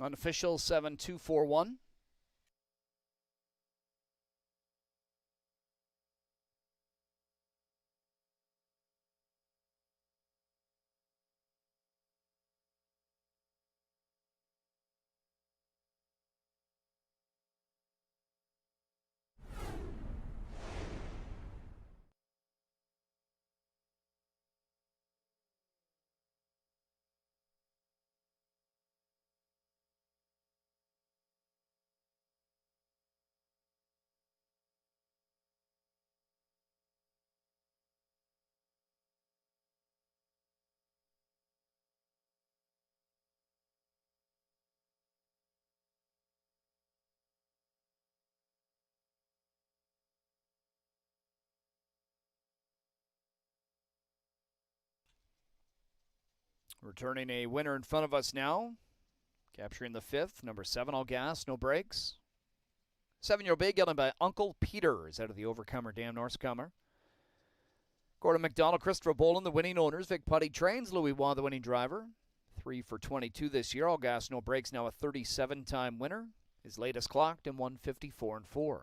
Unofficial 7241. Returning a winner in front of us now. Capturing the 5th, number 7, All Gas, No Brakes. 7-year-old bay gelding by Uncle Peter is out of the Overcomer Dam Norsecomer. Gordon McDonald, Christopher Boland, the winning owners. Vic Putty trains. Louis Waugh, the winning driver. 3 for 22 this year. All Gas, No Brakes, now a 37-time winner. His latest clocked in 154-4.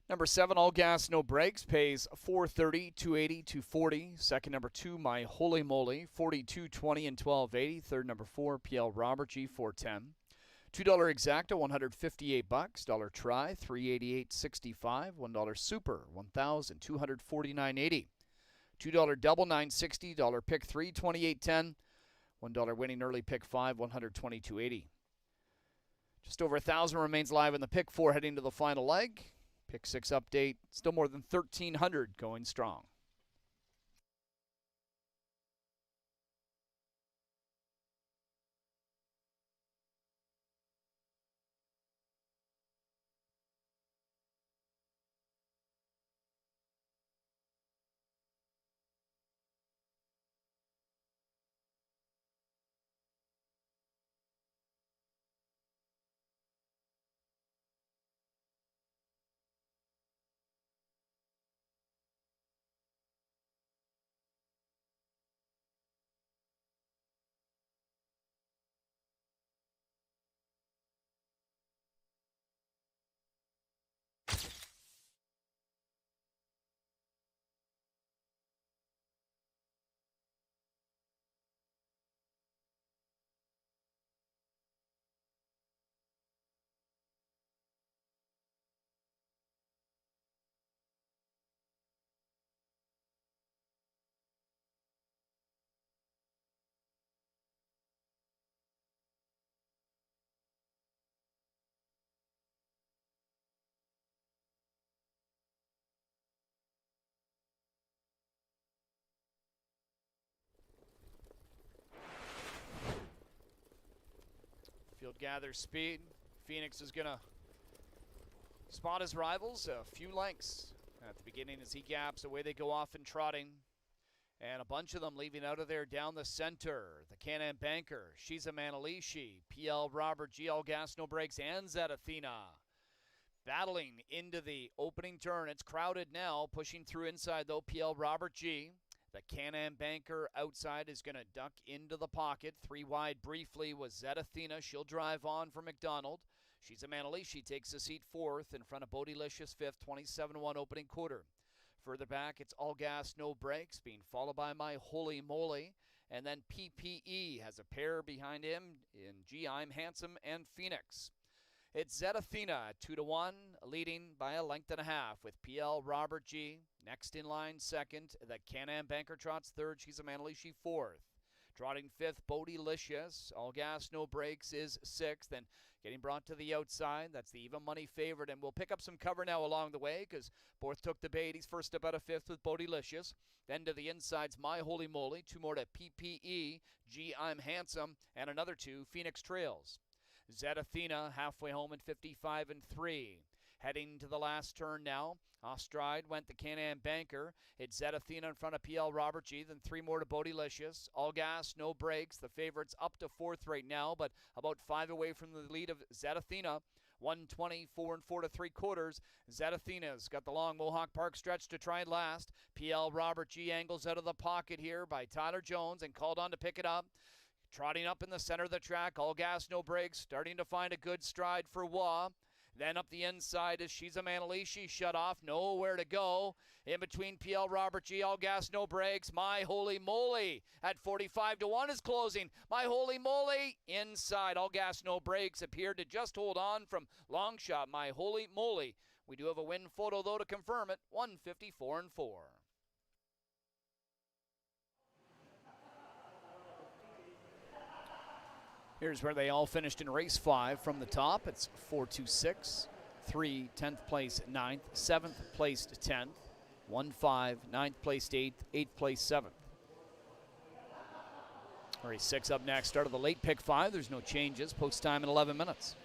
Number 7, All Gas, No Brakes, pays $4.30, $2.80, $2.40. Second, number 2, My Holy Moly, $42, $20, and $12.80. Third, number 4, PL Robert G, $4.10. $2 Exacta, $158. Dollar Try, $388.65. $1 Super, $1,249.80. $2 Double, $9.60. Dollar Pick 3, $28.10. $1 Winning Early Pick 5, $122.80. Just over 1,000 remains live in the Pick 4 heading to the final leg. Pick 6 update, still more than 1,300 going strong. Field gathers speed. Phoenix is going to spot his rivals a few lengths at the beginning as he gaps. Away they go off and trotting. And a bunch of them leaving out of there down the center. The Can-Am Banker, Shiza Manalishi, PL Robert, GL Gas, No Brakes, and Zed Athena. battling into the opening turn. It's crowded now, pushing through inside though. PL Robert G. The Can-Am banker outside is going to duck into the pocket. 3 wide briefly was Zed Athena. She'll drive on for McDonald. She's a Manali. She takes a seat 4th in front of Bodylicious 5th, 27-1 opening quarter. Further back, it's All Gas, No Brakes, being followed by My Holy Moly. And then PPE has a pair behind him in G, I'm Handsome, and Phoenix. It's Zed Athena, 2-1, leading by a length and a half with PL Robert G. Next in line, second. The Can-Am banker trots third. She's a Manalishi 4th. Trotting 5th, Bodylicious. All Gas, No Brakes is 6th. And getting brought to the outside, that's the even money favorite. And we'll pick up some cover now along the way because Borth took the bait. He's first up out of 5th with Bodylicious. Then to the inside's My Holy Moly. 2 more to PPE, G, I'm Handsome, and another 2, Phoenix Trails. Zed Athena halfway home at 55-3. Heading to the last turn now. Off-stride went the Can-Am banker. It's Zed Athena in front of PL Robert G. Then 3 more to Bodylicious. All Gas, No Brakes. The favorite's up to 4th right now, but about 5 away from the lead of Zed Athena. 124 4 3/4. Zed Athena's got the long Mohawk Park stretch to try and last. PL Robert G. angles out of the pocket here by Tyler Jones and called on to pick it up. Trotting up in the center of the track, All Gas, No Brakes, starting to find a good stride for Wah. Then up the inside is She's a Manali. She's shut off, nowhere to go. In between PL Robert G, All Gas, No Brakes. My Holy Moly at 45-1 is closing. My Holy Moly inside. All Gas, No Brakes appeared to just hold on from long shot. My Holy Moly. We do have a win photo though to confirm it. 154-4. Here's where they all finished in race 5 from the top. It's 4-2-6, 3 10th place 9th, 7th placed 10th, 1-5, 9th placed 8th, 8th placed 7th. Race 6 up next. Start of the late pick 5. There's no changes. Post time in 11 minutes.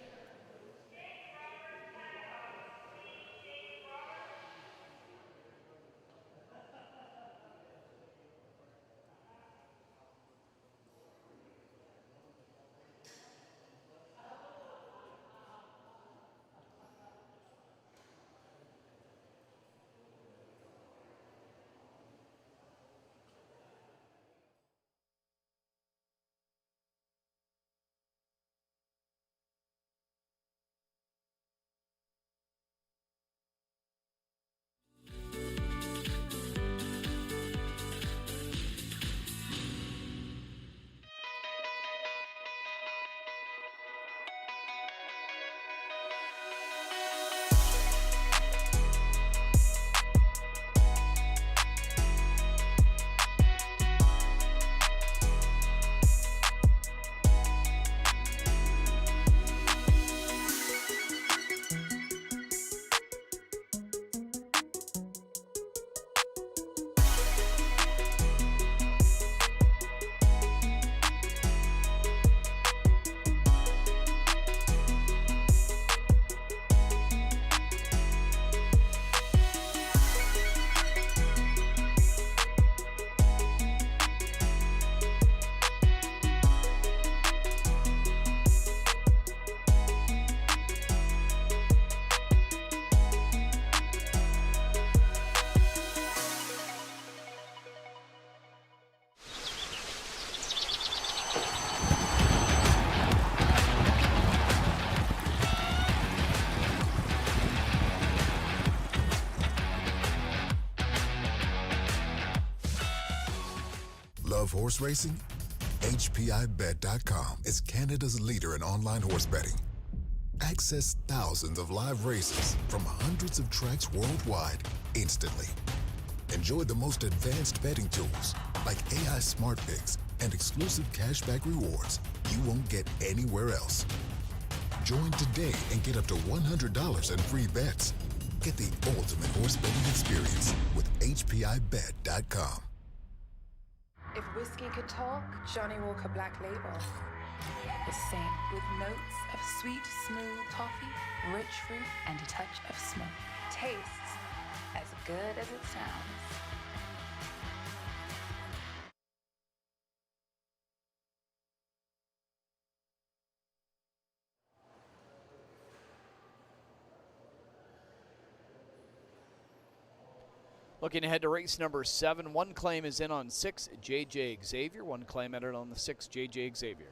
Love horse racing? HPIBet.com is Canada's leader in online horse betting. Access thousands of live races from hundreds of tracks worldwide instantly. Enjoy the most advanced betting tools like AI Smart Picks and exclusive cashback rewards you won't get anywhere else. Join today and get up to $100 in free bets. Get the ultimate horse betting experience with HPIBet.com. If whiskey could talk, Johnny Walker Black Label was saint with notes of sweet, smooth toffee, rich fruit, and a touch of smoke. Tastes as good as it sounds. Looking ahead to race number 7, one claim is in on 6, JJ Xavier. One claim entered on the 6, JJ Xavier.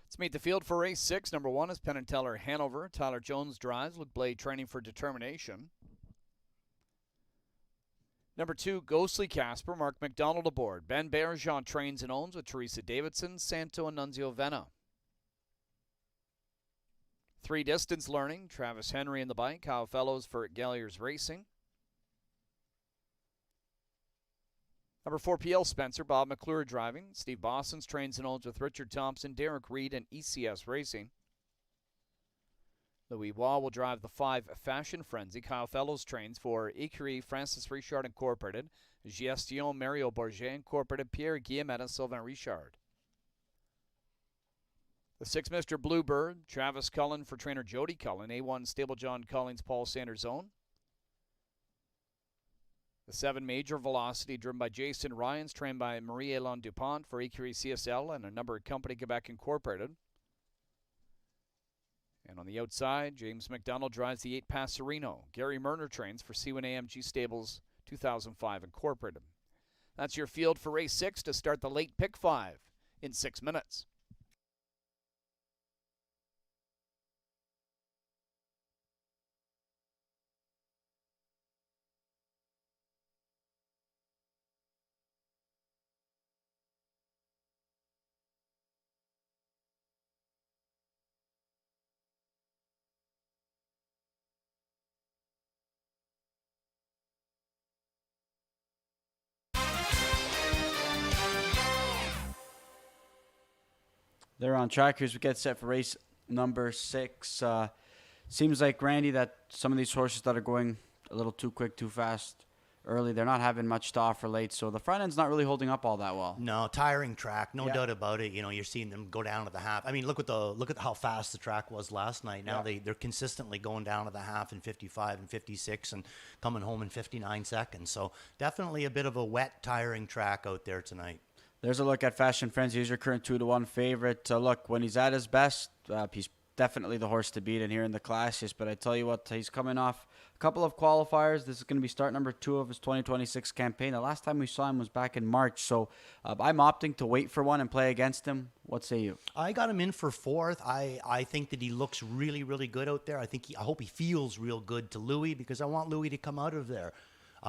Let's meet the field for race 6. Number 1 is Penn & Teller Hanover. Tyler Jones drives. Luke Blade training for Determination. Number 2, Ghostly Casper. Mark McDonald aboard. Ben Bergeron trains and owns with Teresa Davidson, Santo Annunzio Venna. 3, Distance Learning. Travis Henry in the bike. Kyle Fellows for Galliers Racing. Number 4, PL Spencer, Bob McClure driving. Steve Bossons trains and owns with Richard Thompson, Derek Reed, and ECS Racing. Louis Waugh will drive the 5, Fashion Frenzy. Kyle Fellows trains for Écurie Francis Richard Incorporated, Gestion Mario Bourget Incorporated, Pierre Guillemette, and Sylvain Richard. The 6, Mr. Bluebird, Travis Cullen for trainer Jody Cullen. A1 Stable John Collins, Paul Sanders own. The 7, Major Velocity, driven by Jason Ryans, trained by Marie-Hélène Dupont for Écurie CSL and a number of Company Quebec Incorporated. And on the outside, James McDonald drives the 8, Passerino. Gary Murner trains for C1 AMG Stables 2005 Incorporated. That's your field for race 6 to start the late pick 5 in 6 minutes. They're on track. Here's we get set for race number 6. Seems like, Randy, that some of these horses that are going a little too quick, too fast early, they're not having much to offer late. So the front end's not really holding up all that well. No, tiring track, no doubt about it. You know, you're seeing them go down to the half. I mean, look at how fast the track was last night. Now they're consistently going down to the half in 55 and 56 and coming home in 59 seconds. So definitely a bit of a wet, tiring track out there tonight. There's a look at Fashion Frenzy. He's your current 2-1 favorite. Look, when he's at his best, he's definitely the horse to beat in here in the Classes. But I tell you what, he's coming off a couple of qualifiers. This is going to be start number 2 of his 2026 campaign. The last time we saw him was back in March. So I'm opting to wait for one and play against him. What say you? I got him in for 4th. I think that he looks really, really good out there. I hope he feels real good to Louis, because I want Louis to come out of there.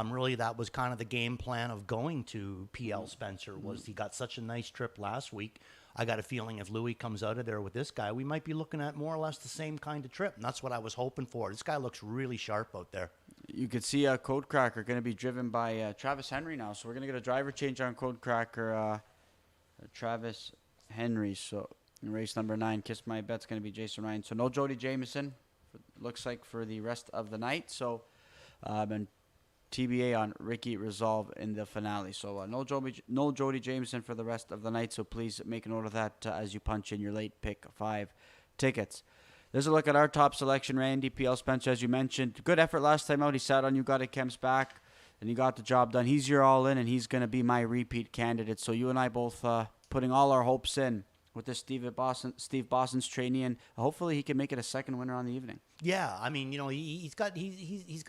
Really, that was kind of the game plan of going to PL Spencer, was he got such a nice trip last week. I got a feeling if Louis comes out of there with this guy, we might be looking at more or less the same kind of trip, and that's what I was hoping for. This guy looks really sharp out there. You could see Code Cracker going to be driven by Travis Henry now, so we're going to get a driver change on Code Cracker, Travis Henry. So in race number 9, Kiss My Bet's going to be Jason Ryan. So no Jody Jameson, looks like, for the rest of the night. So and TBA on Ricky Resolve in the finale. So no Jody Jameson for the rest of the night, so please make a note of that as you punch in your late pick 5 tickets. There's a look at our top selection, Randy PL Spencer, as you mentioned. Good effort last time out. He sat on You Got It Kemp's back, and he got the job done. He's your all-in, and he's going to be my repeat candidate. So you and I both putting all our hopes in with this Steve Boston's trainee, and hopefully he can make it a second winner on the evening. Yeah, I mean, he's got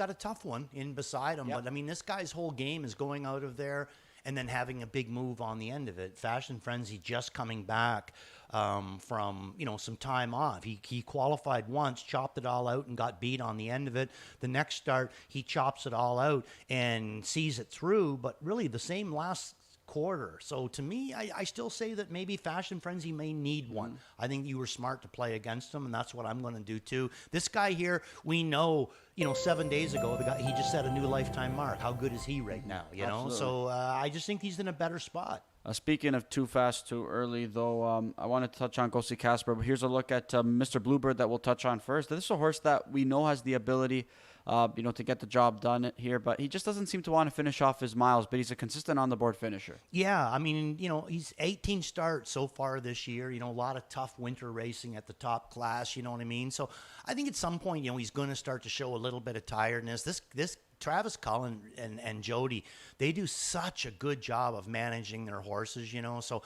a tough one in beside him, but I mean, this guy's whole game is going out of there and then having a big move on the end of it. Fashion Frenzy just coming back from some time off. He qualified once, chopped it all out, and got beat on the end of it. The next start, he chops it all out and sees it through, but really the same last quarter. So to me, I still say that maybe Fashion Frenzy may need one. I think you were smart to play against him, and that's what I'm going to do too. This guy here, we know, 7 days ago, he just set a new lifetime mark. How good is he right now? Absolutely. So I just think he's in a better spot. Speaking of too fast, too early, though, I wanted to touch on Ghostly Casper, but here's a look at Mr. Bluebird that we'll touch on first. This is a horse that we know has the ability to get the job done here, but he just doesn't seem to want to finish off his miles, but he's a consistent on-the-board finisher. Yeah, I mean, he's 18 starts so far this year, a lot of tough winter racing at the top class, you know what I mean? So I think at some point, he's going to start to show a little bit of tiredness. This Travis Cullen and Jody, they do such a good job of managing their horses, so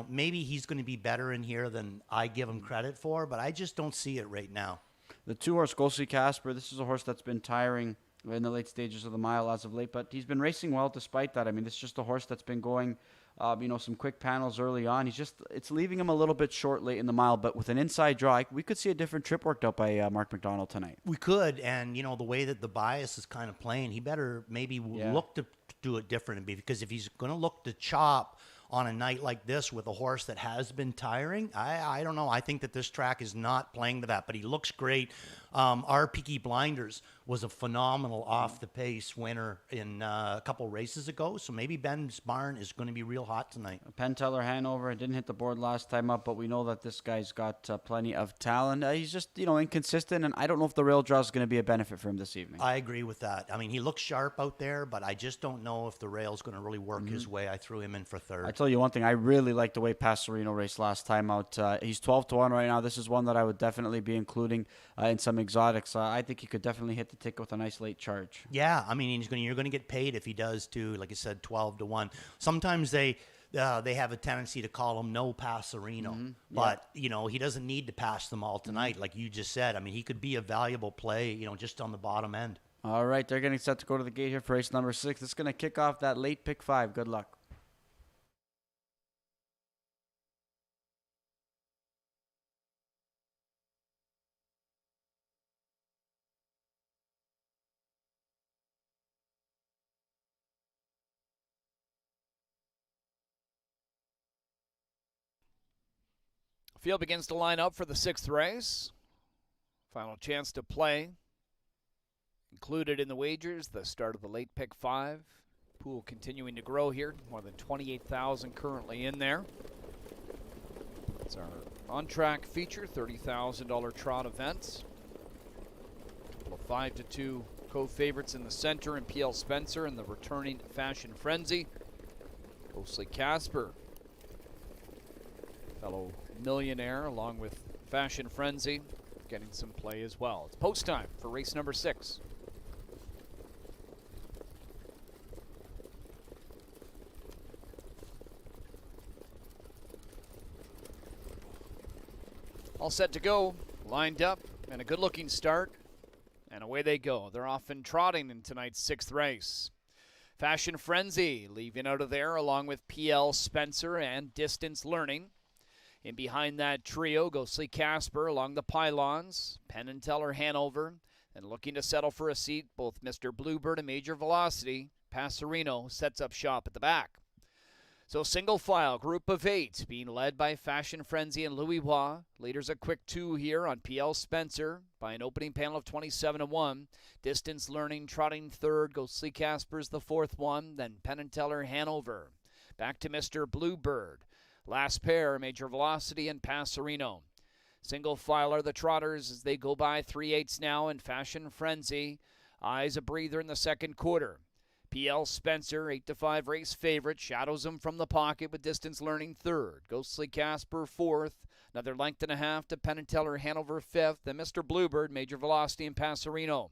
maybe he's going to be better in here than I give him credit for, but I just don't see it right now. The 2-horse Ghostly Casper, this is a horse that's been tiring in the late stages of the mile as of late, but he's been racing well despite that. I mean, it's just a horse that's been going, some quick panels early on. It's leaving him a little bit short late in the mile, but with an inside draw, we could see a different trip worked out by Mark McDonald tonight. We could, and, the way that the bias is kind of playing, he better maybe look to do it different, because if he's going to look to chop on a night like this with a horse that has been tiring, I don't know. I think that this track is not playing to that, but he looks great. Our Peaky Blinders was a phenomenal off-the-pace winner in a couple races ago, so maybe Ben's Barn is going to be real hot tonight. Penn Teller Hanover didn't hit the board last time up, but we know that this guy's got plenty of talent. He's just, inconsistent, and I don't know if the rail draw is going to be a benefit for him this evening. I agree with that. I mean, he looks sharp out there, but I just don't know if the rail's going to really work his way. I threw him in for third. I tell you one thing, I really like the way Passerino raced last time out. He's 12-1 right now. This is one that I would definitely be including in some exotics. I think he could definitely hit the ticket with a nice late charge. Yeah, I mean, you're going to get paid if he does too. Like I said, 12-1. Sometimes they have a tendency to call him no Passerino, but he doesn't need to pass them all tonight, like you just said. I mean, he could be a valuable play, just on the bottom end. All right, they're getting set to go to the gate here for race number 6. It's going to kick off that late pick 5. Good luck. Field begins to line up for the 6th race. Final chance to play. Included in the wagers, the start of the late pick 5. Pool continuing to grow here. More than 28,000 currently in there. It's our on-track feature, $30,000 trot events. A couple of 5-2 co-favorites in the center, and PL Spencer and the returning Fashion Frenzy. Ghostly Casper, fellow millionaire, along with Fashion Frenzy, getting some play as well. It's post time for race number 6. All set to go, lined up, and a good-looking start, and away they go. They're off and trotting in tonight's 6th race. Fashion Frenzy leaving out of there along with PL Spencer and Distance Learning. In behind that trio, Ghostly Casper along the pylons, Penn and Teller Hanover, and looking to settle for a seat, both Mr. Bluebird and Major Velocity. Passerino sets up shop at the back. So single file, group of 8, being led by Fashion Frenzy and Louis Bois. Leaders a quick 2 here on PL Spencer by an opening panel of 27-1. Distance Learning trotting 3rd, Ghostly Casper's the 4th one, then Penn and Teller Hanover. Back to Mr. Bluebird. Last pair, Major Velocity and Passerino. Single file are the trotters as they go by 3/8 now, and Fashion Frenzy Eyes a breather in the second quarter. PL Spencer, 8-5 race favorite, shadows him from the pocket with Distance Learning third. Ghostly Casper fourth. Another length and a half to Penn and Teller Hanover fifth. And Mr. Bluebird, Major Velocity in Passerino.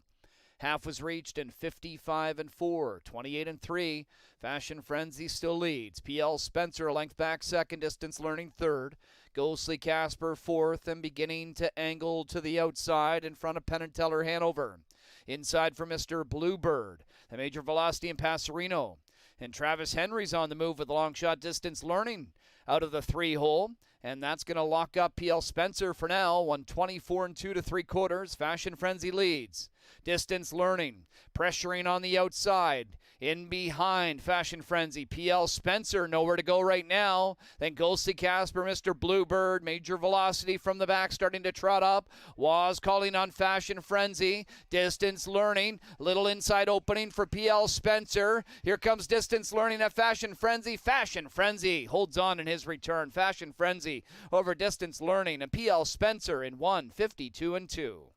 Half was reached in 55-4, 28-3. Fashion Frenzy still leads. PL Spencer a length back second, Distance Learning third. Ghostly Casper fourth and beginning to angle to the outside in front of Penn and Teller Hanover. Inside for Mr. Bluebird, the Major Velocity in Passerino. And Travis Henry's on the move with a long shot Distance Learning out of the 3-hole. And that's going to lock up PL Spencer for now. 124 2 3/4. Fashion Frenzy leads. Distance Learning pressuring on the outside. In behind Fashion Frenzy. PL Spencer nowhere to go right now. Then Ghostly Casper, Mr. Bluebird. Major Velocity from the back starting to trot up. Waz calling on Fashion Frenzy. Distance Learning. Little inside opening for PL Spencer. Here comes Distance Learning at Fashion Frenzy. Fashion Frenzy holds on in his return. Fashion Frenzy over Distance Learning and PL Spencer in 1:52-2.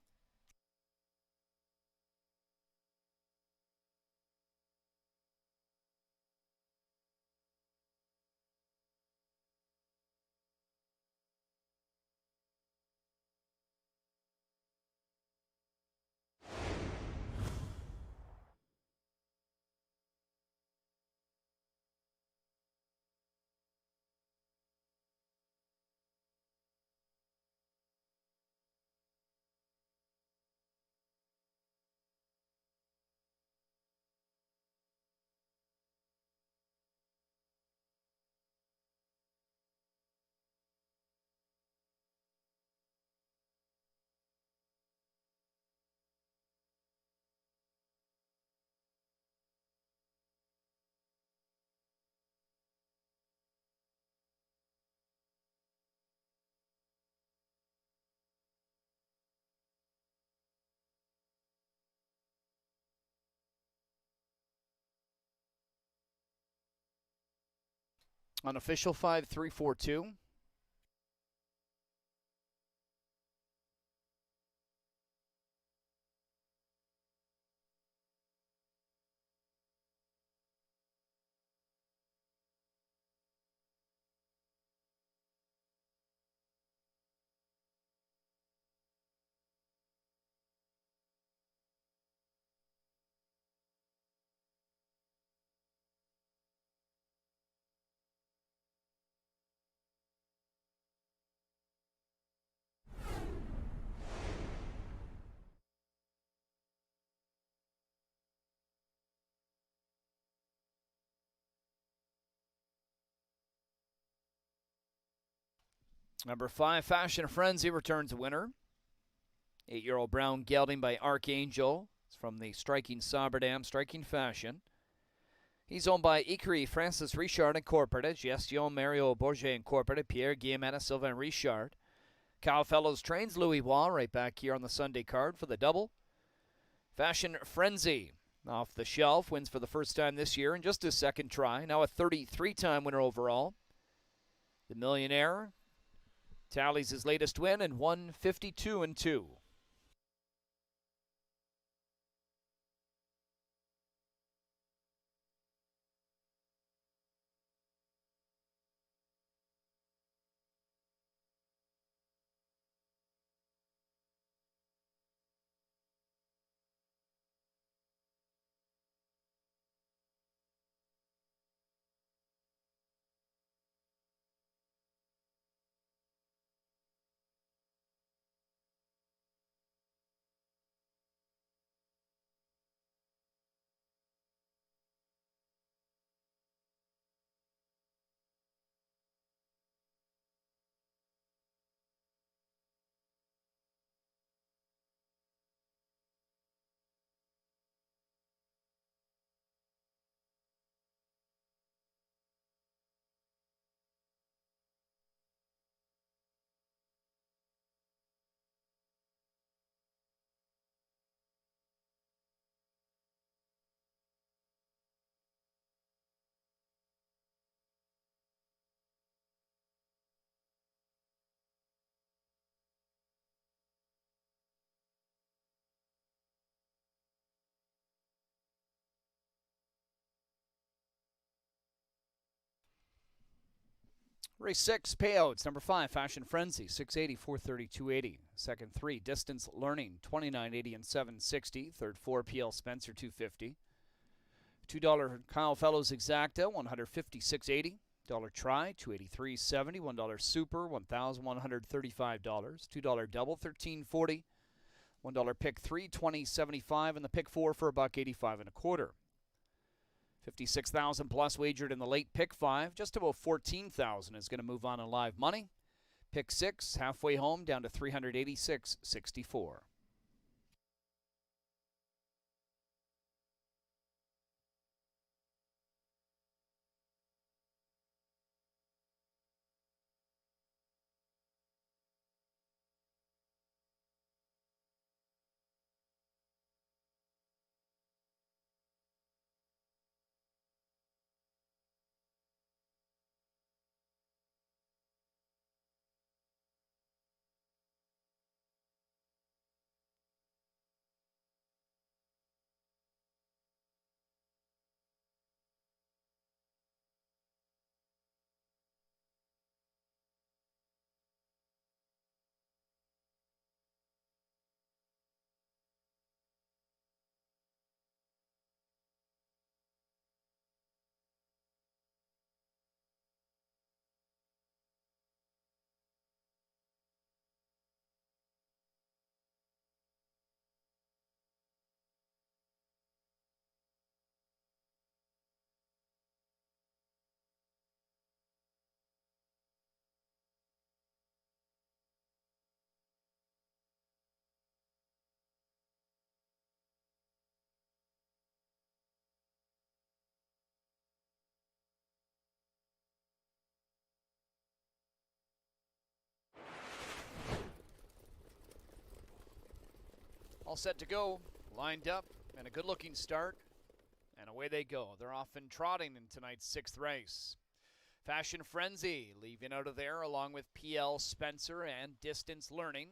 Unofficial 5-3-4-2. Number 5, Fashion Frenzy returns winner. 8-year-old Brown Gelding by Archangel. It's from the Striking Saberdam, Striking Fashion. He's owned by Icari Francis Richard Incorporated, Gestion Mario Bourget Incorporated, Pierre Guillemette Sylvain Richard. Kyle Fellows trains Louis Wah right back here on the Sunday card for the double. Fashion Frenzy off the shelf, wins for the first time this year in just his second try. Now a 33-time winner overall. The Millionaire tallies his latest win in 1:52-2. Race 6, payouts. Number 5, Fashion Frenzy, 680, 430, 280. Second 3, Distance Learning, 29.80 and 760. Third 4, PL Spencer, 250. $2 Kyle Fellows Exacta, 156.80. $1 Try, 283.70. $1 Super, $1,135. $2 Double, $13.40. $1 Pick 3, $20.75, and the Pick 4 for $1.85 and a quarter. 56,000 plus wagered in the late Pick 5. Just about 14,000 is going to move on in live money. Pick 6 halfway home down to 386.64. All set to go, lined up, and a good-looking start. And away they go. They're off and trotting in tonight's 6th race. Fashion Frenzy leaving out of there along with PL Spencer and Distance Learning.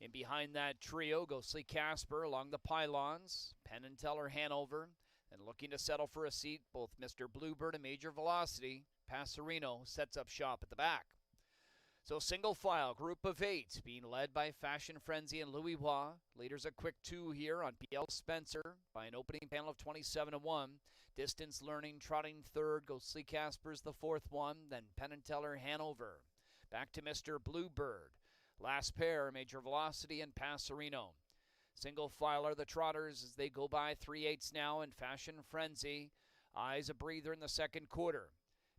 In behind that trio, Ghostly Casper along the pylons. Penn and Teller Hanover. And looking to settle for a seat, both Mr. Bluebird and Major Velocity. Passerino sets up shop at the back. So single file, group of 8, being led by Fashion Frenzy and Louis Bois. Leaders a quick 2 here on PL Spencer by an opening panel of 27-1. Distance Learning trotting 3rd. Ghostly Casper's the 4th one. Then Penn and Teller Hanover. Back to Mr. Bluebird. Last pair, Major Velocity and Passerino. Single file are the trotters as they go by 3/8 now in Fashion Frenzy. Eyes a breather in the second quarter.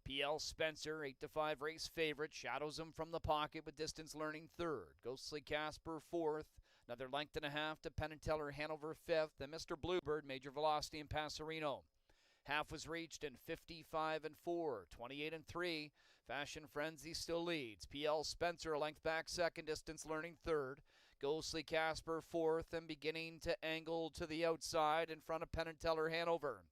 PL Spencer, 8-5 race favorite, shadows him from the pocket with Distance Learning 3rd. Ghostly Casper 4th. Another length and a half to Penn and Teller Hanover 5th. Then Mr. Bluebird, Major Velocity, and Passerino. Half was reached in 55-4, 28-3. Fashion Frenzy still leads. PL Spencer a length back 2nd, Distance Learning 3rd. Ghostly Casper 4th and beginning to angle to the outside in front of Penn and Teller Hanover.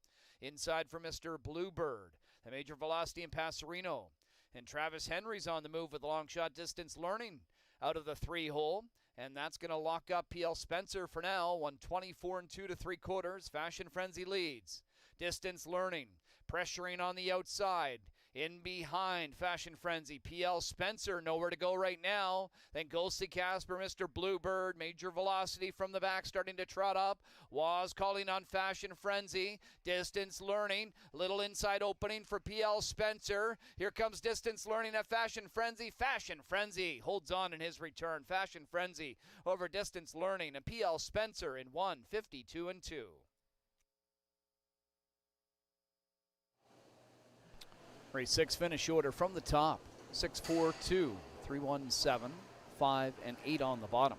Inside for Mr. Bluebird. The Major Velocity and Passerino. And Travis Henry's on the move with long shot Distance Learning out of the 3-hole. And that's going to lock up PL Spencer for now. 124 2 3/4. Fashion Frenzy leads. Distance Learning pressuring on the outside. In behind Fashion Frenzy. PL Spencer nowhere to go right now. Then Ghostly Casper, Mr. Bluebird, Major Velocity from the back starting to trot up. Was calling on Fashion Frenzy. Distance Learning. Little inside opening for PL Spencer. Here comes Distance Learning at Fashion Frenzy. Fashion Frenzy holds on in his return. Fashion Frenzy over Distance Learning and PL Spencer in 152 2. Race 6 finish order from the top. 6, 4, 2, 3, 1, 7, 5, and 8 on the bottom.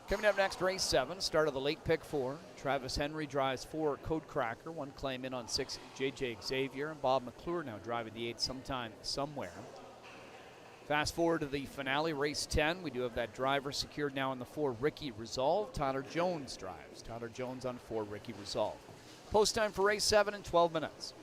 Coming up next, race 7, start of the late pick 4. Travis Henry drives 4, Code Cracker. 1 claim in on 6, JJ Xavier. And Bob McClure now driving the 8 sometime, somewhere. Fast forward to the finale, race 10. We do have that driver secured now on the 4, Ricky Resolve. Tyler Jones drives. Tyler Jones on 4, Ricky Resolve. Post time for race 7 in 12 minutes.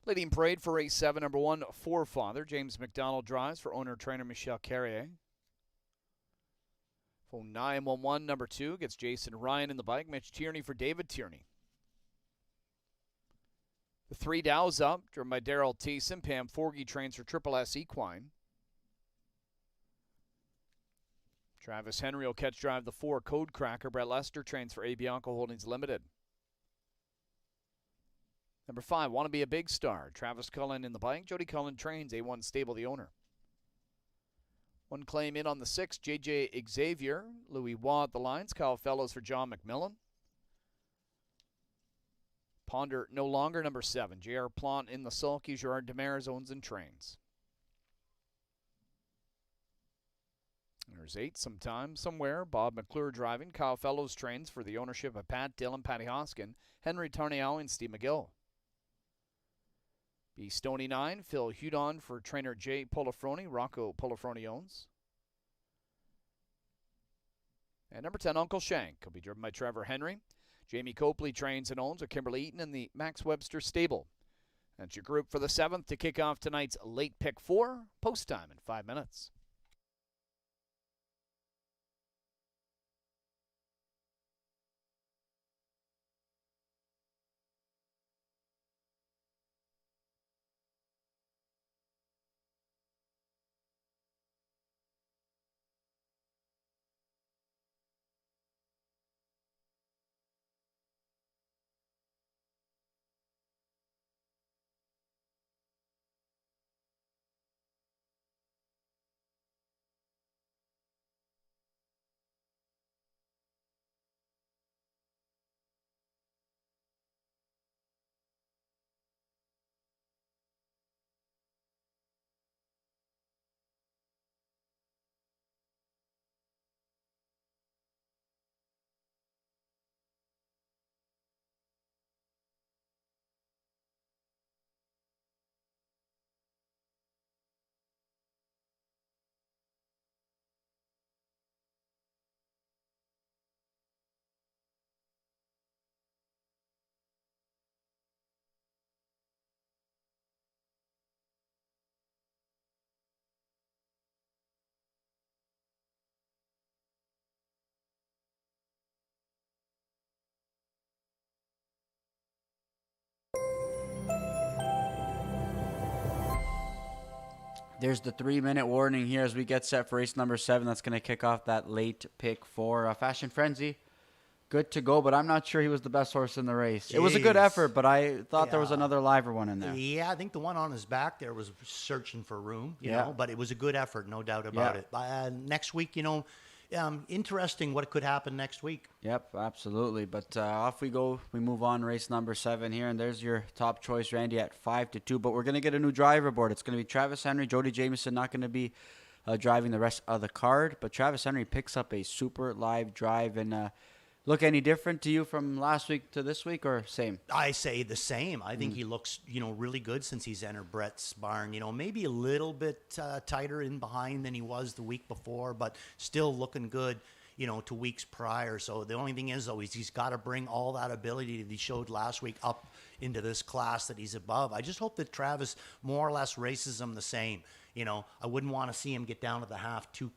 Leading parade for race 7, number 1, Forefather. James McDonald drives for owner-trainer Michel Carrier. Phone 911, number 2, gets Jason Ryan in the bike. Mitch Tierney for David Tierney. The 3 Dow's up, driven by Daryl Thiessen. Pam Forgy trains for Triple S Equine. Travis Henry will catch drive the 4, Code Cracker. Brett Lester trains for A. Bianco Holdings Limited. Number 5, Want to Be a Big Star. Travis Cullen in the bike. Jody Cullen trains A1 Stable, the owner. 1 claim in on the 6, J.J. Xavier. Louis Waugh at the lines. Kyle Fellows for John McMillan. Ponder No Longer, number 7. J.R. Plant in the sulky. Gerard Demers owns and trains. There's 8, Sometime, Somewhere. Bob McClure driving. Kyle Fellows trains for the ownership of Pat Dillon, Patty Hoskin, Henry Tarniao, and Steve McGill. B Stony 9, Phil Hudon for trainer Jay Polifroni. Rocco Polifroni owns. And number 10, Uncle Shank, will be driven by Trevor Henry. Jamie Copley trains and owns with Kimberly Eaton in the Max Webster stable. That's your group for the 7th to kick off tonight's late pick 4. Post time in 5 minutes. There's the 3-minute warning here as we get set for race number 7. That's going to kick off that late pick 4. Fashion Frenzy, good to go, but I'm not sure he was the best horse in the race. It was a good effort, but I thought there was another liver one in there. Yeah, I think the one on his back there was searching for room, you know, but it was a good effort, no doubt about it. Next week, interesting what could happen next week. Yep, absolutely. But off we go. We move on, race number 7 here, and there's your top choice, Randy, at 5-2. But we're going to get a new driver board. It's going to be Travis Henry. Jody Jamieson not going to be driving the rest of the card, but Travis Henry picks up a super live drive. And look any different to you from last week to this week, or same? I say the same. I think he looks, really good since he's entered Brett's barn. Maybe a little bit tighter in behind than he was the week before, but still looking good, to weeks prior. So the only thing is, though, he's got to bring all that ability that he showed last week up into this class that he's above. I just hope that Travis more or less races him the same. I wouldn't want to see him get down to the half too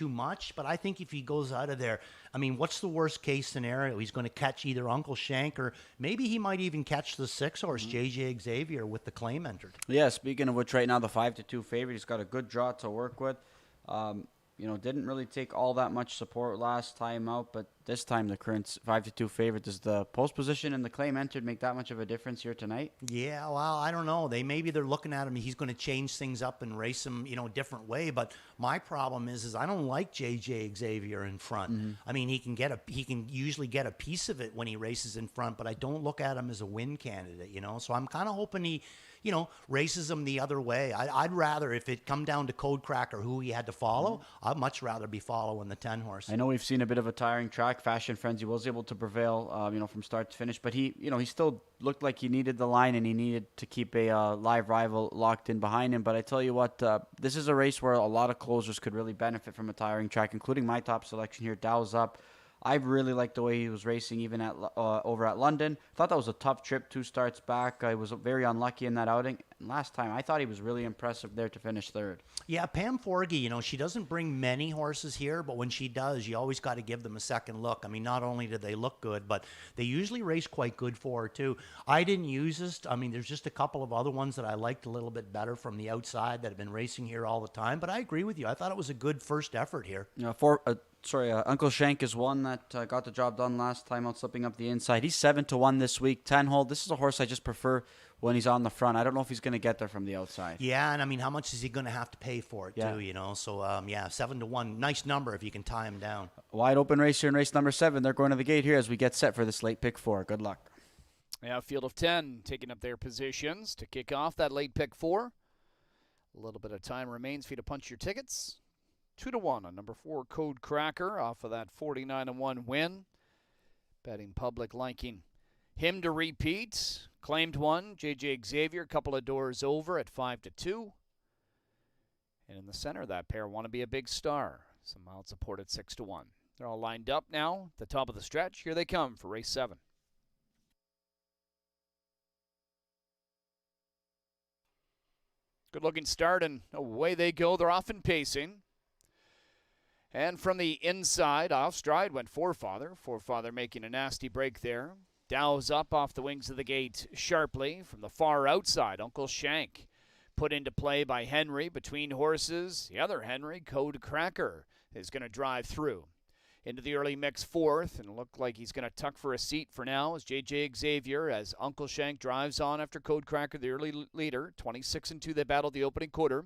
much, but I think if he goes out of there, what's the worst case scenario? He's going to catch either Uncle Shank, or maybe he might even catch the 6 horse, JJ Xavier, with the claim entered. Yeah, speaking of which, right now the 5-2 favorite, he's got a good draw to work with. Didn't really take all that much support last time out, but this time the current 5-2 favorite. Does the post position and the claim entered make that much of a difference here tonight? Yeah, well, I don't know. Maybe they're looking at him. He's going to change things up and race him, a different way. But my problem is I don't like JJ Xavier in front. He can usually get a piece of it when he races in front, but I don't look at him as a win candidate. So I'm kind of hoping he races him the other way. I'd rather, if it come down to Code Cracker, who he had to follow, I'd much rather be following the 10 horse. I know we've seen a bit of a tiring track. Fashion Frenzy was able to prevail, from start to finish, but he still looked like he needed the line and he needed to keep a live rival locked in behind him. But I tell you what, this is a race where a lot of closers could really benefit from a tiring track, including my top selection here, Dow's Up. I really liked the way he was racing even at over at London. Thought that was a tough trip, 2 starts back. I was very unlucky in that outing. And last time, I thought he was really impressive there to finish third. Yeah, Pam Forgy, she doesn't bring many horses here, but when she does, you always got to give them a second look. I mean, not only do they look good, but they usually race quite good for her, too. I didn't use this. I mean, there's just a couple of other ones that I liked a little bit better from the outside that have been racing here all the time, but I agree with you. I thought it was a good first effort here. Uncle Shank is one that got the job done last time out, slipping up the inside. He's 7-1 this week, 10-hole. This is a horse I just prefer when he's on the front. I don't know if he's going to get there from the outside. Yeah, and I mean, how much is he going to have to pay for it, too, So, 7-1. Nice number if you can tie him down. Wide open race here in race number 7. They're going to the gate here as we get set for this late pick 4. Good luck. Yeah, field of 10 taking up their positions to kick off that late pick 4. A little bit of time remains for you to punch your tickets. 2-1 on number 4, Code Cracker, off of that 49-1 win. Betting public liking him to repeat. Claimed one, J.J. Xavier, a couple of doors over at 5-2. And in the center, that pair want to be a big star. Some mild support at 6-1. They're all lined up now at the top of the stretch. Here they come for race 7. Good looking start, and away they go. They're off and pacing. And from the inside, off stride went Forefather. Forefather making a nasty break there. Dows up off the wings of the gate sharply. From the far outside, Uncle Shank put into play by Henry. Between horses, the other Henry, Code Cracker, is going to drive through. Into the early mix 4th, and look like he's going to tuck for a seat for now as J.J. Xavier, as Uncle Shank drives on after Code Cracker, the early leader. 26-2, they battled the opening quarter.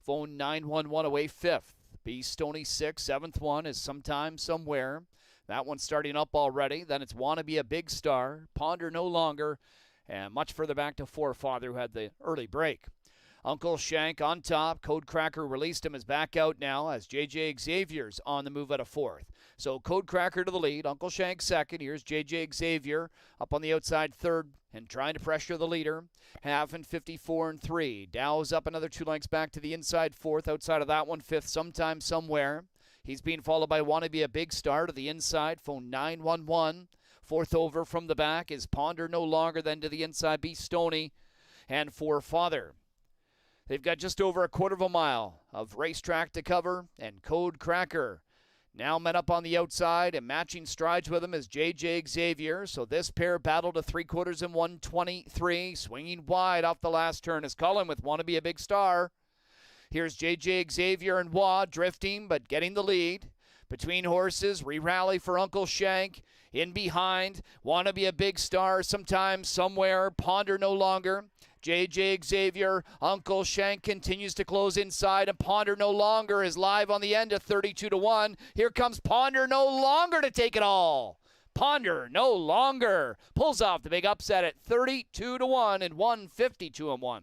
Phone 911 away 5th. B. Stoney 6th, 7th one is Sometime Somewhere. That one's starting up already. Then it's Wanna Be a Big Star, Ponder No Longer, and much further back to Forefather, who had the early break. Uncle Shank on top. Code Cracker released him, is back out now as J.J. Xavier's on the move at a 4th. So Code Cracker to the lead. Uncle Shank 2nd. Here's J.J. Xavier up on the outside 3rd and trying to pressure the leader. Half and 54-3. Dow's up another 2 lengths back to the inside 4th. Outside of that one, 5th, Sometime Somewhere. He's being followed by Wanna Be a Big Star to the inside. Phone 911. 4th over from the back is Ponder No Longer. Then to the inside, B. Stoney and Forefather. They've got just over a quarter of a mile of racetrack to cover, and Code Cracker now met up on the outside, and matching strides with him is J.J. Xavier. So this pair battled to 3/4 and 123, swinging wide off the last turn is Cullen with Wanna Be a Big Star. Here's J.J. Xavier and Wah drifting but getting the lead. Between horses, re-rally for Uncle Shank. In behind, Wanna Be a Big Star, Sometime Somewhere, Ponder No Longer. J.J. Xavier, Uncle Shank continues to close inside, and Ponder No Longer is live on the end at 32-1. Here comes Ponder No Longer to take it all. Ponder No Longer pulls off the big upset at 32-1 and 152-1.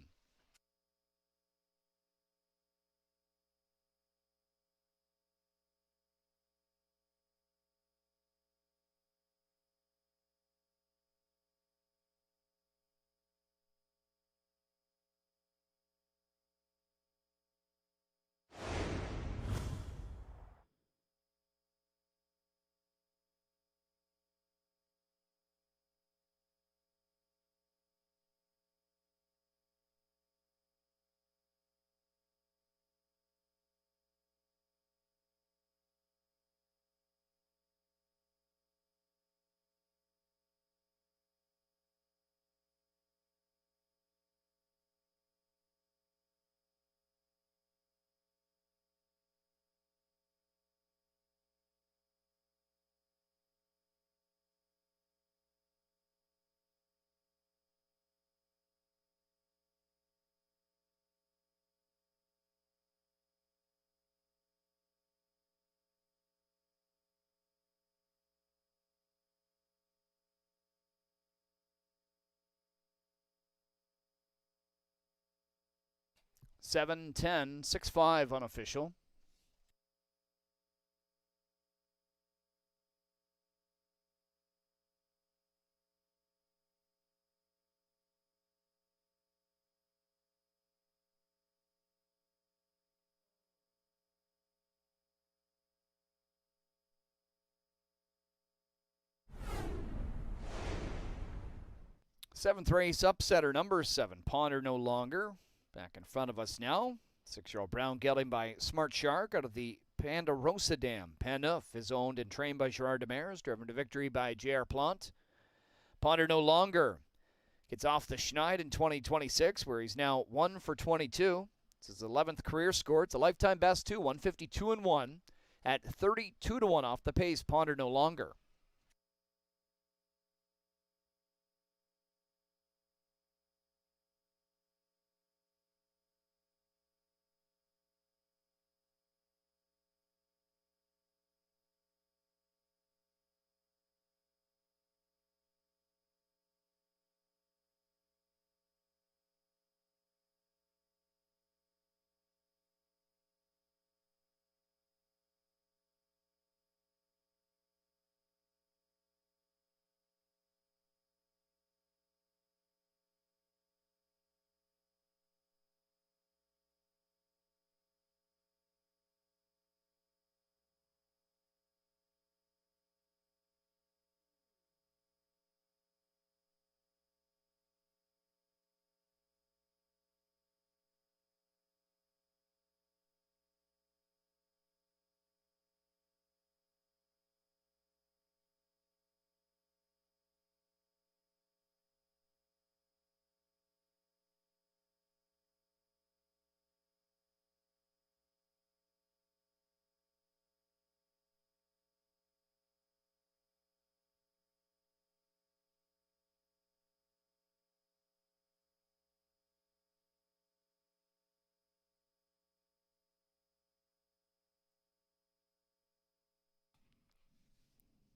Seven, 10, 6-5 unofficial. Seventh race upsetter, number 7, Ponder No Longer. Back in front of us now. 6-year-old brown gelding by Smart Shark out of the Panda Rosa Dam. Paneuf is owned and trained by Gerard Demers, driven to victory by J.R. Plant. Ponder No Longer gets off the Schneid in 2026, where he's now 1 for 22. It's his 11th career score. It's a lifetime best, too, 152-1 at 32-1 off the pace. Ponder No Longer.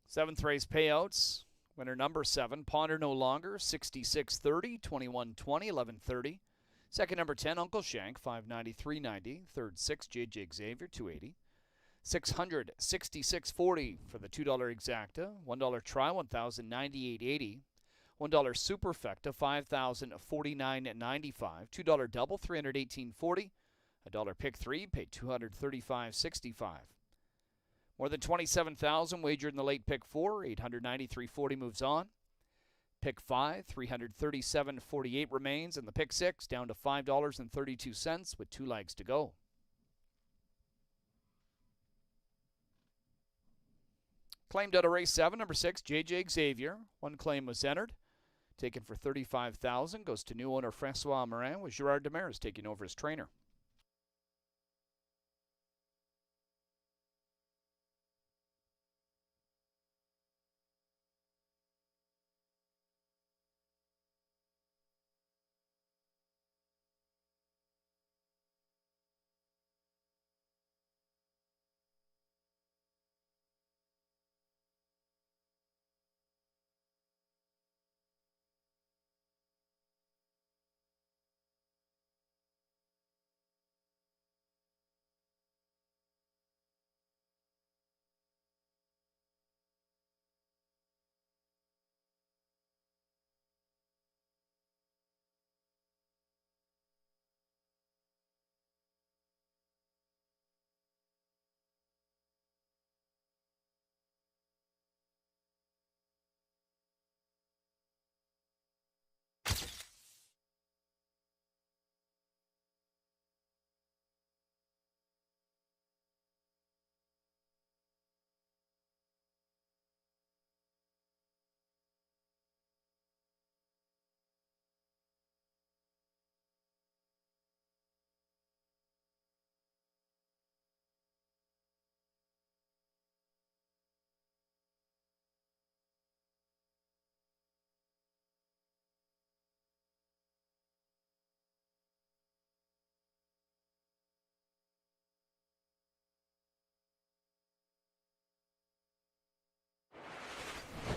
Seventh race payouts. Winner number 7, Ponder No Longer, 66.30, 21.20, 11.30. Second number 10, Uncle Shank, 593.90. Third 6, JJ Xavier, 280. 600, 66.40 for the $2 exacta. $1 try, 1,098.80. $1 superfecta, 5,049.95. $2 double, 318.40. $1 pick 3, paid 235.65. More than 27,000 wagered in the late pick 4, 893.40 moves on. Pick 5, 337.48 remains, and the pick 6 down to $5.32 with 2 legs to go. Claimed out of race 7, number 6, JJ Xavier. One claim was entered, taken for $35,000. Goes to new owner Francois Morin, with Gerard Demers taking over as trainer.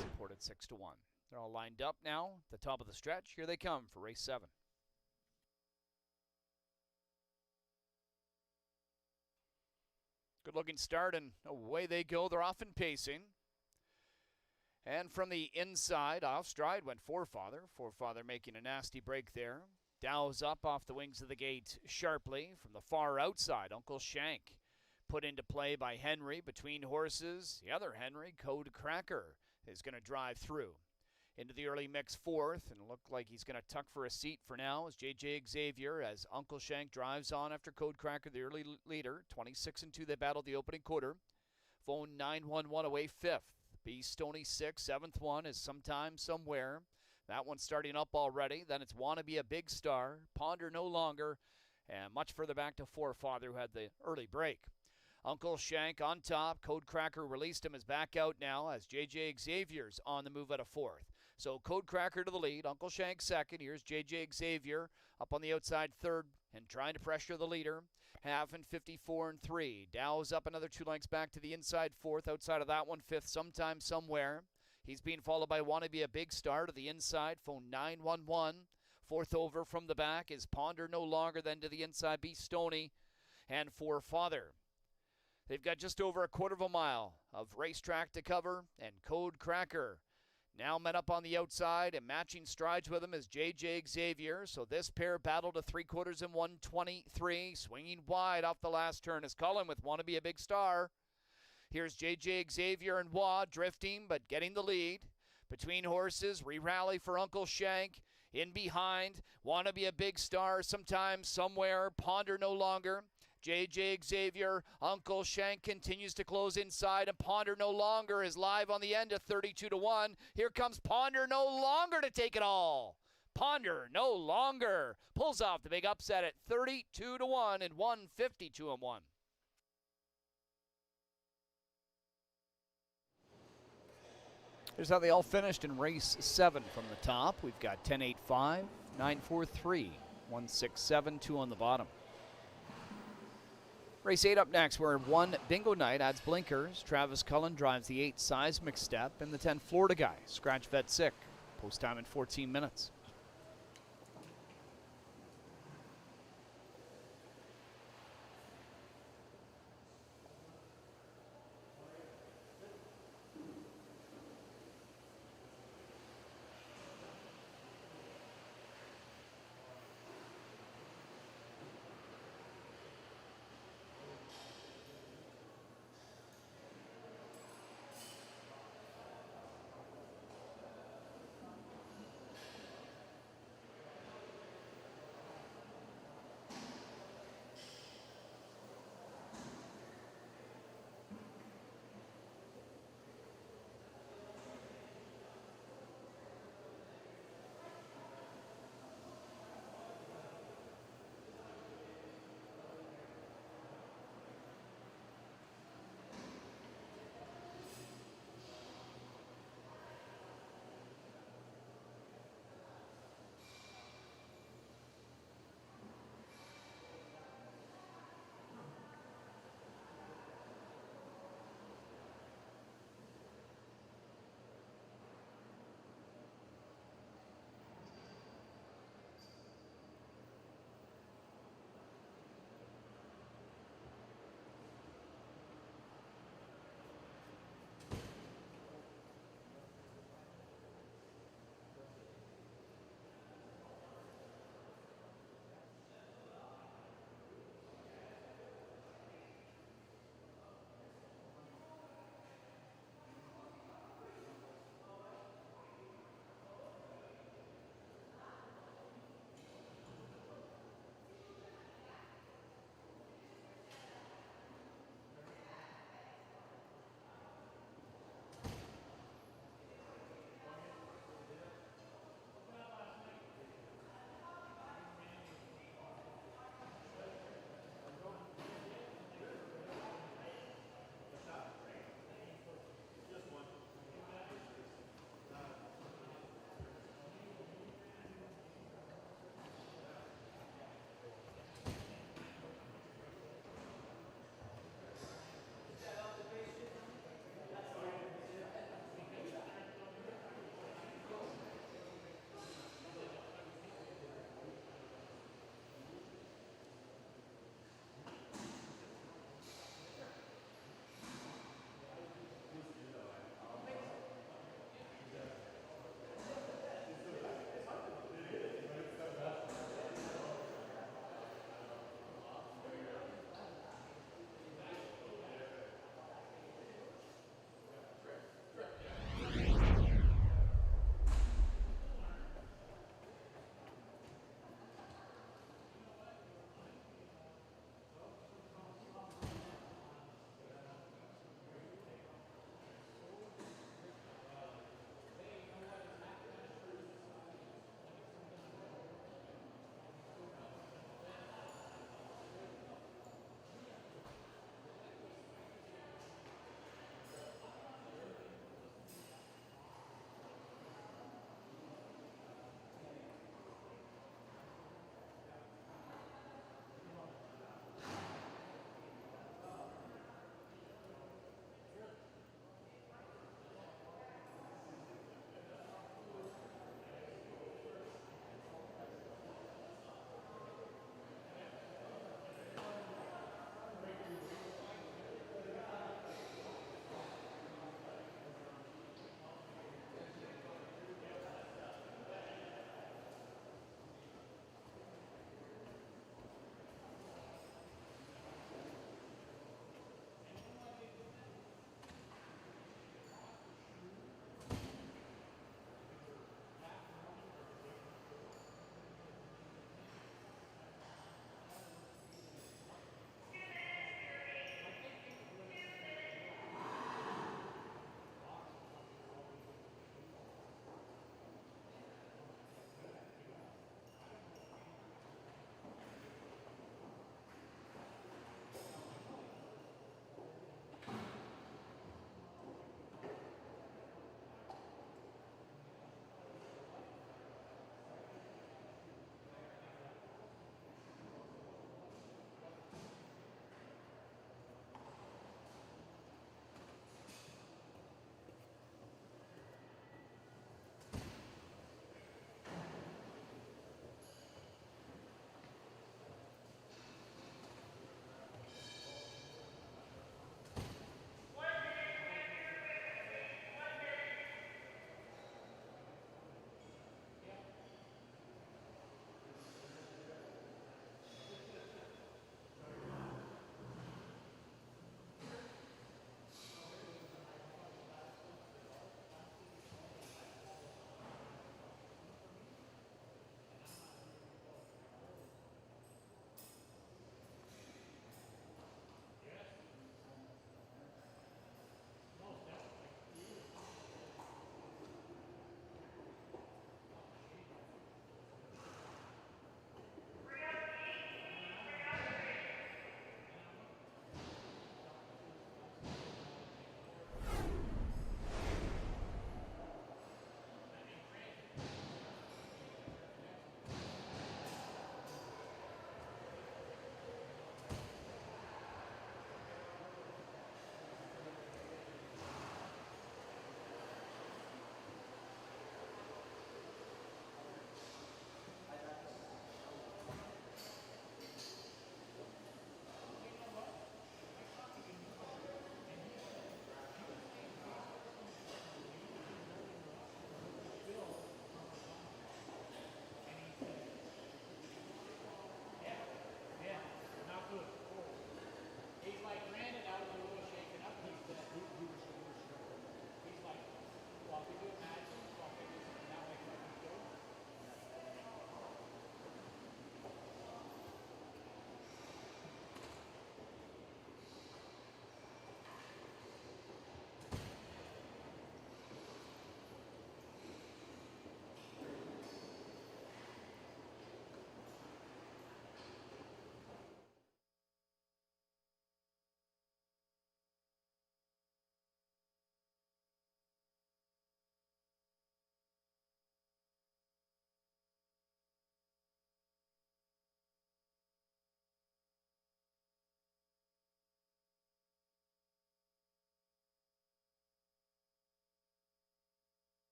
Supported 6-1. They're all lined up now at the top of the stretch. Here they come for race 7. Good looking start, and away they go. They're off and pacing. And from the inside, off stride went Forefather. Forefather making a nasty break there. Dows up off the wings of the gate sharply. From the far outside, Uncle Shank put into play by Henry between horses. The other Henry, Code Cracker, is going to drive through. Into the early mix fourth, and looked like he's going to tuck for a seat for now as J.J. Xavier, as Uncle Shank drives on after Codecracker, the early leader. 26-2, they battled the opening quarter. Phone 911 away fifth. B. Stoney 6, seventh one is Sometime Somewhere. That one's starting up already. Then it's Wanna Be a Big Star, Ponder No Longer, and much further back to Forefather, who had the early break. Uncle Shank on top. Codecracker released him, is back out now as J.J. Xavier's on the move at a fourth. So Codecracker to the lead, Uncle Shank second. Here's J.J. Xavier up on the outside third and trying to pressure the leader. Half and 54-3. Dow's up another 2 lengths back to the inside fourth. Outside of that one, fifth, Sometime Somewhere. He's being followed by Wanna Be a Big Star to the inside. Phone 911. Fourth over from the back is Ponder No Longer. Then to the inside, Be Stoney and Forefather. They've got just over a quarter of a mile of racetrack to cover, and Codecracker now met up on the outside, and matching strides with him is J.J. Xavier. So this pair battled to 3/4 in 1:23, swinging wide off the last turn is Cullen with Wanna Be a Big Star. Here's J.J. Xavier and Wah drifting but getting the lead. Between horses, re-rally for Uncle Shank. In behind, Wanna Be a Big Star, Sometime Somewhere, Ponder No Longer. J.J. Xavier, Uncle Shank continues to close inside, and Ponder No Longer is live on the end at 32-1. Here comes Ponder No Longer to take it all. Ponder No Longer pulls off the big upset at 32-1 and 152-1. Here's how they all finished in race 7 from the top. We've got 10-8-5, 9-4-3, 1-6-7, 2 on the bottom. Race 8 up next, where 1 Bingo Night adds blinkers. Travis Cullen drives the 8 Seismic Step, and the 10 Florida Guy, Scratch Vet Sick. Post time in 14 minutes.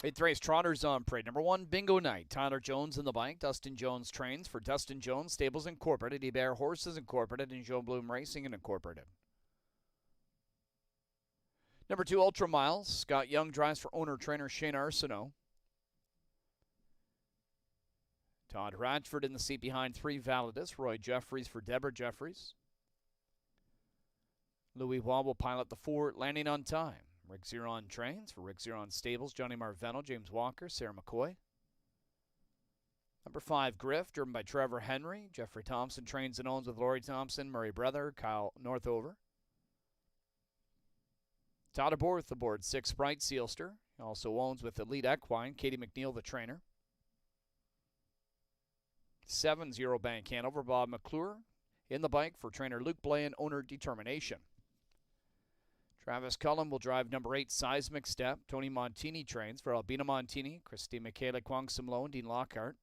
Eighth race, Trotters on parade. Number 1, Bingo Night. Tyler Jones in the bike. Dustin Jones trains for Dustin Jones Stables Incorporated, Hebert Horses Incorporated, and Joe Bloom Racing Incorporated. Number 2, Ultra Miles. Scott Young drives for owner-trainer Shane Arsenault. Todd Radford in the seat behind 3, Validus. Roy Jeffries for Deborah Jeffries. Louis Waugh will pilot the 4, Landing on Time. Rick Ziron trains for Rick Ziron Stables, Johnny Marveno, James Walker, Sarah McCoy. Number 5, Griff, driven by Trevor Henry. Jeffrey Thompson trains and owns with Laurie Thompson, Murray Brother, Kyle Northover. Todd Aborth aboard 6, Bright Sealster. He also owns with Elite Equine, Katie McNeil, the trainer. 7, Zero Bank Hanover, Bob McClure. In the bike for trainer Luke Blaine, owner Determination. Travis Cullen will drive number 8, Seismic Step. Tony Montini trains for Albina Montini, Christy Michaela, Kwang Simlo, and Dean Lockhart.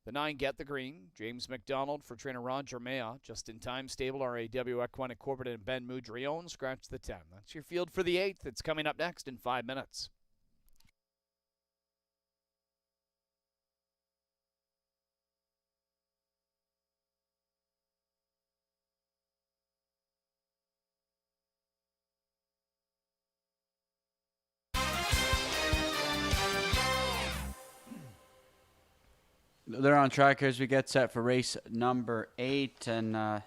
The 9, Get the Green. James McDonald for trainer Roger Maya. Just in Time Stable, RAW Equine Incorporated, and Ben Mudrion. Scratch the 10. That's your field for the 8th. It's coming up next in 5 minutes. They're on track here as we get set for race number 8, and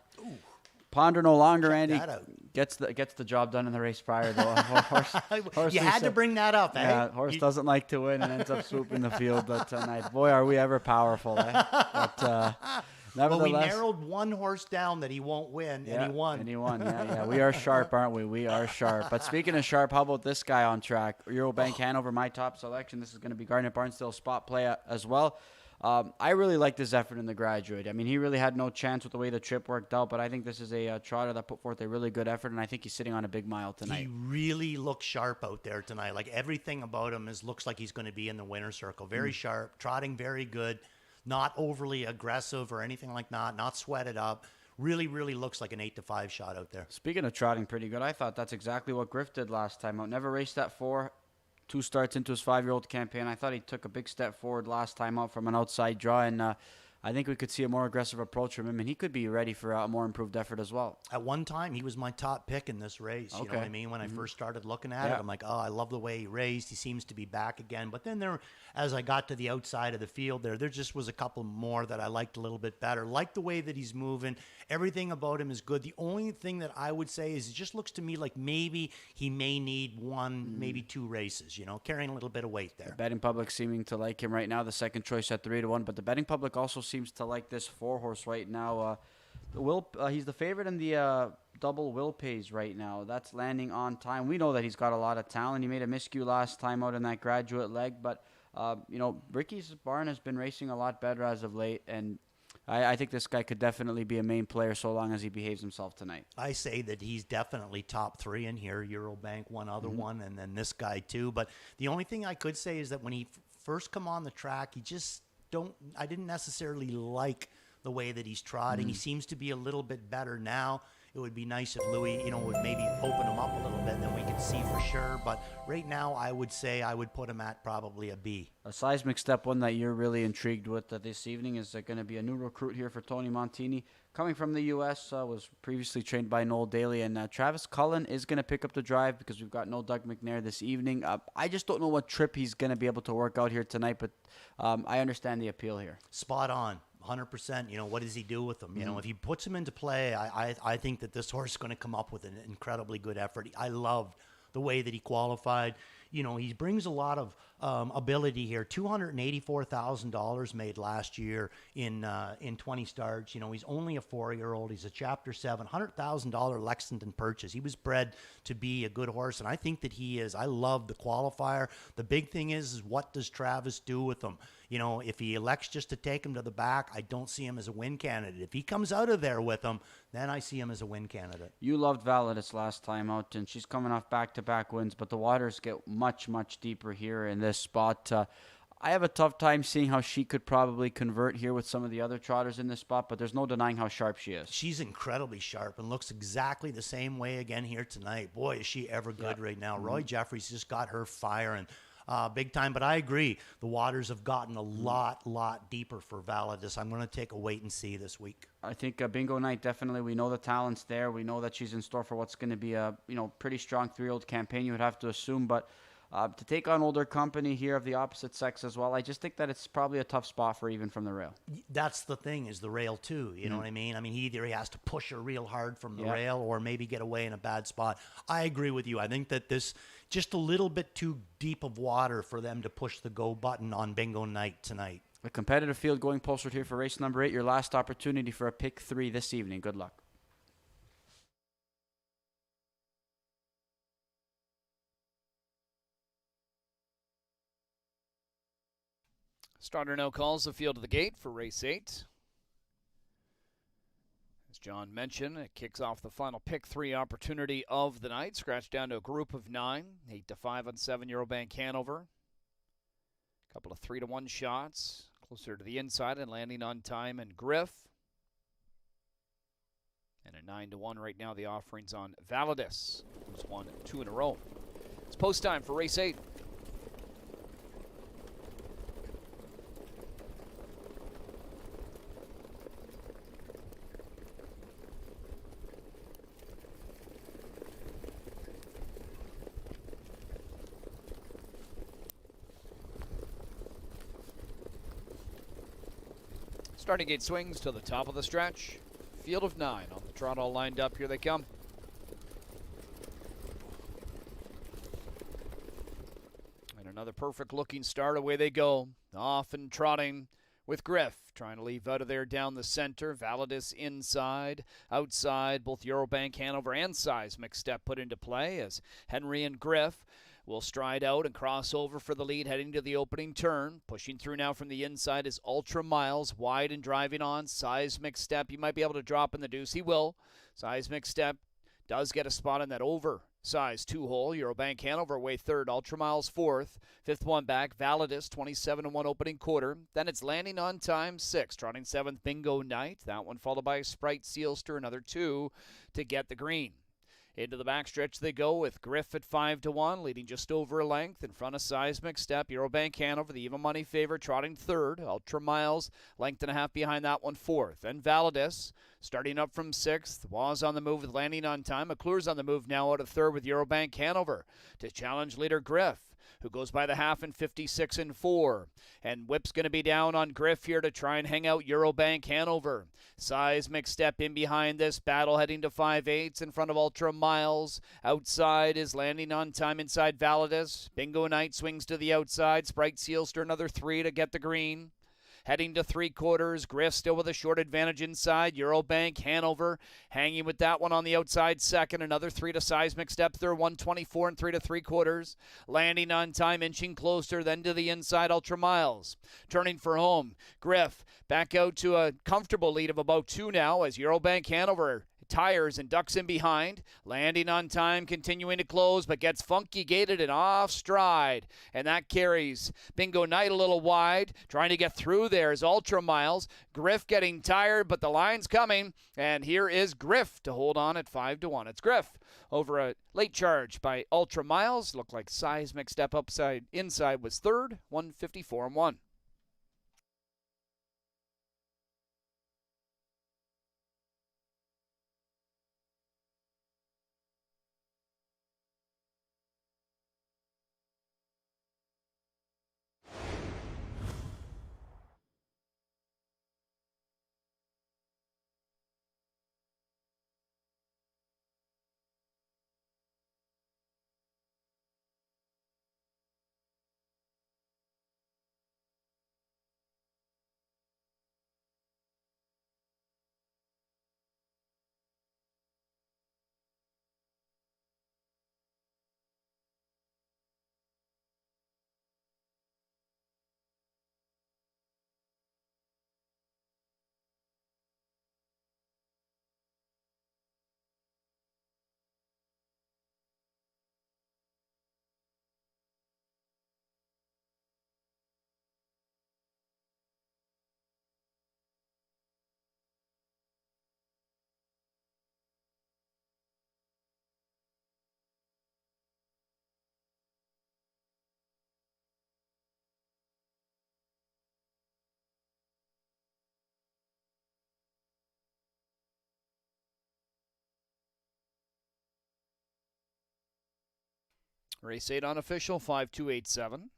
Ponder no longer. Check Andy that out. gets the job done in the race prior though. Horse You had to bring that up, eh? Yeah, horse doesn't like to win and ends up swooping the field. But tonight, boy, are we ever powerful, eh? But nevertheless, well, we narrowed one horse down that he won't win, and he won. And he won. Yeah. We are sharp, aren't we? We are sharp. But speaking of sharp, how about this guy on track? Eurobank Hanover, my top selection. This is going to be Garnet Barnsdale spot play as well. I really like this effort in the Graduate. I mean, he really had no chance with the way the trip worked out, but I think this is a trotter that put forth a really good effort, and I think he's sitting on a big mile tonight. He really looks sharp out there tonight. Like, everything about him looks like he's going to be in the winner's circle. Very sharp, trotting very good, not overly aggressive or anything like that, not sweated up. Really, really looks like an 8-5 shot out there. Speaking of trotting pretty good, I thought that's exactly what Griff did last time out. Never raced that 4. 2 starts into his 5-year-old campaign. I thought he took a big step forward last time out from an outside draw, and I think we could see a more aggressive approach from him, and he could be ready for a more improved effort as well. At one time, he was my top pick in this race. You know what I mean? When I first started looking at it, I'm like, oh, I love the way he raced. He seems to be back again. But then as I got to the outside of the field there just was a couple more that I liked a little bit better. Like the way that he's moving. Everything about him is good. The only thing that I would say is it just looks to me like maybe he may need 1, maybe 2 races, carrying a little bit of weight there. The betting public seeming to like him right now, the second choice at 3-1, but the betting public also seems to like this 4-horse right now. He's the favorite in the double Will Pays right now. That's Landing on Time. We know that he's got a lot of talent. He made a miscue last time out in that Graduate leg, but Ricky's barn has been racing a lot better as of late, and I think this guy could definitely be a main player so long as he behaves himself tonight. I say that he's definitely top 3 in here. Eurobank, one other one, and then this guy too. But the only thing I could say is that when he first come on the track, I didn't necessarily like the way that he's trotting. He seems to be a little bit better now. It would be nice if Louis, would maybe open him up a little bit, then we could see for sure. But right now, I would say I would put him at probably a B. A Seismic Step, one that you're really intrigued with this evening, is going to be a new recruit here for Tony Montini. Coming from the U.S., was previously trained by Noel Daly. And Travis Cullen is going to pick up the drive because we've got no Doug McNair this evening. I just don't know what trip he's going to be able to work out here tonight, but I understand the appeal here. Spot on. 100%. What does he do with them? If he puts him into play, I think that this horse is going to come up with an incredibly good effort. I loved the way that he qualified. He brings a lot of ability here. $284,000 made last year in 20 starts. He's only a 4-year-old. He's a Chapter 7, $100,000 Lexington purchase. He was bred to be a good horse, and I think that he is. I love the qualifier. The big thing is what does Travis do with him? If he elects just to take him to the back, I don't see him as a win candidate. If he comes out of there with him, then I see him as a win candidate. You loved Validus last time out, and she's coming off back-to-back wins, but the waters get much, much deeper here in this spot. I have a tough time seeing how she could probably convert here with some of the other trotters in this spot, but there's no denying how sharp she is. She's incredibly sharp and looks exactly the same way again here tonight. Boy, is she ever good right now. Roy Jeffries just got her firing big time, but I agree. The waters have gotten a lot deeper for Validus. I'm going to take a wait and see this week. I think Bingo Night, definitely, we know the talent's there. We know that she's in store for what's going to be a pretty strong 3-year-old campaign, you would have to assume, but to take on older company here of the opposite sex as well, I just think that it's probably a tough spot for even from the rail. That's the thing, is the rail too. You know what I mean? I mean, either he has to push her real hard from the rail or maybe get away in a bad spot. I agree with you. I think that this just a little bit too deep of water for them to push the go button on Bingo Night tonight. A competitive field going posted here for race number 8. Your last opportunity for a pick 3 this evening. Good luck. Starter now calls the field to the gate for race 8. As John mentioned, it kicks off the final pick 3 opportunity of the night. Scratched down to a group of 9. 8-5 on 7 Eurobank Hanover. A couple of 3-1 shots. Closer to the inside and landing on time and Griff. And a 9-1 right now, the offerings on Validus, who's won 2 in a row. It's post time for race 8. Starting gate swings to the top of the stretch. Field of 9 on the trot, all lined up. Here they come. And another perfect looking start. Away they go. Off and trotting with Griff. Trying to leave out of there down the center. Validus inside. Outside, both Eurobank, Hanover, and Seismic Step put into play as Henry and Griff will stride out and cross over for the lead, heading to the opening turn. Pushing through now from the inside is Ultra Miles, wide and driving on. Seismic Step, he might be able to drop in the deuce. He will. Seismic Step does get a spot in that oversized 2-hole. Eurobank Hanover away third. Ultra Miles fourth. Fifth one back. Validus, 27-1 opening quarter. Then it's landing on time 6. Trotting 7th Bingo Night. That one followed by Sprite Sealster, another 2 to get the green. Into the backstretch they go with Griff at 5-1, leading just over a length in front of Seismic Step. Eurobank Hanover, the even money favorite, trotting third. Ultra Miles, length and a half behind that one, fourth. And Validus, starting up from 6th, was on the move with landing on time. McClure's on the move now out of third with Eurobank Hanover to challenge leader Griff, who goes by the half in 56-4. And Whip's going to be down on Griff here to try and hang out Eurobank Hanover. Seismic Step in behind this battle, heading to 5/8 in front of Ultra Miles. Outside is landing on time inside Validus. Bingo Night swings to the outside. Sprite Sealster another 3 to get the green. Heading to 3/4, Griff still with a short advantage inside. Eurobank, Hanover, hanging with that one on the outside second. Another 3 to Seismic Step third, 124 and 3 3/4. Landing on time, inching closer, then to the inside, Ultra Miles. Turning for home, Griff back out to a comfortable lead of about 2 now as Eurobank, Hanover tires and ducks in behind. Landing on time, continuing to close, but gets funky gated and off stride. And that carries Bingo Night a little wide. Trying to get through there is Ultra Miles. Griff getting tired, but the line's coming. And here is Griff to hold on at 5-1. It's Griff over a late charge by Ultra Miles. Looked like Seismic Step upside inside was third, 154-1. Race 8 unofficial, 5287.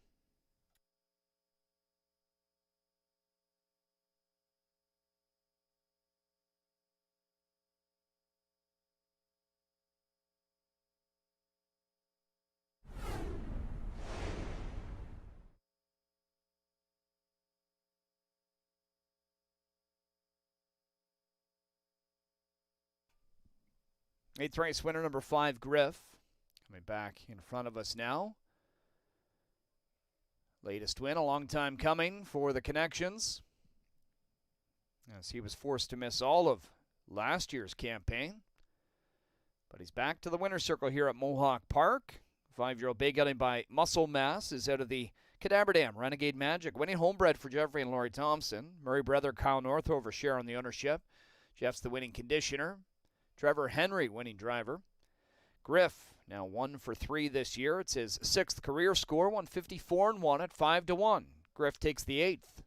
Eighth race winner, number 5, Griff. Coming back in front of us now. Latest win, a long time coming for the Connections, as he was forced to miss all of last year's campaign. But he's back to the winner's circle here at Mohawk Park. 5-year-old bay gelding by Muscle Mass is out of the Cadaver Dam Renegade Magic. Winning homebred for Jeffrey and Lori Thompson. Murray brother Kyle Northover share on the ownership. Jeff's the winning conditioner. Trevor Henry winning driver. Griff now 1 for 3 this year. It's his 6th career score, 154-1 at 5-1. Griff takes the 8th.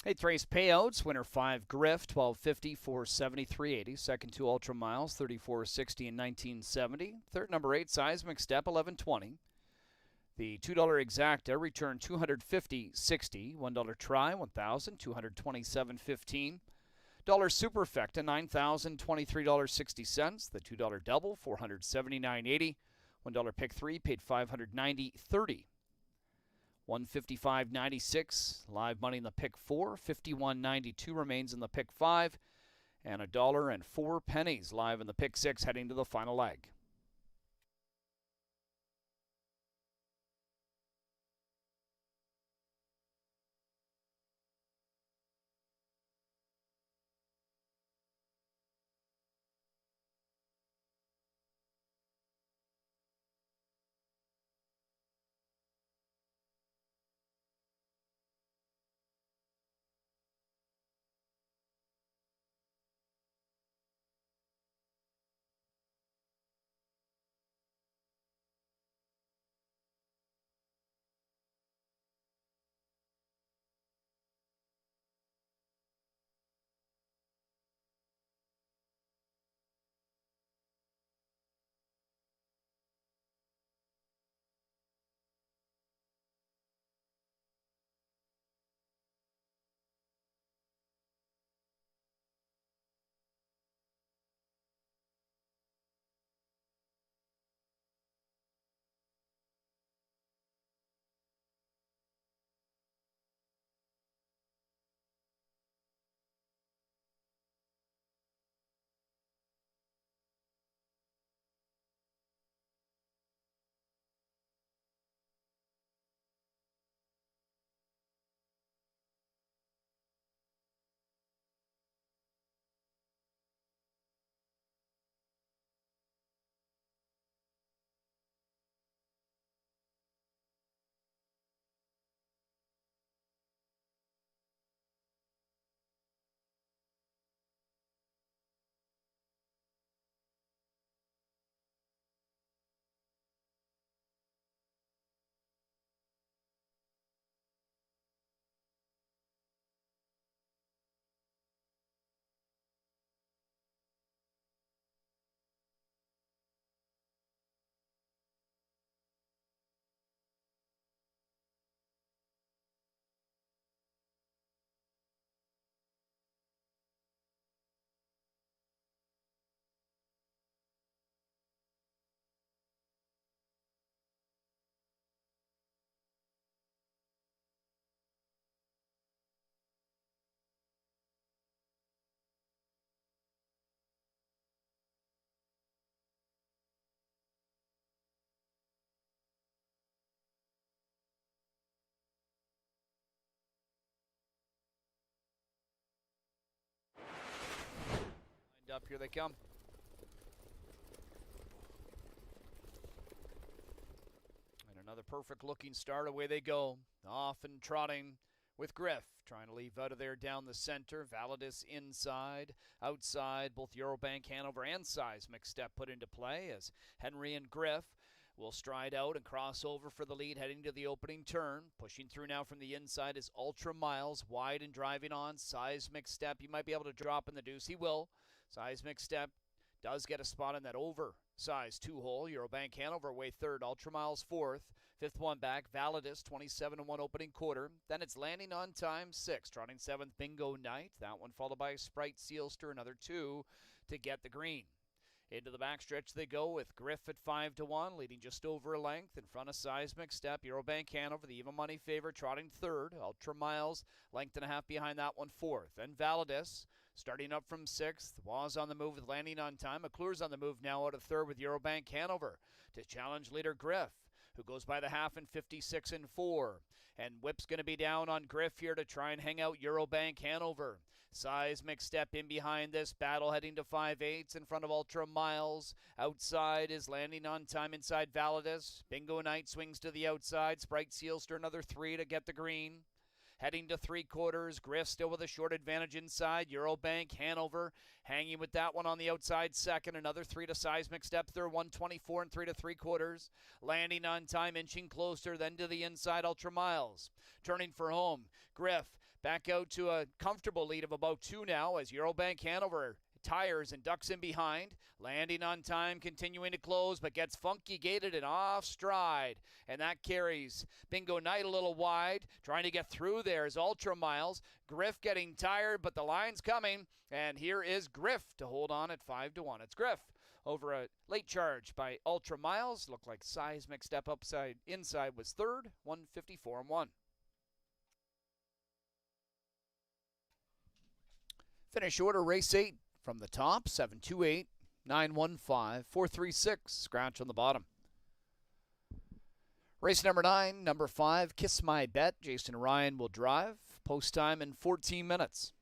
Eighth race payouts. Winner 5, Griff, 1250, 470, 380. Second 2 Ultra Miles, 3460 and 1970. Third number 8, Seismic Step, 1120. The $2 Exacta returned 250.60. $1 Try, 1,227.15. $1 Superfecta, $9,023.60. The $2 Double, 479.80. $1 Pick 3 paid 590.30. 155.96 live money in the pick 4. 51.92 remains in the pick 5, and $1.04 live in the pick 6 heading to the final leg. up. Here they come. And another perfect-looking start. Away they go. Off and trotting with Griff. Trying to leave out of there down the center. Validus inside. Outside, both Eurobank, Hanover, and Seismic Step put into play as Henry and Griff will stride out and cross over for the lead heading to the opening turn. Pushing through now from the inside is Ultra Miles, wide and driving on. Seismic Step, he might be able to drop in the deuce. He will. Seismic Step does get a spot in that oversize two-hole. Eurobank Hanover away third. Ultra Miles fourth. Fifth one back. Validus 27-1 opening quarter. Then it's Landing on Time 6. Trotting seventh Bingo Night. That one followed by Sprite Sealster, another 2 to get the green. Into the backstretch they go with Griff at 5-1, leading just over a length in front of Seismic Step. Eurobank Hanover, the even money favorite, trotting third. Ultra Miles, length and a half behind that one, fourth. And Validus, starting up from sixth, was on the move with Landing on Time. McClure's on the move now out of third with Eurobank Hanover to challenge leader Griff, who goes by the half in 56-4. And Whip's going to be down on Griff here to try and hang out Eurobank Hanover. Seismic Step in behind this battle, heading to 5/8 in front of Ultra Miles. Outside is Landing on Time inside Validus. Bingo Night swings to the outside. Sprite Sealster another 3 to get the green. Heading to three-quarters, Griff still with a short advantage inside. Eurobank, Hanover, hanging with that one on the outside second. Another 3 to Seismic Step third, 124 and 3 to three-quarters. Landing on Time, inching closer, then to the inside, Ultra Miles. Turning for home, Griff back out to a comfortable lead of about 2 now as Eurobank, Hanover tires and ducks in behind. Landing on Time, continuing to close, but gets funky gated and off stride. And that carries Bingo Night a little wide. Trying to get through there is Ultra Miles. Griff getting tired, but the line's coming. And here is Griff to hold on at 5-1. It's Griff over a late charge by Ultra Miles. Looked like Seismic Step inside was third, 154-1. Finish order, race 8. From the top, 728, 915, 436. Scratch on the bottom. Race number 9, number 5, Kiss My Bet. Jason Ryan will drive. Post time in 14 minutes.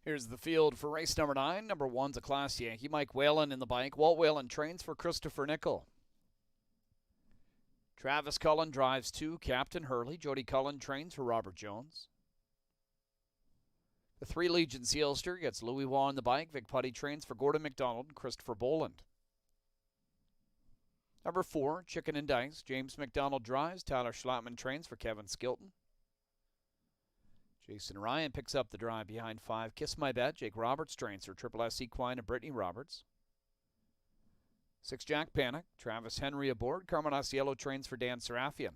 Here's the field for race number 9. Number 1's a Class Yankee. Mike Whalen in the bike. Walt Whalen trains for Christopher Nickel. Travis Cullen drives 2, Captain Hurley. Jody Cullen trains for Robert Jones. The 3 Legion Sealster gets Louis Waugh on the bike. Vic Putty trains for Gordon McDonald and Christopher Boland. Number 4, Chicken and Dice. James McDonald drives. Tyler Schlattman trains for Kevin Skilton. Jason Ryan picks up the drive behind 5. Kiss My Bet. Jake Roberts trains for Triple S Equine and Brittany Roberts. 6, Jack Panic. Travis Henry aboard. Carmen Asiello trains for Dan Serafian.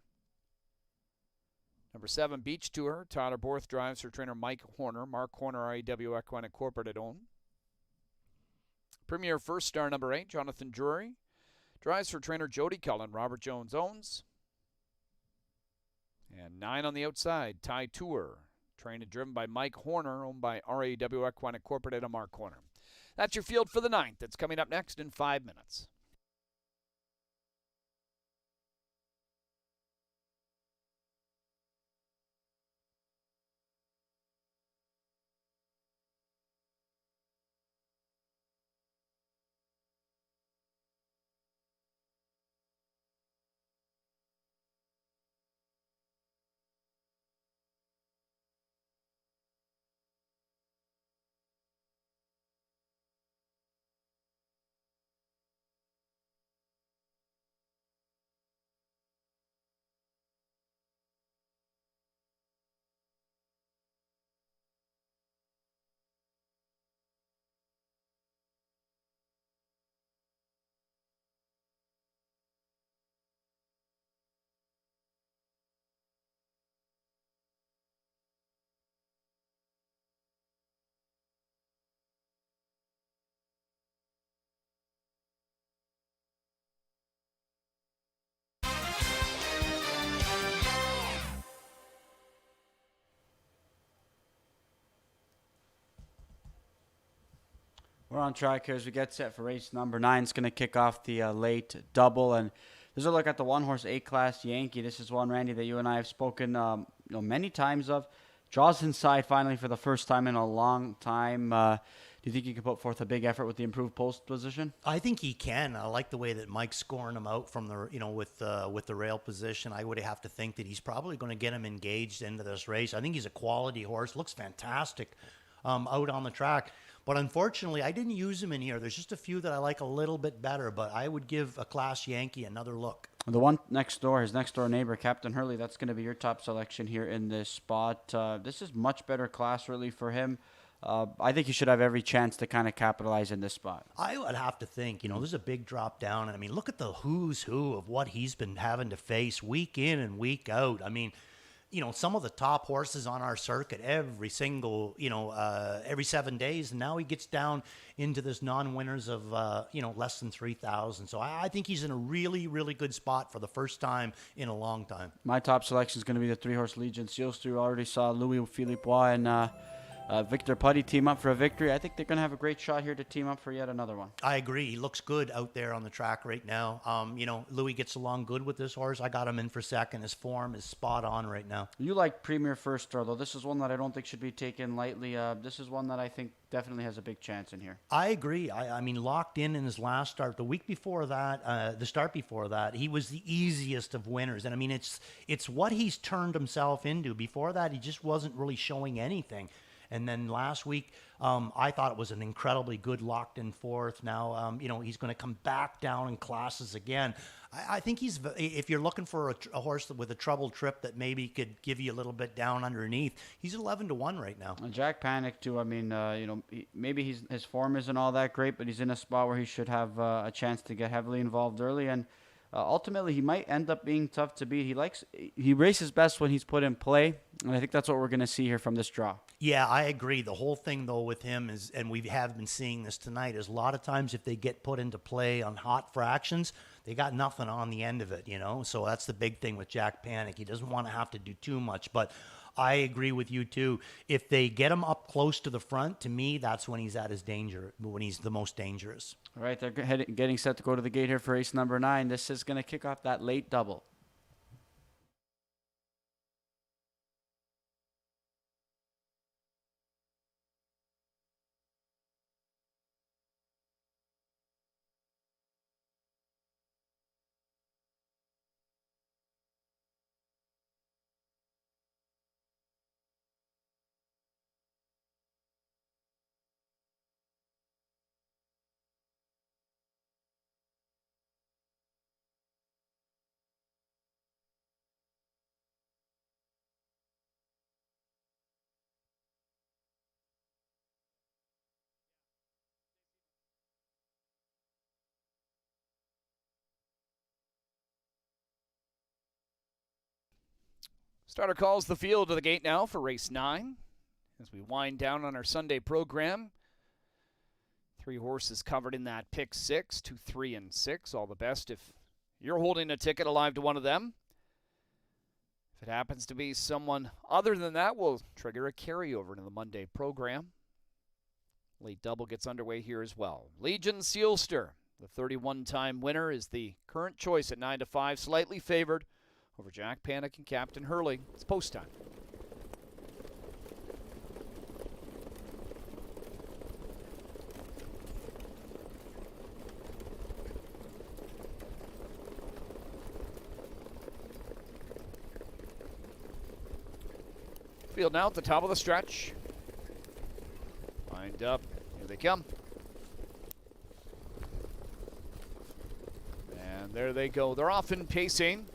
Number 7, Beach Tour. Tyler Borth drives for trainer Mike Horner. Mark Horner, RAW Equine Incorporated own. Premier First Star number 8, Jonathan Drury. Drives for trainer Jody Cullen. Robert Jones owns. And 9 on the outside, Ty Tour. Trained and driven by Mike Horner, owned by RAW Equine Incorporated and Mark Horner. That's your field for the 9th. That's coming up next in 5 minutes. We're on track here as we get set for race number 9. It's going to kick off the late double. And this is a look at the one-horse A-Class Yankee. This is one, Randy, that you and I have spoken many times of. Draws inside finally for the first time in a long time. Do you think he can put forth a big effort with the improved post position? I think he can. I like the way that Mike's scoring him out from the, with the rail position. I would have to think that he's probably going to get him engaged into this race. I think he's a quality horse. Looks fantastic out on the track. But unfortunately, I didn't use him in here. There's just a few that I like a little bit better, but I would give a Class Yankee another look. The one next door, his next door neighbor, Captain Hurley, that's going to be your top selection here in this spot. This is much better class, really, for him. I think he should have every chance to kind of capitalize in this spot. I would have to think, there's a big drop down. And I mean, look at the who's who of what he's been having to face week in and week out. I mean, some of the top horses on our circuit every single, every 7 days. And now he gets down into this non-winners of, less than 3,000. So I think he's in a really, really good spot for the first time in a long time. My top selection is going to be the 3-horse Legion Sealster. We already saw Louis Philippe Waugh and Victor Putty team up for a victory. I think they're going to have a great shot here to team up for yet another one. I agree. He looks good out there on the track right now. Louis gets along good with this horse. I got him in for second. His form is spot on right now. You like Premier First Star, though. This is one that I don't think should be taken lightly. This is one that I think definitely has a big chance in here. I agree. I mean, locked in his last start. The week before that, the start before that, he was the easiest of winners. And I mean, it's what he's turned himself into. Before that, he just wasn't really showing anything. And then last week, I thought it was an incredibly good locked-in fourth. Now, he's going to come back down in classes again. I think if you're looking for a horse with a troubled trip that maybe could give you a little bit down underneath, he's 11-1 right now. And Jack Panic, too. I mean, maybe his form isn't all that great, but he's in a spot where he should have a chance to get heavily involved early. And ultimately, he might end up being tough to beat. He races best when he's put in play, and I think that's what we're going to see here from this draw. Yeah, I agree. The whole thing, though, with him is, and we have been seeing this tonight, is a lot of times if they get put into play on hot fractions, they got nothing on the end of it, So that's the big thing with Jack Panic. He doesn't want to have to do too much, but I agree with you, too. If they get him up close to the front, to me, that's when he's at his danger, when he's the most dangerous. All right, they're getting set to go to the gate here for race number 9. This is going to kick off that late double. Starter calls the field to the gate now for race 9 as we wind down on our Sunday program. 3 horses covered in that pick 6, 2, 3, and 6. All the best if you're holding a ticket alive to one of them. If it happens to be someone other than that, we'll trigger a carryover into the Monday program. Late double gets underway here as well. Legion Sealster, the 31-time winner, is the current choice at 9-5, slightly favored over Jack Panic and Captain Hurley. It's post time. Field now at the top of the stretch. Lined up. Here they come. And there they go. They're often pacing.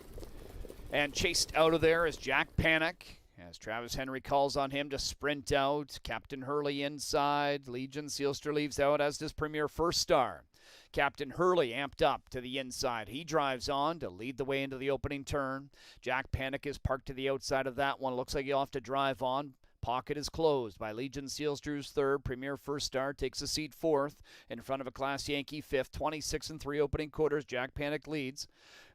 And chased out of there is Jack Panic, as Travis Henry calls on him to sprint out. Captain Hurley inside. Legion Sealster leaves out, as does Premier First Star. Captain Hurley amped up to the inside. He drives on to lead the way into the opening turn. Jack Panic is parked to the outside of that one. Looks like he'll have to drive on. Pocket is closed by Legion Sealster's third. Premier First Star takes a seat fourth in front of a Class Yankee fifth. 26-3 opening quarters. Jack Panic leads.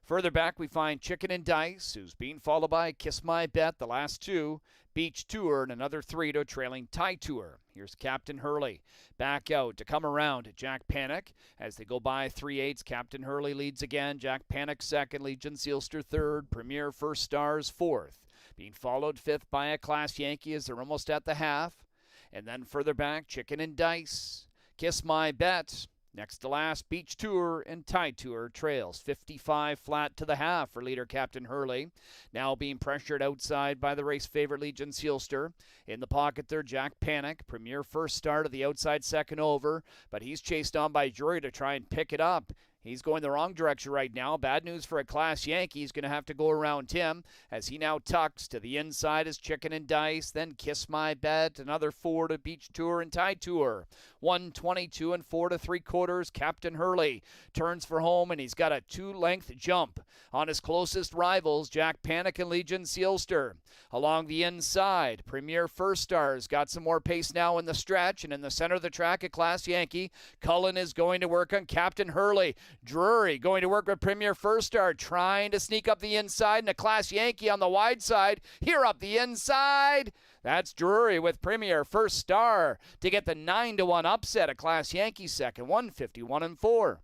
Further back, we find Chicken and Dice, who's being followed by Kiss My Bet, the last 2, Beach Tour, and another 3 to trailing Tie Tour. Here's Captain Hurley back out to come around Jack Panic as they go by 3/8. Captain Hurley leads again. Jack Panic second, Legion Sealster third, Premier First Stars fourth. Being followed fifth by a Class Yankee as they're almost at the half. And then further back, Chicken and Dice, Kiss My Bet. Next to last, Beach Tour and Tie Tour trails 55 flat to the half for leader Captain Hurley. Now being pressured outside by the race favorite Legion Sealster. In the pocket there, Jack Panic. Premier First Star to the outside second over, but he's chased on by Drury to try and pick it up. He's going the wrong direction right now. Bad news for a Class Yankee. He's going to have to go around him as he now tucks to the inside as Chicken and Dice. Then Kiss My Bet. Another 4 to Beach Tour and Tie Tour. 122 and 4 3/4. Captain Hurley turns for home, and he's got a 2-length jump on his closest rivals, Jack Panic and Legion Sealster. Along the inside, Premier First Star's got some more pace now in the stretch, and in the center of the track, a Class Yankee. Cullen is going to work on Captain Hurley. Drury going to work with Premier First Star, trying to sneak up the inside, and a Class Yankee on the wide side. Here up the inside. That's Drury with Premier First Star to get the 9-1 upset. A Class Yankee second, 151 and 4.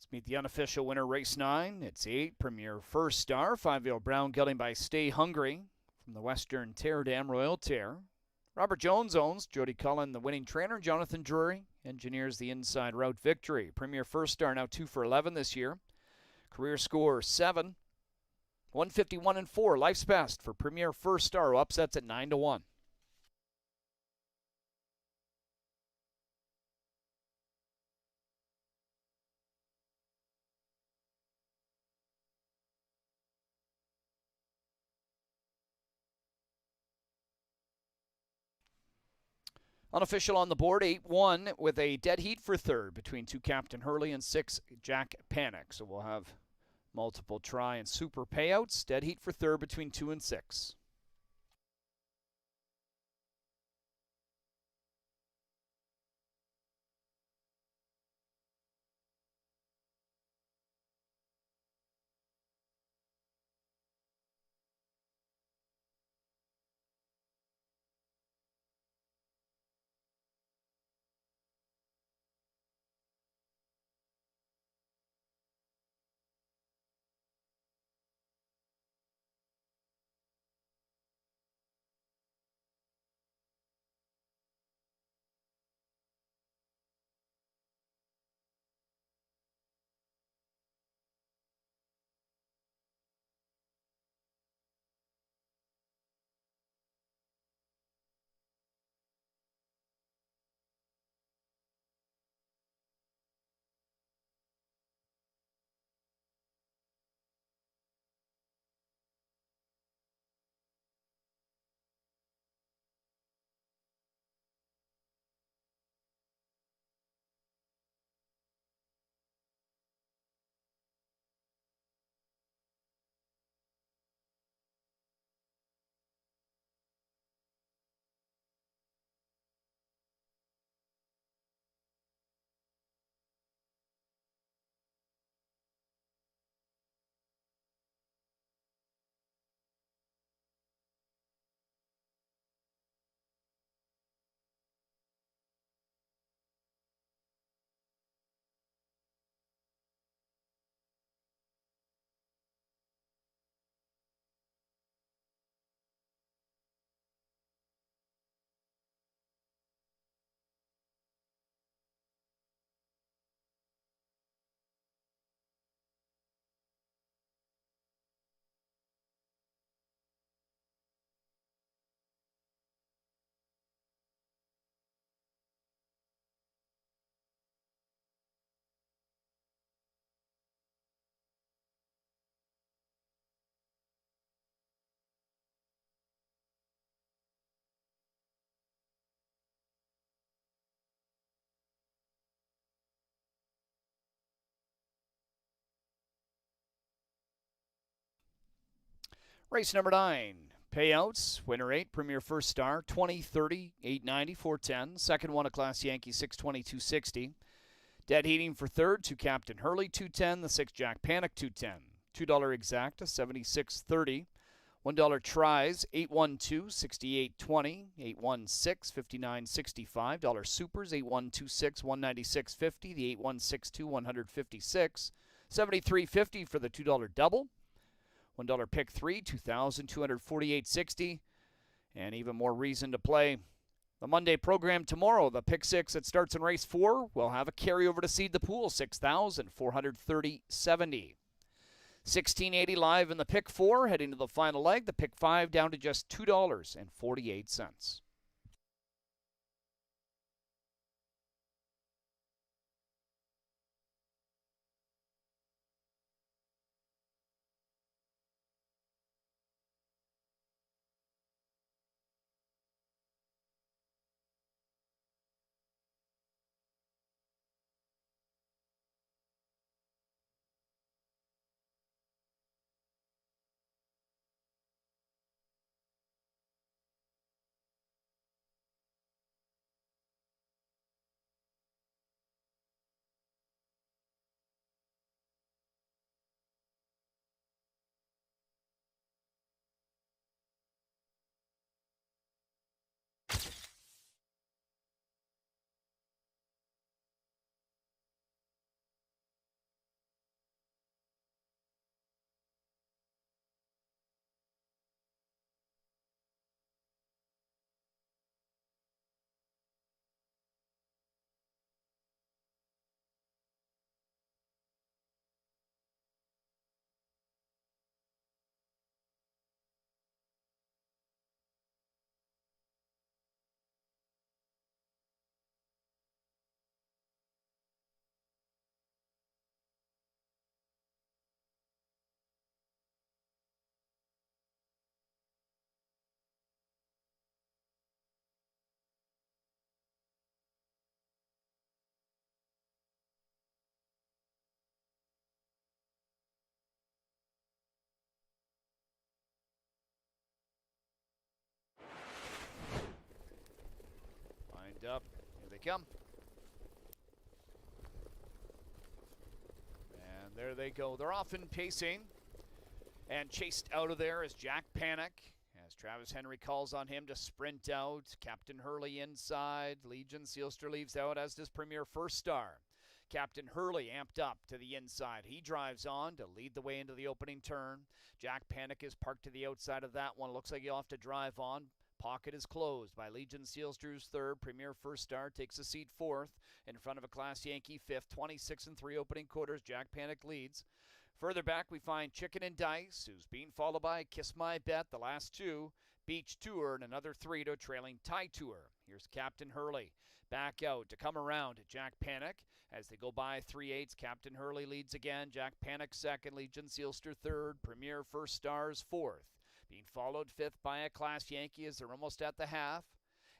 Let's meet the unofficial winner, race 9. It's 8, Premier First Star. 5-year Brown gelding by Stay Hungry from the Western Tear Dam Royal Tear. Robert Jones owns. Jody Cullen, the winning trainer. Jonathan Drury engineers the inside route victory. Premier First Star now 2 for 11 this year. Career score 7. 151 and 4. Life's best for Premier First Star, who upsets at 9-1. Unofficial on the board, 8-1 with a dead heat for third between 2 Captain Hurley and 6 Jack Panic. So we'll have multiple try and super payouts. Dead heat for third between 2 and 6. Race number 9. Payouts, winner 8, Premier First Star, 20, 30, 890, 410. Second one, a Class Yankee, 620, 260. Dead heating for third, 2 Captain Hurley, 210. The 6 Jack Panic, 210. $2 exacta, 76.30. $1 tries, 812, 68.20. 816, 59.65. Dollar supers, 8126, 196.50. The 8162, 156. 73.50 for the $2 double. $1 pick 3, 2,248.60. And even more reason to play the Monday program tomorrow. The pick 6 that starts in race 4 will have a carryover to seed the pool, 6,430.70. 1680 live in the pick 4, heading to the final leg. The pick 5 down to just $2.48. come. And there they go. They're off in pacing. And chased out of there is Jack Panic, as Travis Henry calls on him to sprint out. Captain Hurley inside. Legion Sealster leaves out, as does Premier First Star. Captain Hurley amped up to the inside. He drives on to lead the way into the opening turn. Jack Panic is parked to the outside of that one. Looks like he'll have to drive on. Pocket is closed by Legion Sealster's third. Premier First Star takes a seat fourth in front of a Class Yankee fifth. 26 and 3 opening quarters. Jack Panic leads. Further back, we find Chicken and Dice, who's being followed by Kiss My Bet, the last two, Beach Tour, and another three to a trailing Tie Tour. Here's Captain Hurley back out to come around Jack Panic as they go by 3/8. Captain Hurley leads again. Jack Panic second, Legion Sealster third, Premier First Stars fourth. Being followed fifth by a Class Yankee as they're almost at the half.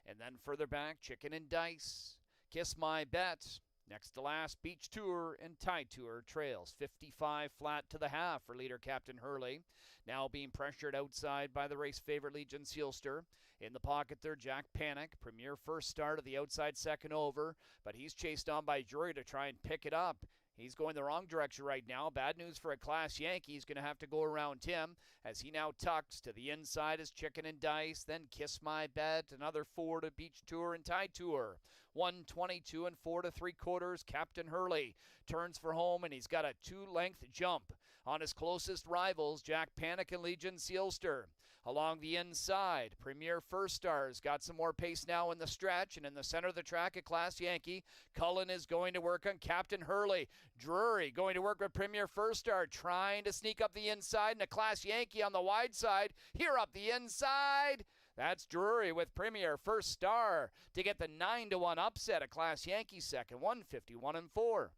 And then further back, Chicken and Dice, Kiss My Bet. Next to last, Beach Tour and Tie Tour trails 55 flat to the half for leader Captain Hurley. Now being pressured outside by the race favorite Legion Sealster. In the pocket there, Jack Panic. Premier First Star to the outside second over, but he's chased on by Drury to try and pick it up. He's going the wrong direction right now. Bad news for a Class Yankee. He's going to have to go around him as he now tucks to the inside as Chicken and Dice. Then Kiss My Bet. Another 4 to Beach Tour and Tie Tour. 122 and 4 3/4. Captain Hurley turns for home, and he's got a 2-length jump on his closest rivals, Jack Panic and Legion Sealster. Along the inside, Premier First Star's got some more pace now in the stretch, and in the center of the track, a Class Yankee. Cullen is going to work on Captain Hurley. Drury going to work with Premier First Star, trying to sneak up the inside, and a Class Yankee on the wide side. Here up the inside. That's Drury with Premier First Star to get the 9-1 upset. A Class Yankee second, 151 and 4.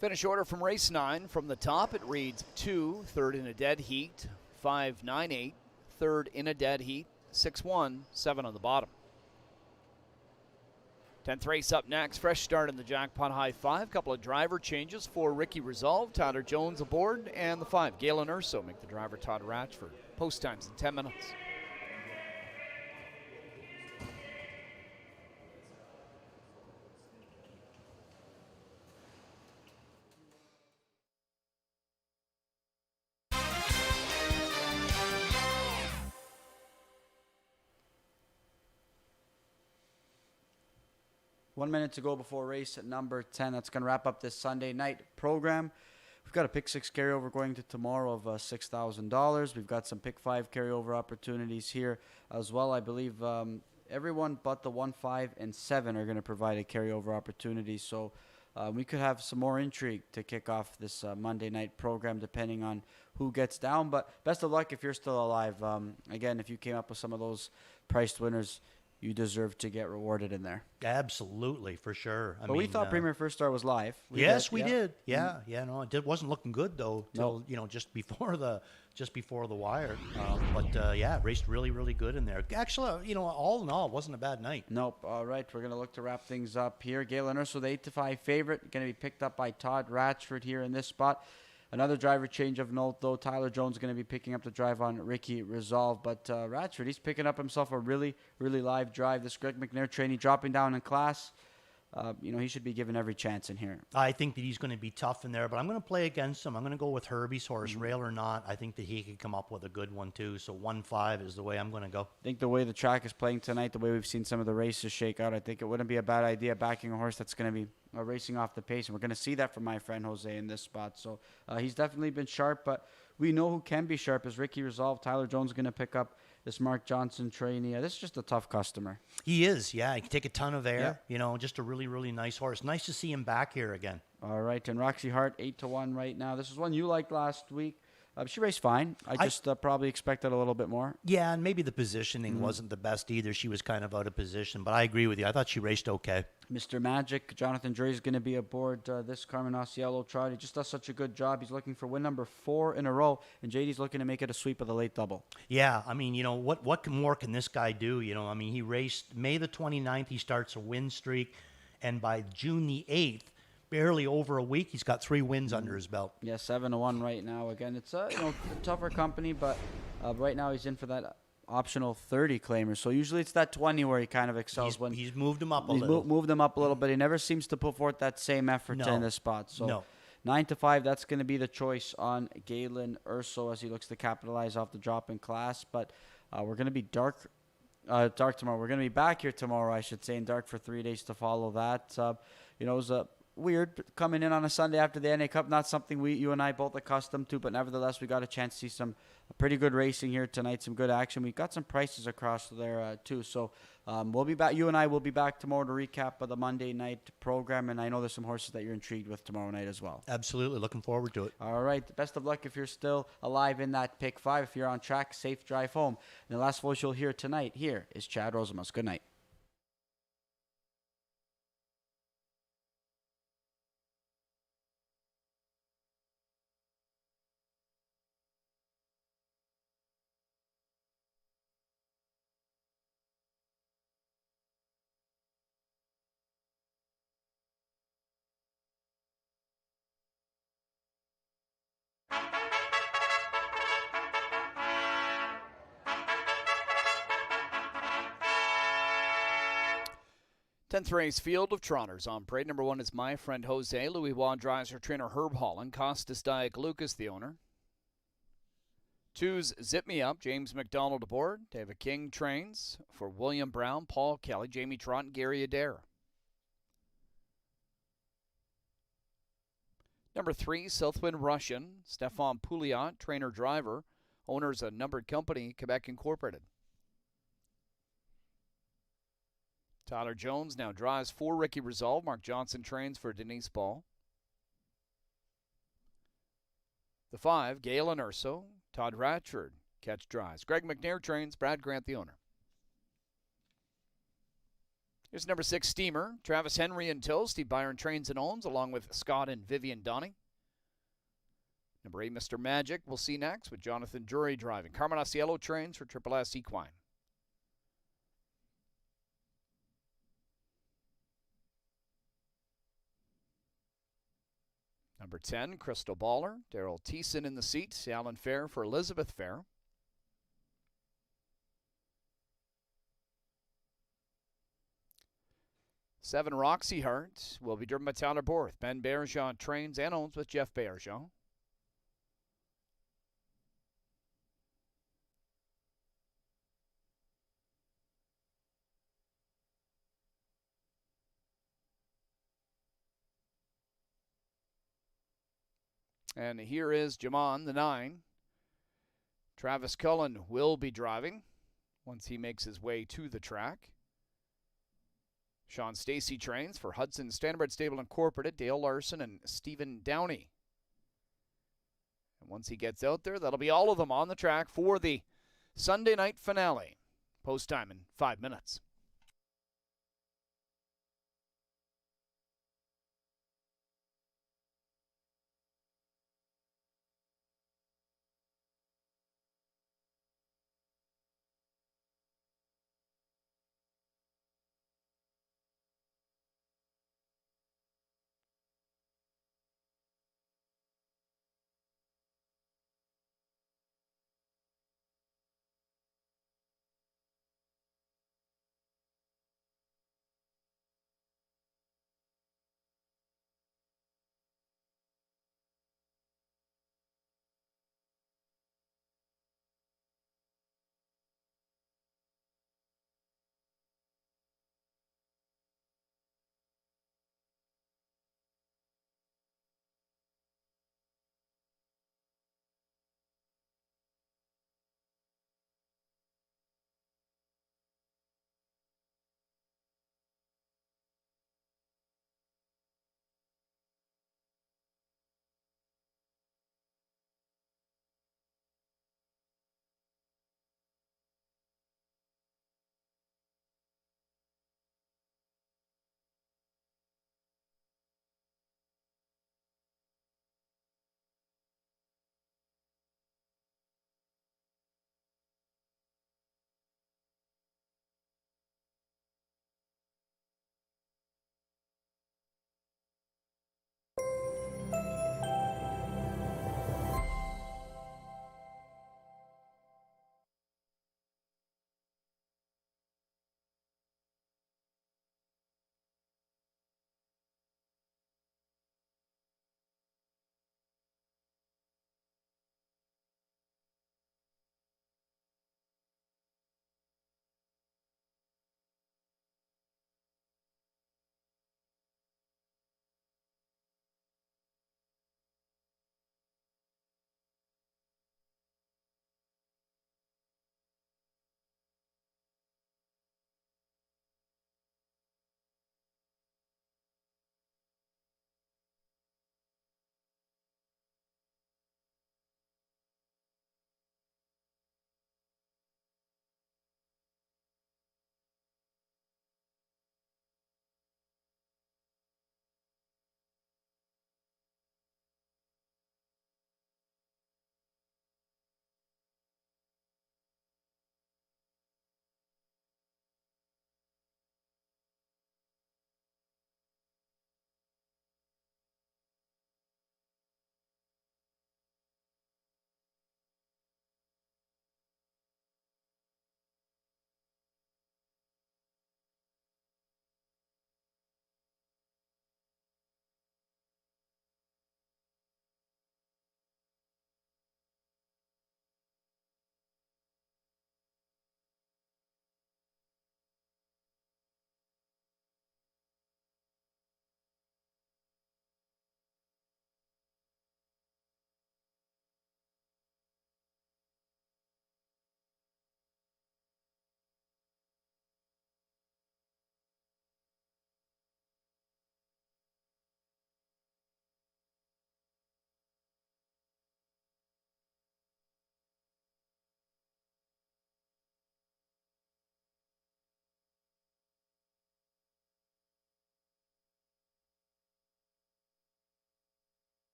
Finish order from race 9. From the top, it reads 2, third in a dead heat, 5, 9, 8, third in a dead heat, 6, 1, 7 on the bottom. 10th race up next. Fresh start in the Jackpot High 5. Couple of driver changes for Ricky Resolve. Tyler Jones aboard, and the 5, Galen Urso, make the driver Todd Ratchford. Post times in 10 minutes. One minute to go before race at number 10. That's going to wrap up this Sunday night program. We've got a pick 6 carryover going to tomorrow of $6,000. We've got some pick 5 carryover opportunities here as well. I believe everyone but the 1, 5, and 7 are going to provide a carryover opportunity. So we could have some more intrigue to kick off this Monday night program depending on who gets down. But best of luck if you're still alive. Again, if you came up with some of those priced winners, you deserve to get rewarded in there. Absolutely, for sure. But we thought Premier First Star was live. We did. Yeah, no, it wasn't looking good though till just before the wire. But raced really, really good in there. Actually, all in all, it wasn't a bad night. Nope. All right, we're gonna look to wrap things up here. Galen Urso, the 8-5 favorite, going to be picked up by Todd Ratchford here in this spot. Another driver change of note, though. Tyler Jones is going to be picking up the drive on Ricky Resolve. But Ratchford, he's picking up himself a really, really live drive. This Greg McNair trainee dropping down in class. He should be given every chance in here. I think that he's going to be tough in there, but I'm going to play against him. I'm going to go with Herbie's horse, Rail or Not. I think that he could come up with a good one, too. So 1-5 is the way I'm going to go. I think the way the track is playing tonight, the way we've seen some of the races shake out, I think it wouldn't be a bad idea backing a horse that's going to be racing off the pace. And we're going to see that from my friend Jose in this spot. So he's definitely been sharp, but we know who can be sharp is Ricky Resolve. Tyler Jones is going to pick up this Mark Johnson trainee. This is just a tough customer. He is, yeah. He can take a ton of air. Just a really, really nice horse. Nice to see him back here again. All right, and Roxy Hart 8-1 right now. This is one you liked last week. She raced fine. I just probably expected a little bit more. Yeah, and maybe the positioning wasn't the best either. She was kind of out of position, but I agree with you. I thought she raced okay. Mr. Magic, Jonathan Drury is going to be aboard this Carmen Osiello trot. He just does such a good job. He's looking for win number 4 in a row, and JD's looking to make it a sweep of the late double. Yeah, what more can this guy do? He raced May the 29th. He starts a win streak, and by June the 8th, barely over a week. He's got 3 wins under his belt. Yeah, 7-1 right now. Again, it's a tougher company, but right now he's in for that optional 30 claimer. So usually it's that 20 where he kind of excels. He's moved him up a little. Moved him up a little, but he never seems to put forth that same effort in the spot. So 9 to 5, that's going to be the choice on Galen Urso as he looks to capitalize off the drop in class. But we're going to be dark tomorrow. We're going to be back here tomorrow, I should say, and dark for 3 days to follow that. It was weird coming in on a Sunday after the NA Cup. Not something you and I both accustomed to, but nevertheless, we got a chance to see some pretty good racing here tonight, some good action. We got some prices across there too. So we'll be back. You and I will be back tomorrow to recap of the Monday night program, and I know there's some horses that you're intrigued with tomorrow night as well. Absolutely, looking forward to it. All right, best of luck if you're still alive in that pick 5. If you're on track, safe drive home. And the last voice you'll hear tonight here is Chad Rosemus. Good night. Tenth race, Field of Trotters on parade. Number 1 is My Friend Jose. Louis Waugh drives her trainer Herb Holland. Costas Diak Lucas, the owner. 2's Zip Me Up, James McDonald aboard. David King trains for William Brown, Paul Kelly, Jamie Trott, and Gary Adair. Number 3, Southwind Russian, Stefan Pouliot, trainer driver. Owner's a numbered company, Quebec Incorporated. Tyler Jones now drives for Ricky Resolve. Mark Johnson trains for Denise Ball. The 5, Galen Urso. Todd Ratchford catch drives. Greg McNair trains. Brad Grant, the owner. Here's number 6, Steamer. Travis Henry in tow. Steve Byron trains and owns, along with Scott and Vivian Donnie. Number 8, Mr. Magic. We'll see next with Jonathan Drury driving. Carmen Asiello trains for Triple S Equine. Number 10, Crystal Baller. Daryl Thiessen in the seat. Alan Fair for Elizabeth Fair. Seven, Roxy Hart will be driven by Tyler Borth. Ben Bergeron trains and owns with Jeff Bergeron. And here is Jamon, the 9. Travis Cullen will be driving once he makes his way to the track. Sean Stacy trains for Hudson Standard Stable Incorporated, Dale Larson and Stephen Downey. And once he gets out there, that'll be all of them on the track for the Sunday night finale. Post time in 5 minutes.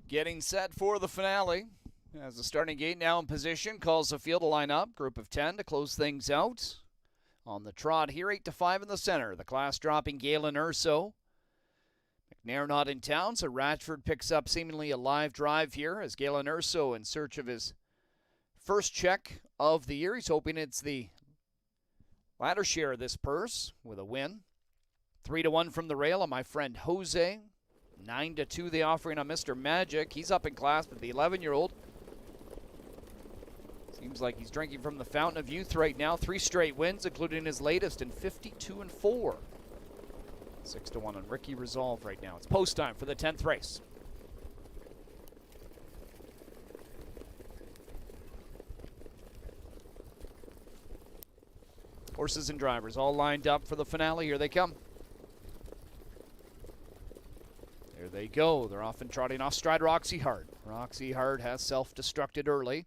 Getting set for the finale. As the starting gate now in position, calls the field to line up. Group of 10 to close things out. On the trot here, 8-5 in the center. The class dropping Galen Urso. McNair not in town, so Ratchford picks up seemingly a live drive here as Galen Urso in search of his first check of the year. He's hoping it's the latter share of this purse with a win. 3-1 from the rail on my friend Jose. 9-2 the offering on Mr. Magic. He's up in class, but the 11-year-old seems like he's drinking from the fountain of youth right now. 3 straight wins, including his latest in 52-4. 6-1 on Ricky Resolve right now. It's post time for the 10th race. Horses and drivers all lined up for the finale. Here they come. There they go. They're off and trotting off stride Roxy Hart. Roxy Hart has self-destructed early.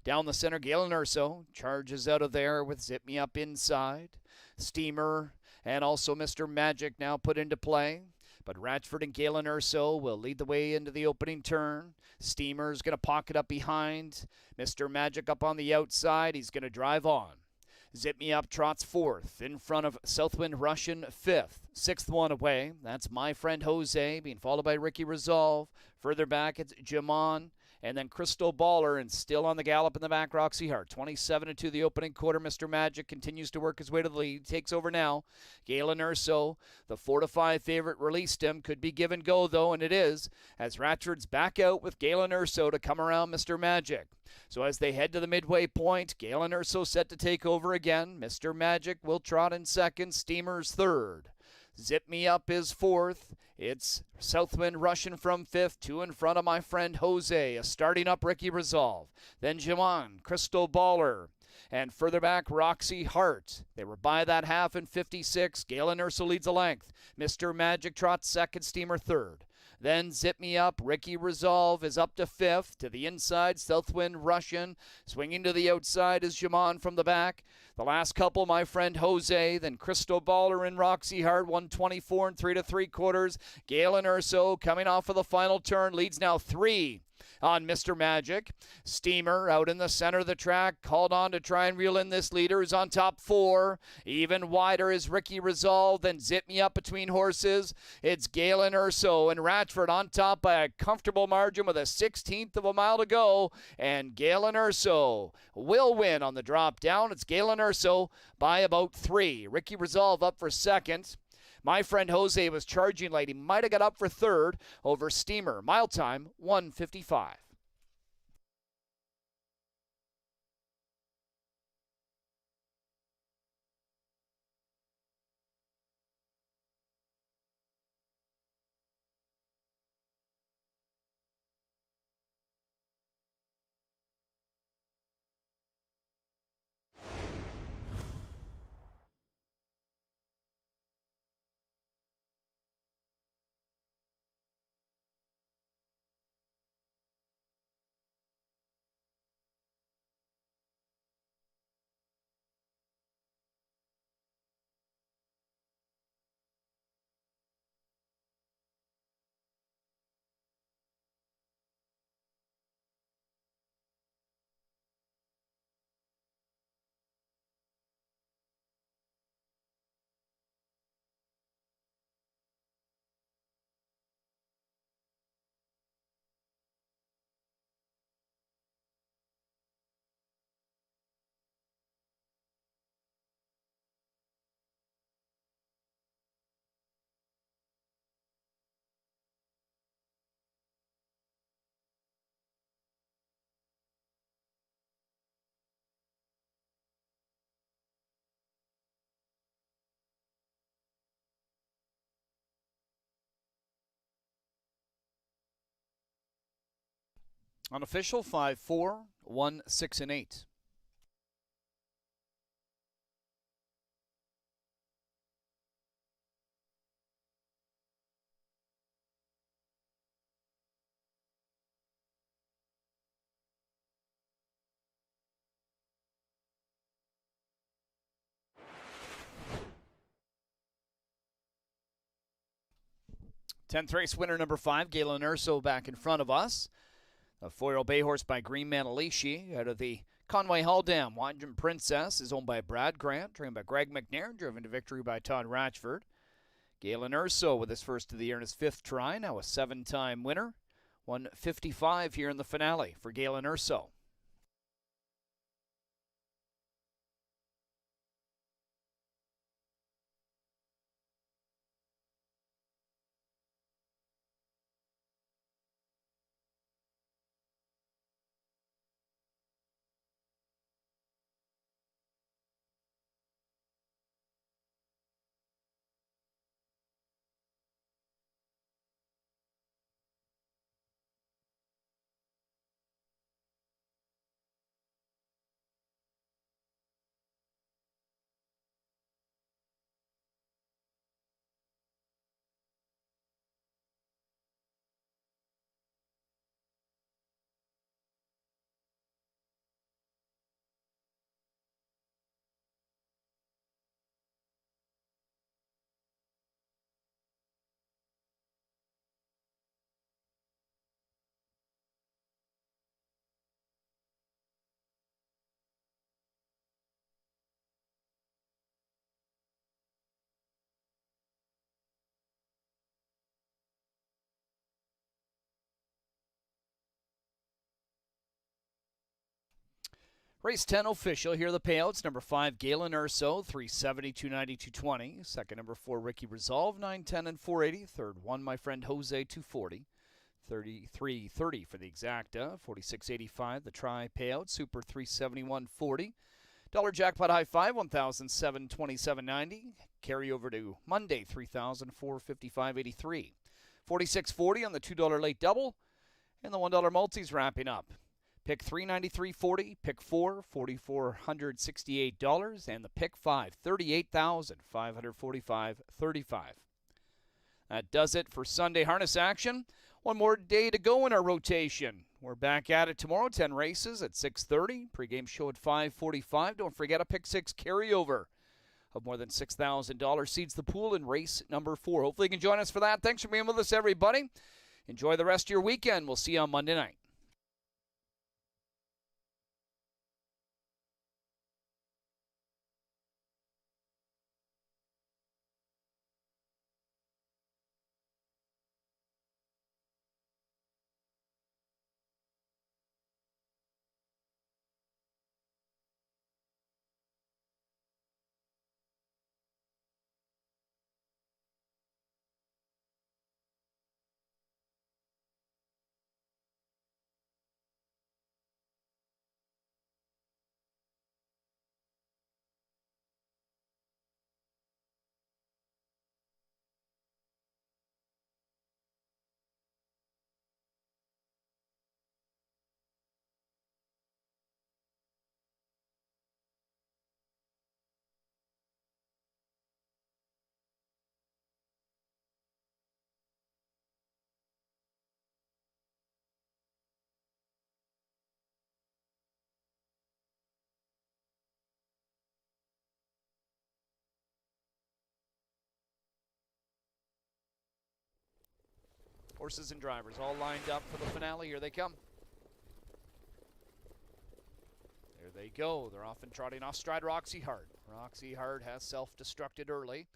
Down the center, Galen Urso charges out of there with Zip Me Up inside. Steamer and also Mr. Magic now put into play. But Ratchford and Galen Urso will lead the way into the opening turn. Steamer's going to pocket up behind. Mr. Magic up on the outside. He's going to drive on. Zip Me Up trots 4th in front of Southwind Russian 5th. 6th one away. That's my friend Jose being followed by Ricky Resolve. Further back it's Jamon and then Crystal Baller, and still on the gallop in the back Roxy Hart. 27-2 the opening quarter. Mr. Magic continues to work his way to the lead. Takes over now. Galen Urso, the 4-5 favorite, released him. Could be give and go though, and it is, as Ratchford's back out with Galen Urso to come around Mr. Magic. So as they head to the midway point, Galen Urso set to take over again. Mr. Magic will trot in second. Steamer's third. Zip Me Up is 4th. It's Southwind Russian from 5th. 2 in front of my friend Jose. A starting up Ricky Resolve. Then Jamon, Crystal Baller. And further back, Roxy Hart. They were by that half in 56. Galen Urso leads a length. Mr. Magic trots second. Steamer third. Then Zip Me Up, Ricky Resolve is up to 5th. To the inside, Southwind Russian. Swinging to the outside is Jamon from the back. The last couple, my friend Jose. Then Crystal Baller and Roxy Hart, 124 and 3 3/4. Galen Urso coming off of the final turn, leads now 3 on Mr. Magic. Steamer out in the center of the track, called on to try and reel in this leader, who's on top 4. Even wider is Ricky Resolve, then Zip Me Up between horses. It's Galen Urso and Ratchford on top by a comfortable margin with a 1/16 of a mile to go. And Galen Urso will win on the drop down. It's Galen Urso by about 3. Ricky Resolve up for second. My friend Jose was charging late. He might have got up for third over Steamer. Mile time, 1:55. Unofficial 5-4, 1-6 and 8. 10th race winner number 5, Galen Urso back in front of us. A 4-year-old bay horse by Green Manalishi out of the Conway Hall Dam. Wandering Princess is owned by Brad Grant, trained by Greg McNair, driven to victory by Todd Ratchford. Galen Urso with his first of the year in his 5th try, now a 7-time winner. 155 here in the finale for Galen Urso. Race 10 official. Here are the payouts. Number 5, Galen Urso, 370, 290, 220. Second, number 4, Ricky Resolve, 910 and 480. Third, 1, my friend Jose, 240. 33.30 for the exacta. 46.85 the try payout. Super 371.40. Dollar jackpot high 5, 1,727.90. Carry over to Monday, 3,455.83. 46.40 on the $2 late double. And the $1 multis wrapping up. Pick 393.40, pick 4, $4,468, and the pick 5, $38,545.35. That does it for Sunday harness action. One more day to go in our rotation. We're back at it tomorrow, 10 races at 6:30. Pre-game show at 5:45. Don't forget a pick 6 carryover of more than $6,000 seeds the pool in race number 4. Hopefully you can join us for that. Thanks for being with us, everybody. Enjoy the rest of your weekend. We'll see you on Monday night. Horses and drivers all lined up for the finale. Here they come. There they go. They're off and trotting off stride Roxy Hart. Roxy Hart has self-destructed early.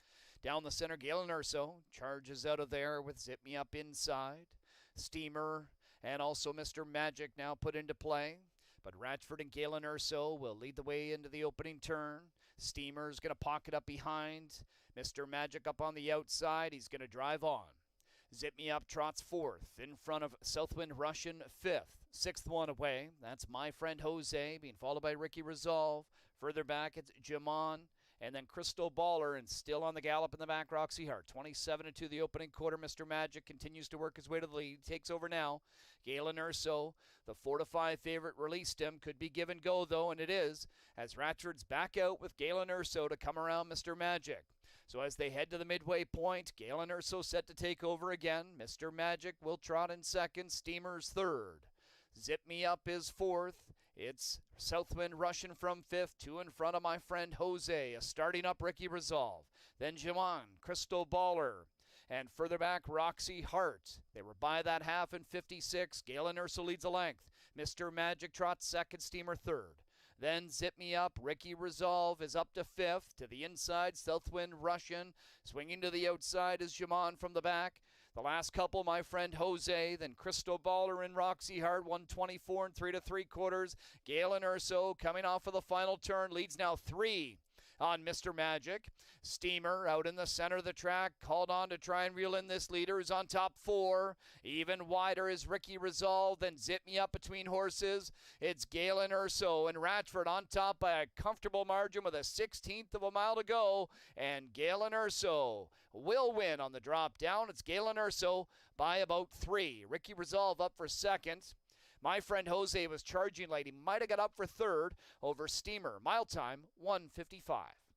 Down the center, Galen Urso charges out of there with Zip Me Up inside. Steamer and also Mr. Magic now put into play. But Ratchford and Galen Urso will lead the way into the opening turn. Steamer's going to pocket up behind. Mr. Magic up on the outside. He's going to drive on. Zip Me Up trots 4th in front of Southwind Russian 5th. 6th one away. That's My Friend Jose being followed by Ricky Resolve. Further back it's Jamon and then Crystal Baller, and still on the gallop in the back Roxy Hart. 27 into the opening quarter. Mr. Magic continues to work his way to the lead. Takes over now. Galen Urso, the 4-5 favorite, released him. Could be give and go though, and it is, as Ratchford's back out with Galen Urso to come around Mr. Magic. So as they head to the midway point, Galen Urso set to take over again. Mr. Magic will trot in second. Steamer's third. Zip Me Up is fourth. It's Southwind Russian from fifth. 2 in front of My Friend Jose. A starting up Ricky Resolve. Then Jamon, Crystal Baller. And further back, Roxy Hart. They were by that half in 56. Galen Urso leads a length. Mr. Magic Trot second, Steamer third. Then Zip Me Up, Ricky Resolve is up to fifth. To the inside, Southwind Russian. Swinging to the outside is Jaman from the back. The last couple, My Friend Jose. Then Crystal Baller and Roxy Hart, 124 and 3 3/4. Galen Urso coming off of the final turn, leads now 3 on Mr. Magic. Steamer out in the center of the track, called on to try and reel in this leader, who's on top 4. Even wider is Ricky Resolve, then Zip Me Up between horses. It's Galen Urso and Ratchford on top by a comfortable margin with a 16th of a mile to go. And Galen Urso will win on the drop down. It's Galen Urso by about 3. Ricky Resolve up for second. My Friend Jose was charging late. He might have got up for third over Steamer. Mile time, 1:55.